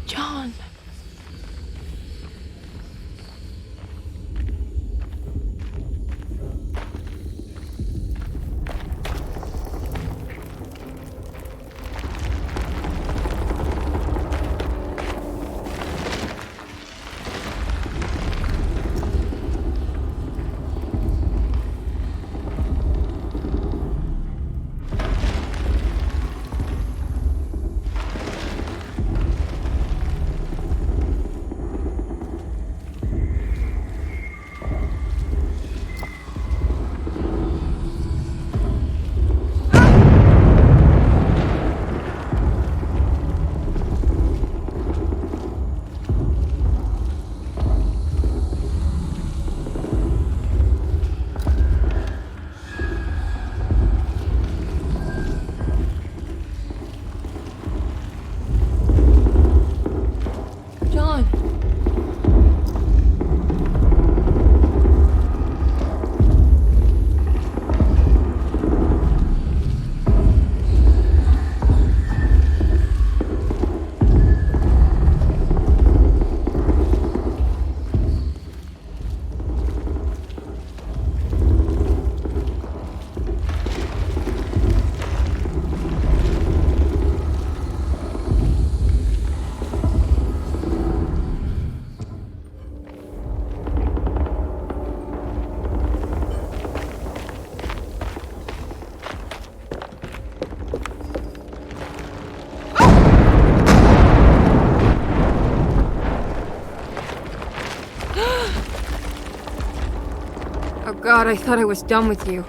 John. Oh God, I thought I was done with you.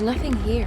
There's nothing here.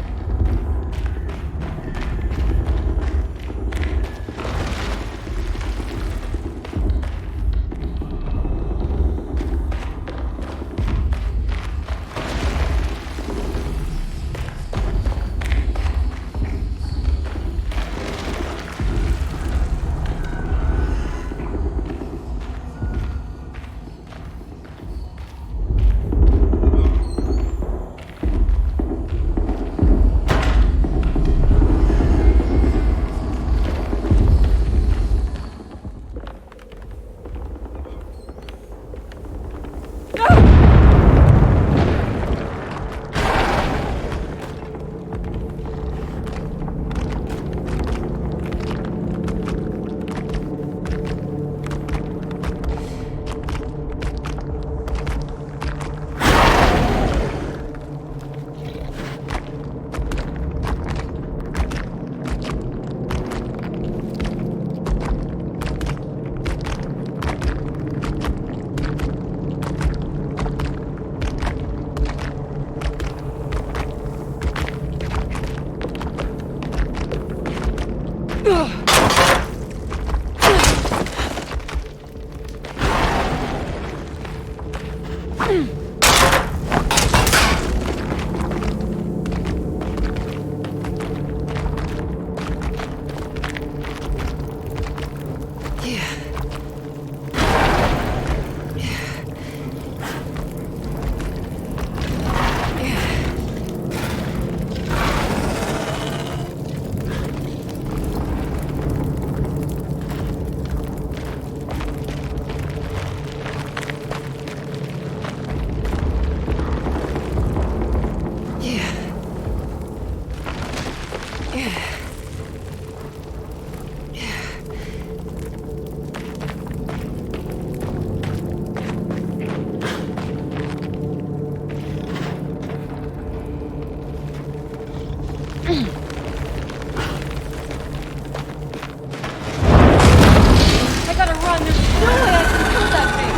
I gotta run. There's no way I can kill that thing.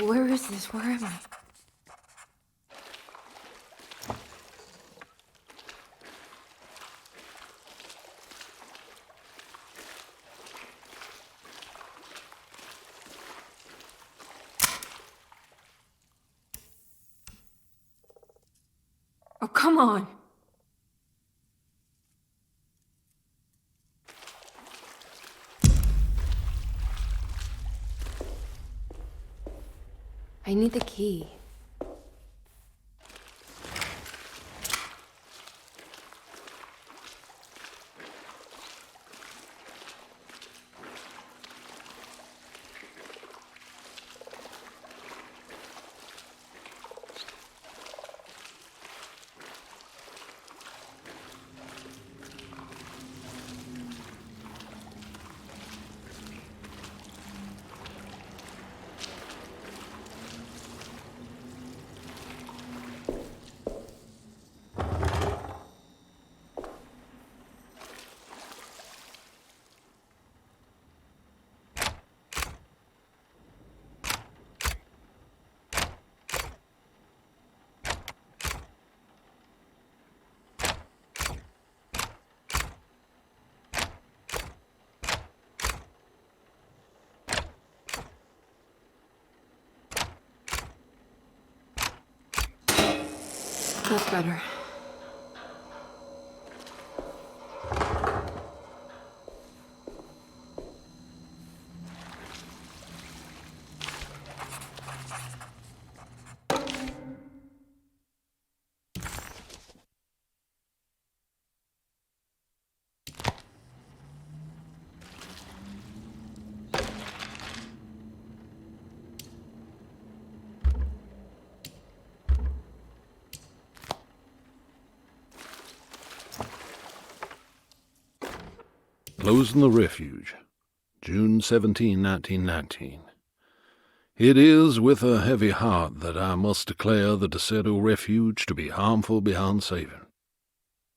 Where is this? Where am I? Oh, come on. I need the key. That's better. Closing the refuge, June 17, 1919. It is with a heavy heart that I must declare the DeSoto Refuge to be harmful beyond saving.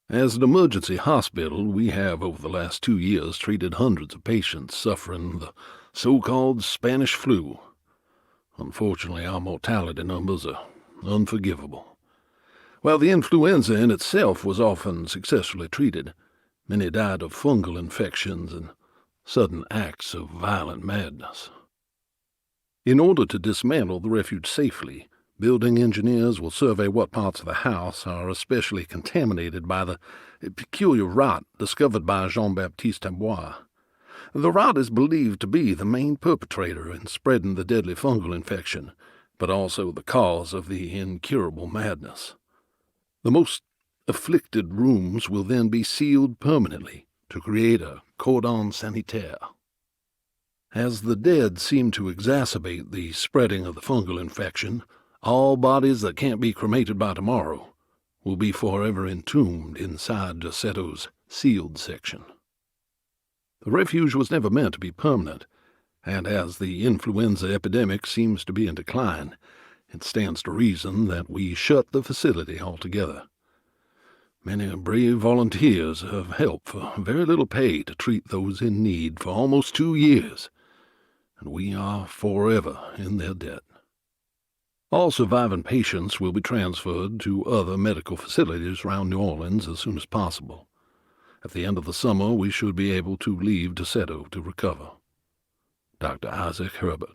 As an emergency hospital, we have over the last 2 years treated hundreds of patients suffering the so-called Spanish flu. Unfortunately, our mortality numbers are unforgivable. While the influenza in itself was often successfully treated, many died of fungal infections and sudden acts of violent madness. In order to dismantle the refuge safely, building engineers will survey what parts of the house are especially contaminated by the peculiar rot discovered by Jean-Baptiste Tabois. The rot is believed to be the main perpetrator in spreading the deadly fungal infection, but also the cause of the incurable madness. The most afflicted rooms will then be sealed permanently to create a cordon sanitaire. As the dead seem to exacerbate the spreading of the fungal infection, all bodies that can't be cremated by tomorrow will be forever entombed inside DeSeto's sealed section. The refuge was never meant to be permanent, and as the influenza epidemic seems to be in decline, it stands to reason that we shut the facility altogether. Many brave volunteers have helped for very little pay to treat those in need for almost 2 years, and we are forever in their debt. All surviving patients will be transferred to other medical facilities around New Orleans as soon as possible. At the end of the summer, we should be able to leave DeSoto to recover. Dr. Isaac Herbert.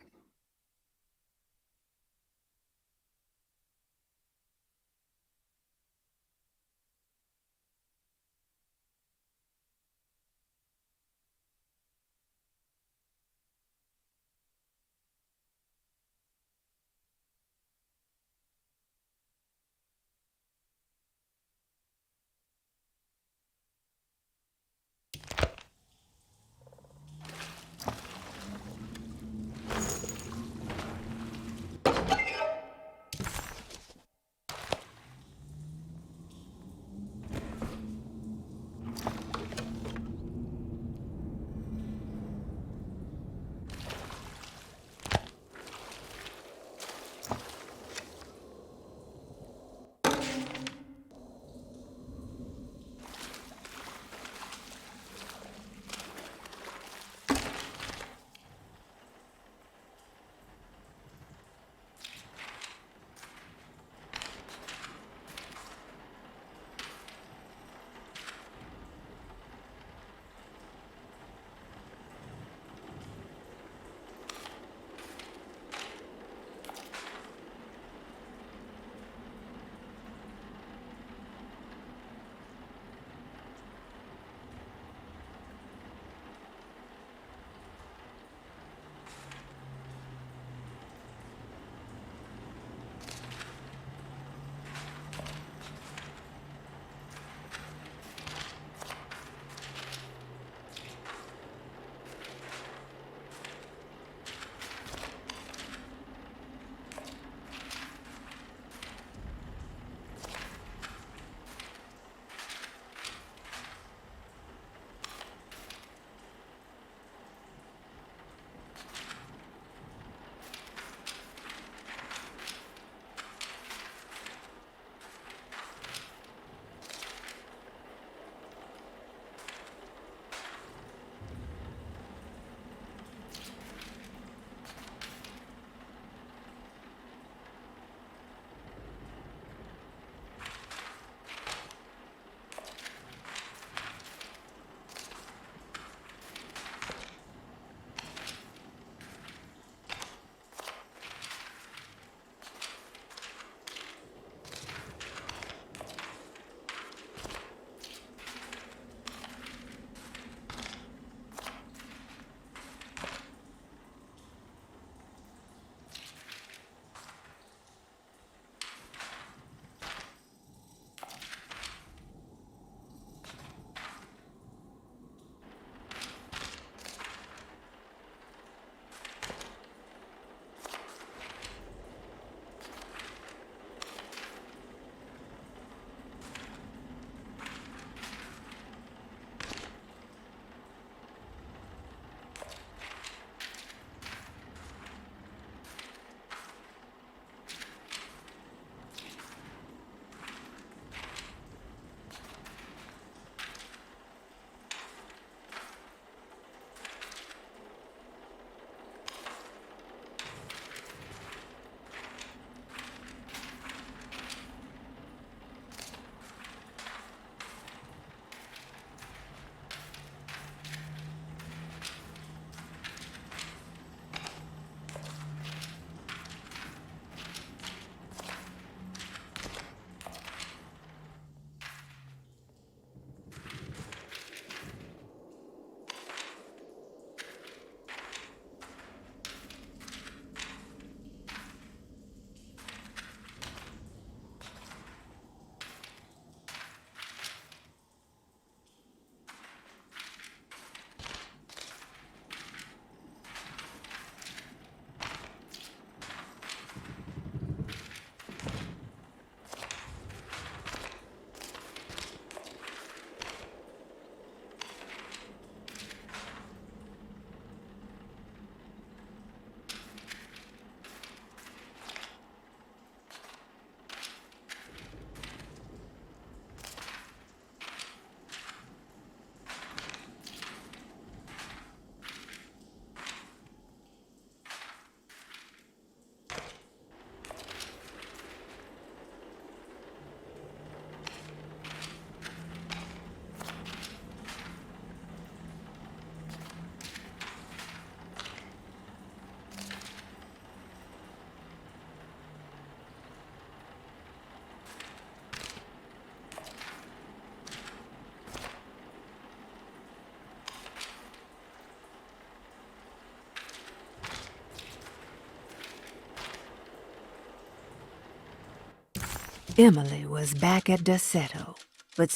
Emily was back at Derceto, but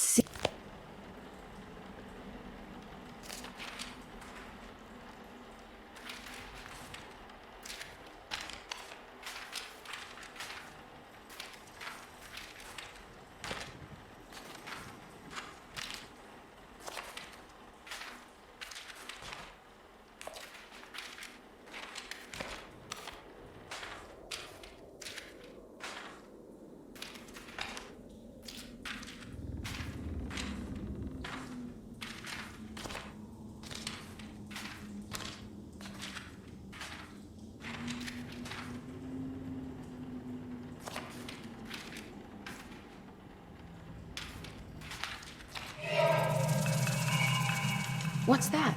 What's that?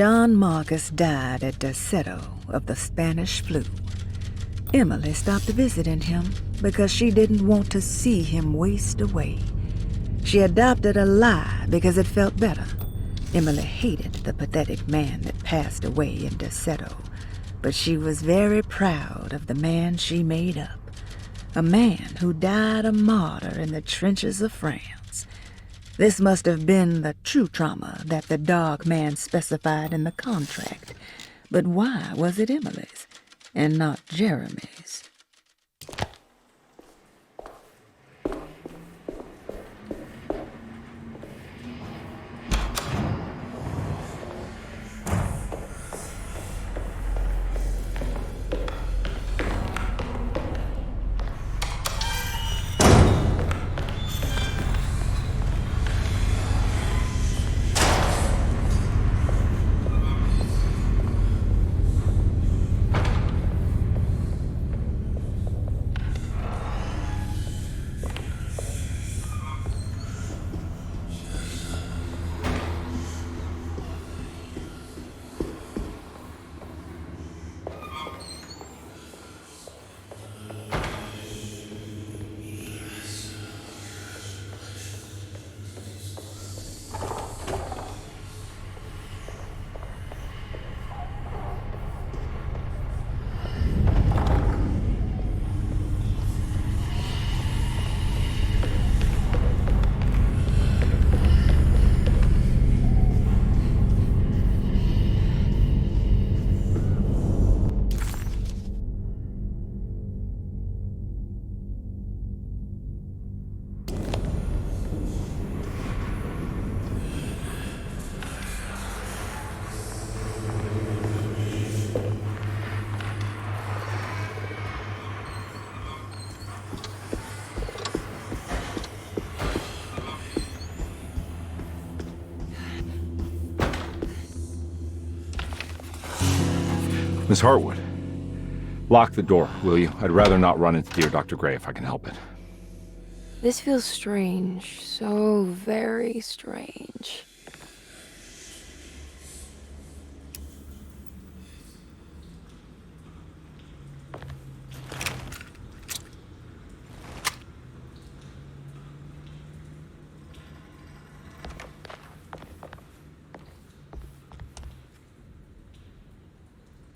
John Marcus died at Derceto of the Spanish flu. Emily stopped visiting him because she didn't want to see him waste away. She adopted a lie because it felt better. Emily hated the pathetic man that passed away in Derceto, but she was very proud of the man she made up. A man who died a martyr in the trenches of France. This must have been the true trauma that the dog man specified in the contract. But why was it Emily's and not Jeremy's? Miss Hartwood, lock the door, will you? I'd rather not run into dear Dr. Gray if I can help it. This feels strange. So very strange.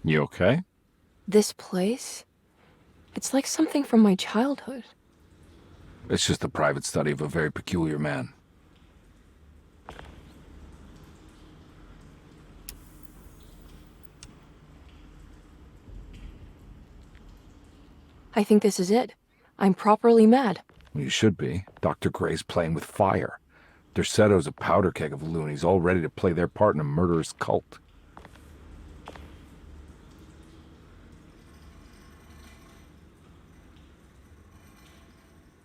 You okay? This place? It's like something from my childhood. It's just a private study of a very peculiar man. I think this is it. I'm properly mad. You should be. Dr. Gray's playing with fire. Derceto's a powder keg of loonies, all ready to play their part in a murderous cult.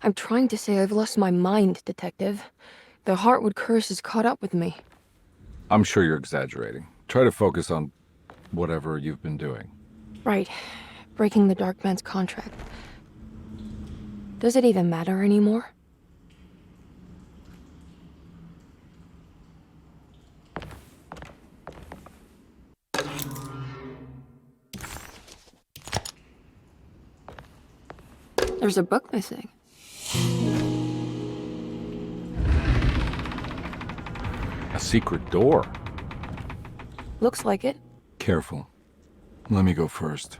I'm trying to say I've lost my mind, Detective. The Hartwood curse has caught up with me. I'm sure you're exaggerating. Try to focus on whatever you've been doing. Right. Breaking the Dark Man's contract. Does it even matter anymore? There's a book missing. A secret door. Looks like it. Careful. Let me go first.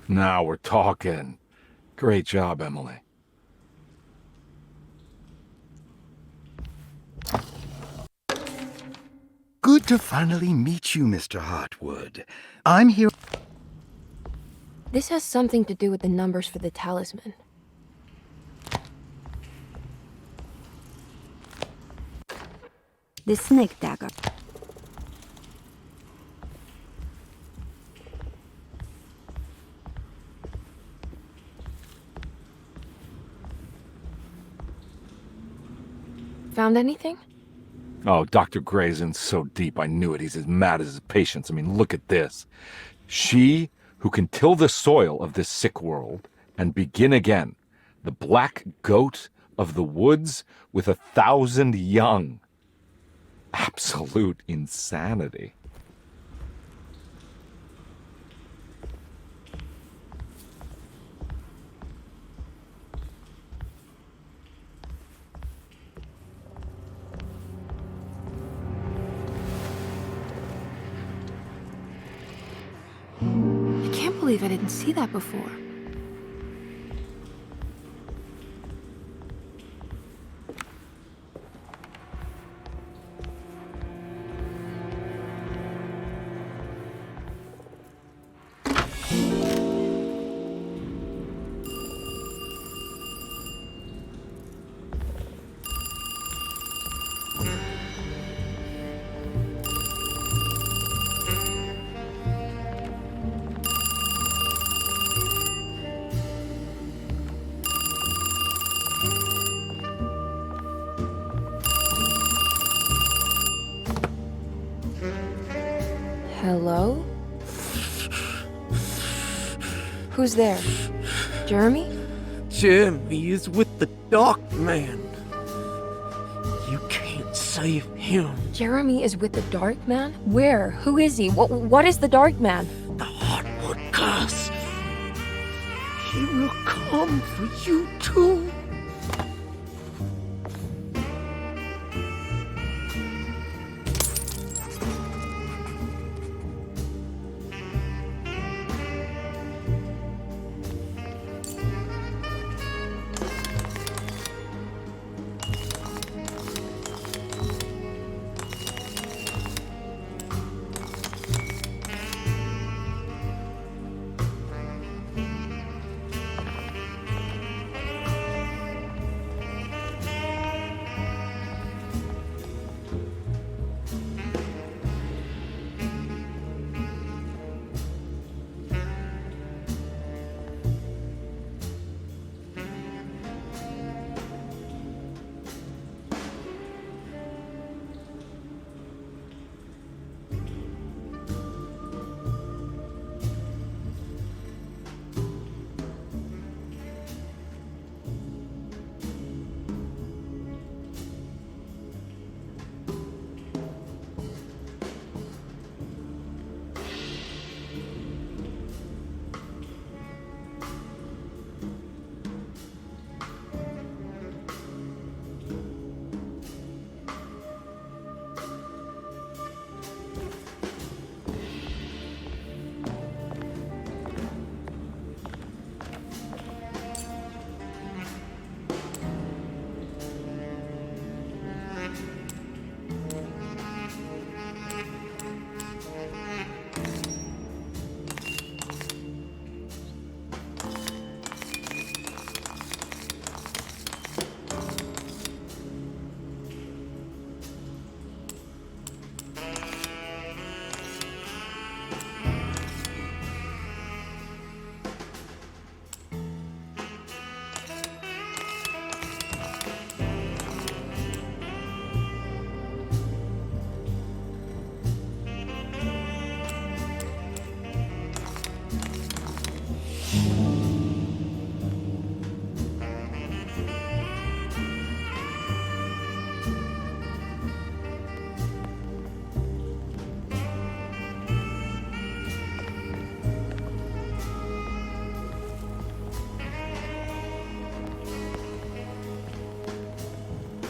Now we're talking. Great job, Emily. Good to finally meet you, Mr. Hartwood. I'm here... This has something to do with the numbers for the talisman. The snake dagger. Found anything? Oh, Dr. Gray's in so deep, I knew it. He's as mad as his patients. I mean, look at this. She who can till the soil of this sick world and begin again, the black goat of the woods with 1,000 young. Absolute insanity. I can't believe I didn't see that before. Hello? Who's there? Jeremy? Jeremy is with the Dark Man. You can't save him. Jeremy is with the Dark Man? Where? Who is he? What is the Dark Man? The Hartwood curse. He will come for you too.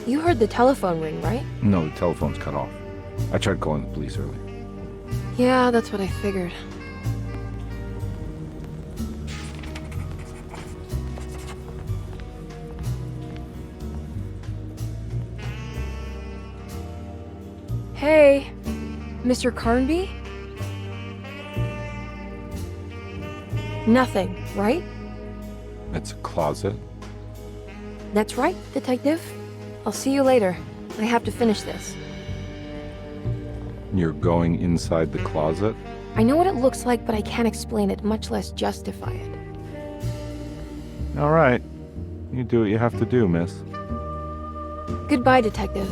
You heard the telephone ring, right? No, the telephone's cut off. I tried calling the police earlier. Yeah, that's what I figured. Hey, Mr. Carnby? Nothing, right? It's a closet. That's right, Detective. I'll see you later. I have to finish this. You're going inside the closet? I know what it looks like, but I can't explain it, much less justify it. All right. You do what you have to do, miss. Goodbye, Detective.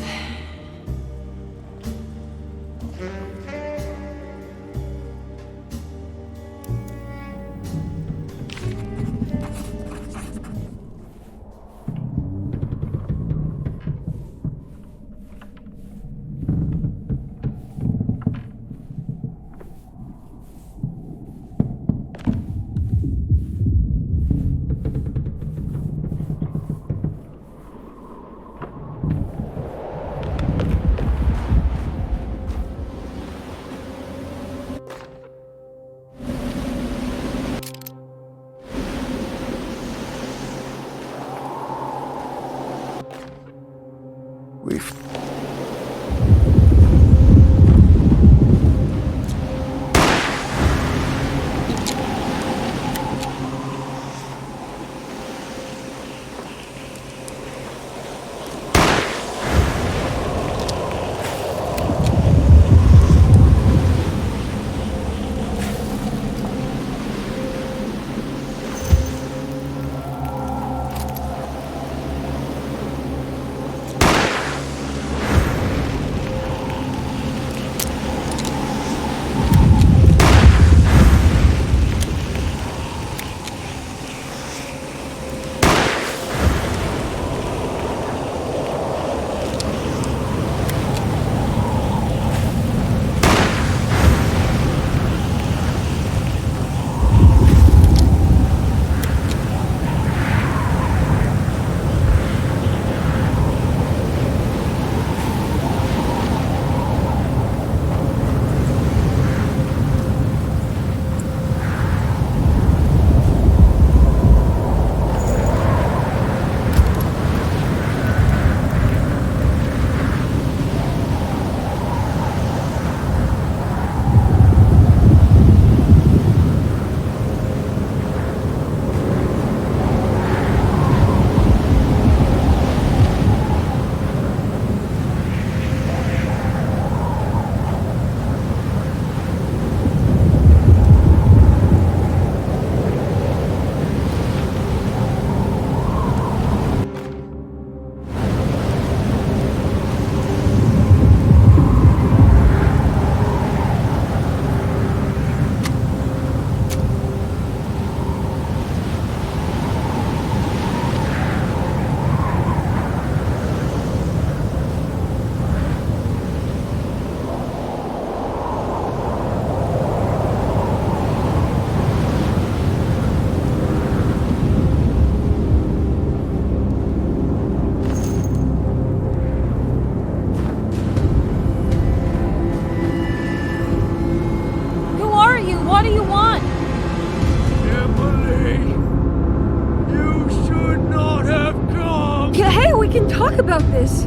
Talk about this.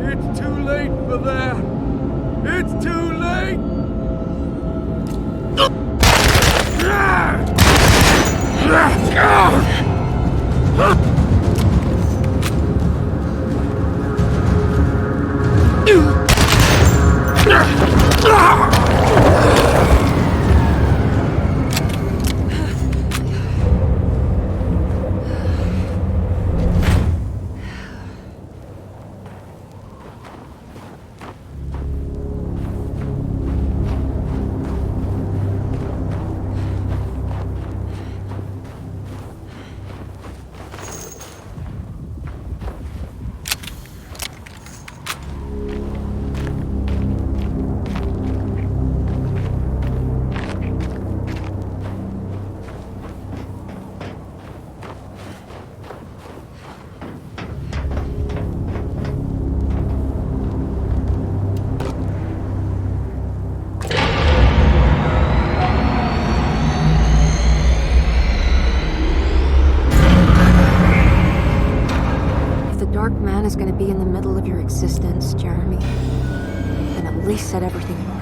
It's too late for that. It's too late. me, then at least set everything in order.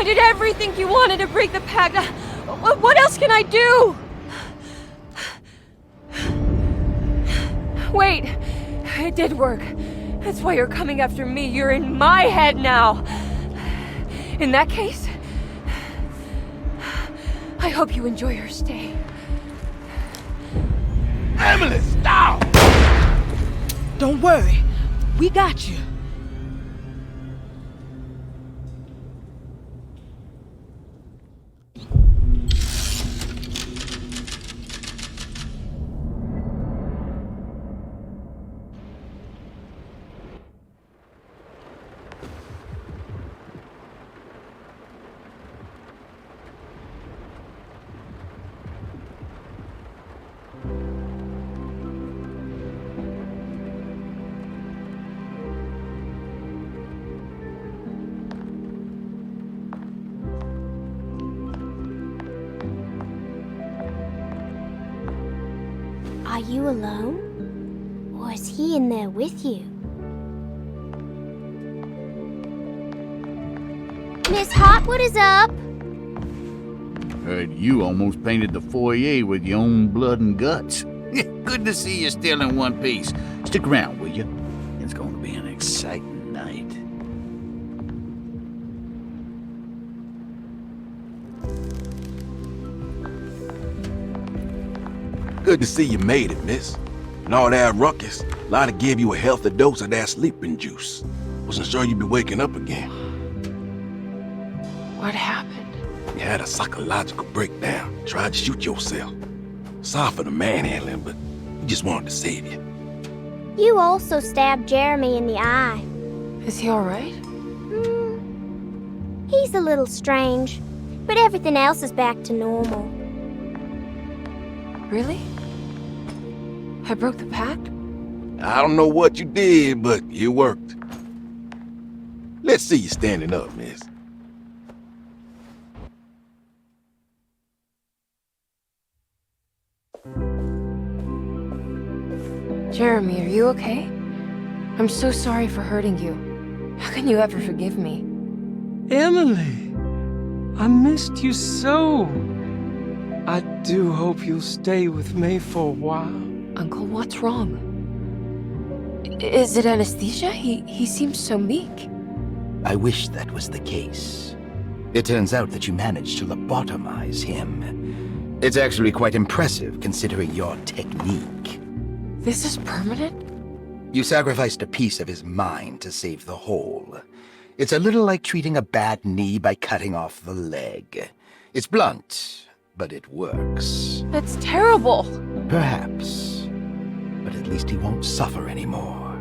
did everything you wanted to break the pact. What else can I do? Wait, it did work. That's why you're coming after me. You're in my head now. In that case, I hope you enjoy your stay. Emily, stop! Don't worry. We got you. you alone? Or is he in there with you? Miss Hartwood is up! Heard you almost painted the foyer with your own blood and guts. Good to see you still in one piece. Stick around, will you? It's going to be an exciting night. Good to see you made it, miss. And all that ruckus, Lottie gave you a healthy dose of that sleeping juice. Wasn't sure you'd be waking up again. What happened? You had a psychological breakdown. Tried to shoot yourself. Sorry for the manhandling, but we just wanted to save you. You also stabbed Jeremy in the eye. Is he alright? He's a little strange, but everything else is back to normal. Really? I broke the pact? I don't know what you did, but it worked. Let's see you standing up, miss. Jeremy, are you okay? I'm so sorry for hurting you. How can you ever forgive me? Emily, I missed you so. I do hope you'll stay with me for a while. Uncle, what's wrong? Is it anesthesia? He seems so meek. I wish that was the case. It turns out that you managed to lobotomize him. It's actually quite impressive considering your technique. This is permanent? You sacrificed a piece of his mind to save the whole. It's a little like treating a bad knee by cutting off the leg. It's blunt, but it works. That's terrible. Perhaps. But at least he won't suffer anymore.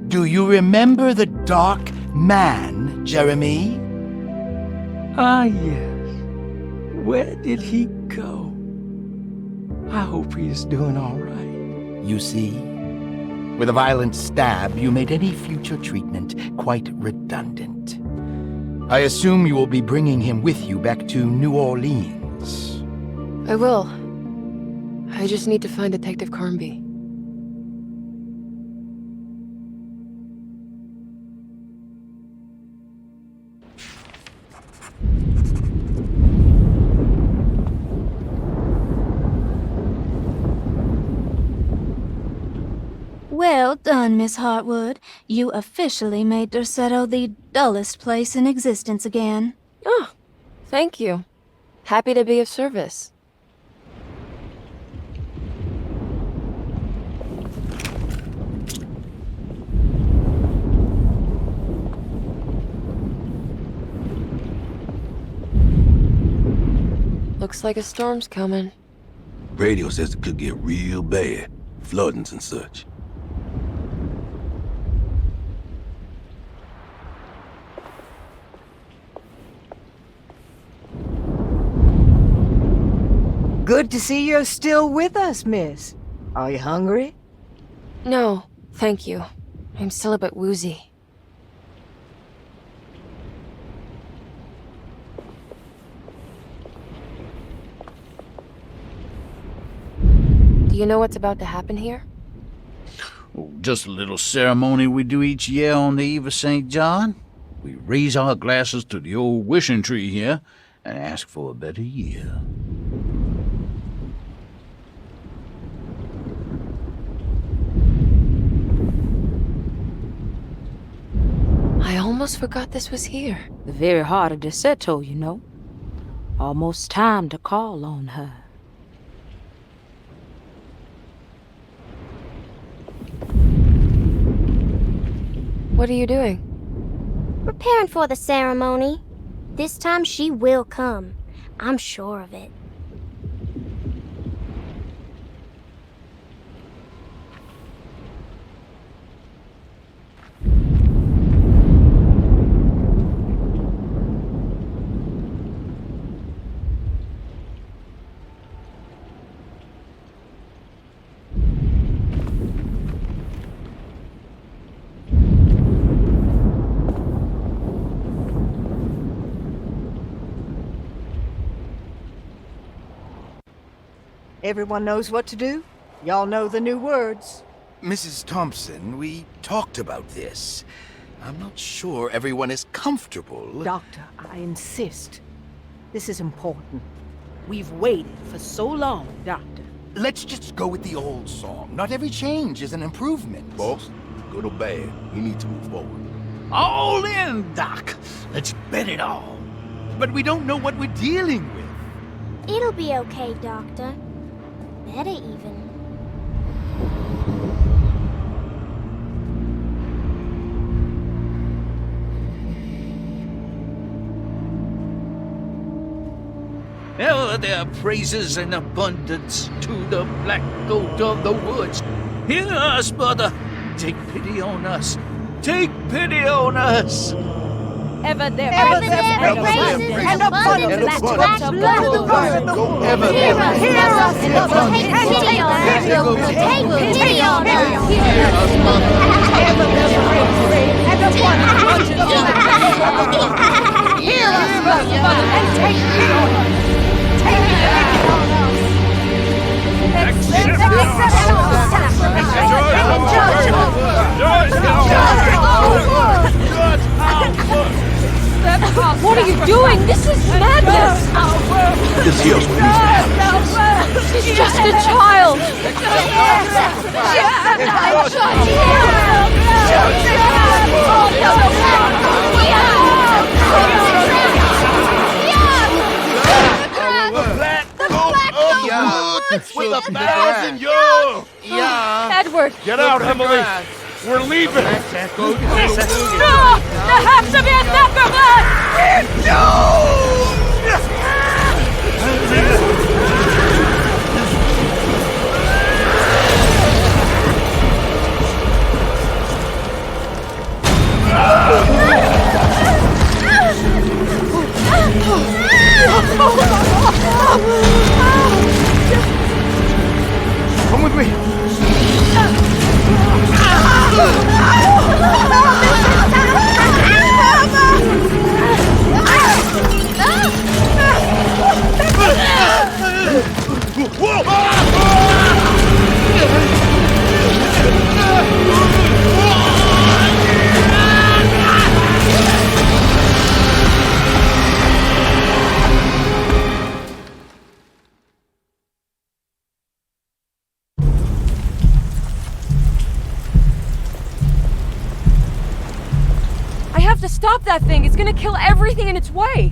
Do you remember the Dark Man, Jeremy? Ah, yes. Where did he go? I hope he is doing all right. You see? With a violent stab, you made any future treatment quite redundant. I assume you will be bringing him with you back to New Orleans. I will. I just need to find Detective Carnby. Well done, Miss Hartwood. You officially made Derceto the dullest place in existence again. Oh, thank you. Happy to be of service. Looks like a storm's coming. Radio says it could get real bad. Floodings and such. Good to see you're still with us, miss. Are you hungry? No, thank you. I'm still a bit woozy. Do you know what's about to happen here? Oh, just a little ceremony we do each year on the eve of St. John. We raise our glasses to the old wishing tree here and ask for a better year. I almost forgot this was here. The very heart of Derceto, you know. Almost time to call on her. What are you doing? Preparing for the ceremony. This time she will come. I'm sure of it. Everyone knows what to do? Y'all know the new words. Mrs. Thompson, we talked about this. I'm not sure everyone is comfortable. Doctor, I insist. This is important. We've waited for so long, Doctor. Let's just go with the old song. Not every change is an improvement. Boss, good or bad, we need to move forward. All in, Doc. Let's bet it all. But we don't know what we're dealing with. It'll be okay, Doctor. Better even. Hell, there are praises in abundance to the black goat of the woods. Hear us, mother. Take pity on us. Take pity on us. Ever there praises and abundance black black goat goat of the woods. Ever Hear us, and take pity on us. Take pity on us. Hear us, mother. Ever there praises and abundance Hear us, mother, and take pity on us. Take pity on us. What are you doing? This is madness! This here's what needs to happen. She's just a child! With 1,000 yards! Edward! Get out, Emily! We're leaving! No! There has to be a number one! Come with me. I have to stop that thing. It's gonna kill everything in its way.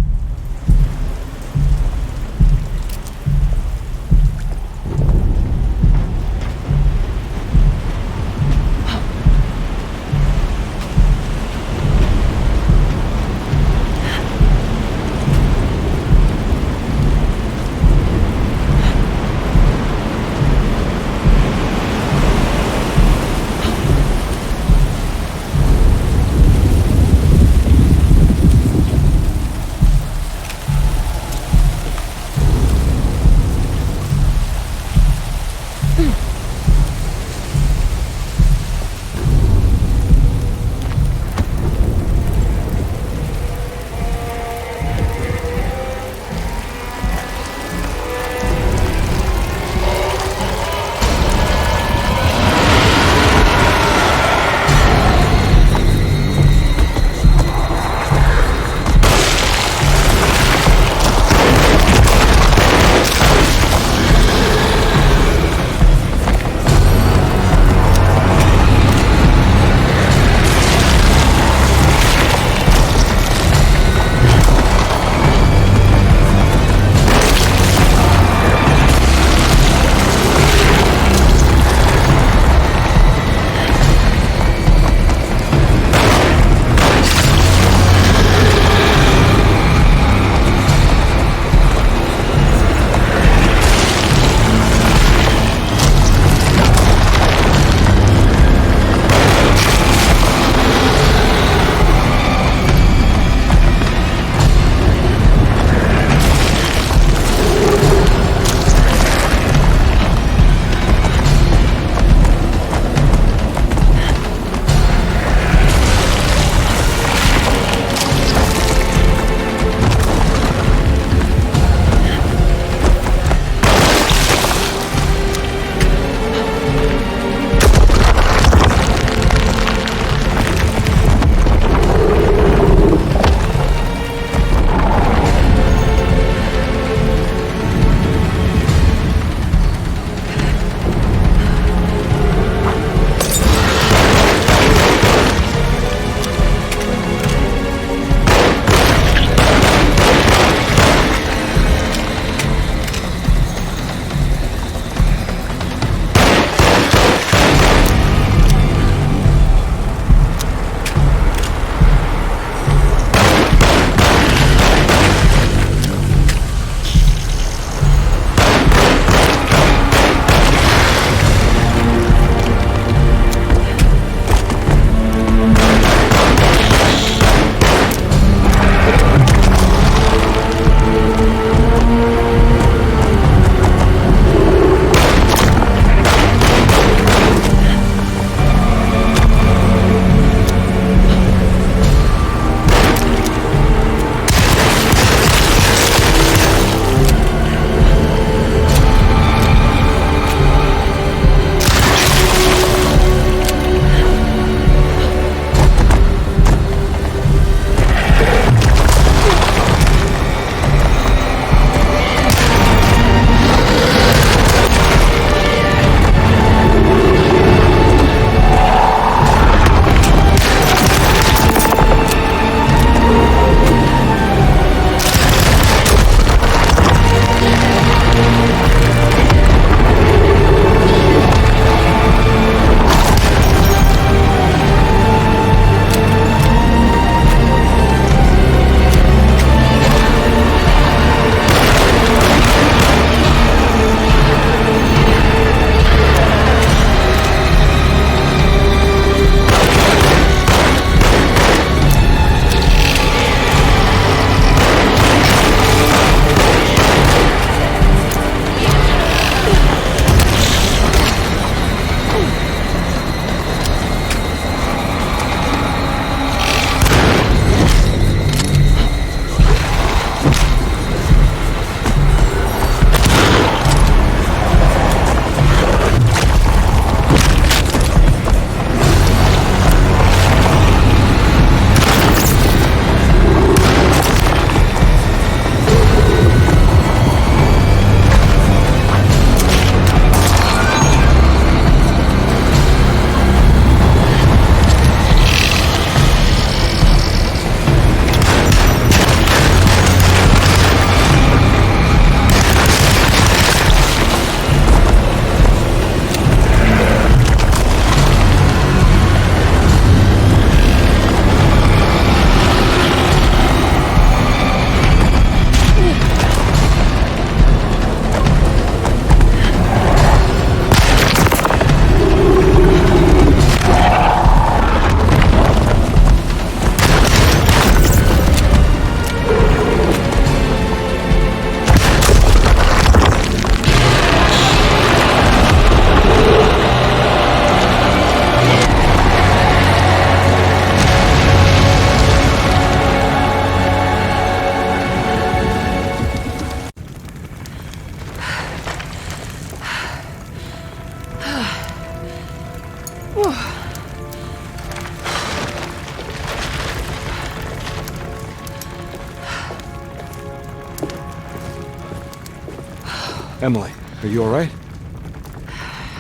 Emily, are you all right?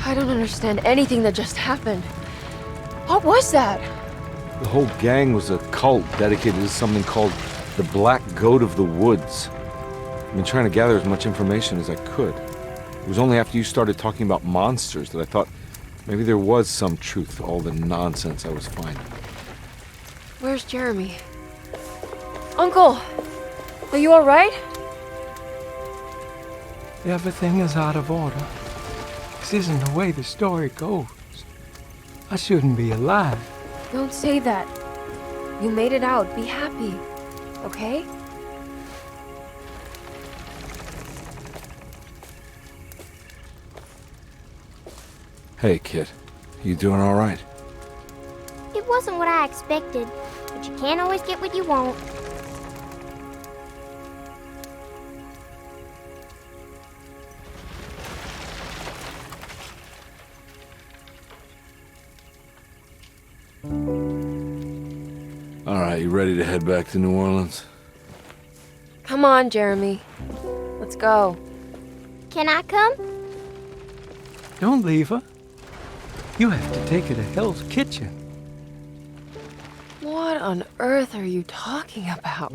I don't understand anything that just happened. What was that? The whole gang was a cult dedicated to something called the Black Goat of the Woods. I've been trying to gather as much information as I could. It was only after you started talking about monsters that I thought maybe there was some truth to all the nonsense I was finding. Where's Jeremy? Uncle! Are you alright? Everything is out of order. This isn't the way the story goes. I shouldn't be alive. Don't say that. You made it out. Be happy. Okay? Hey, kid. You doing all right? It wasn't what I expected, but you can't always get what you want. All right, you ready to head back to New Orleans? Come on, Jeremy. Let's go. Can I come? Don't leave her. You have to take her to Hell's Kitchen. What on earth are you talking about?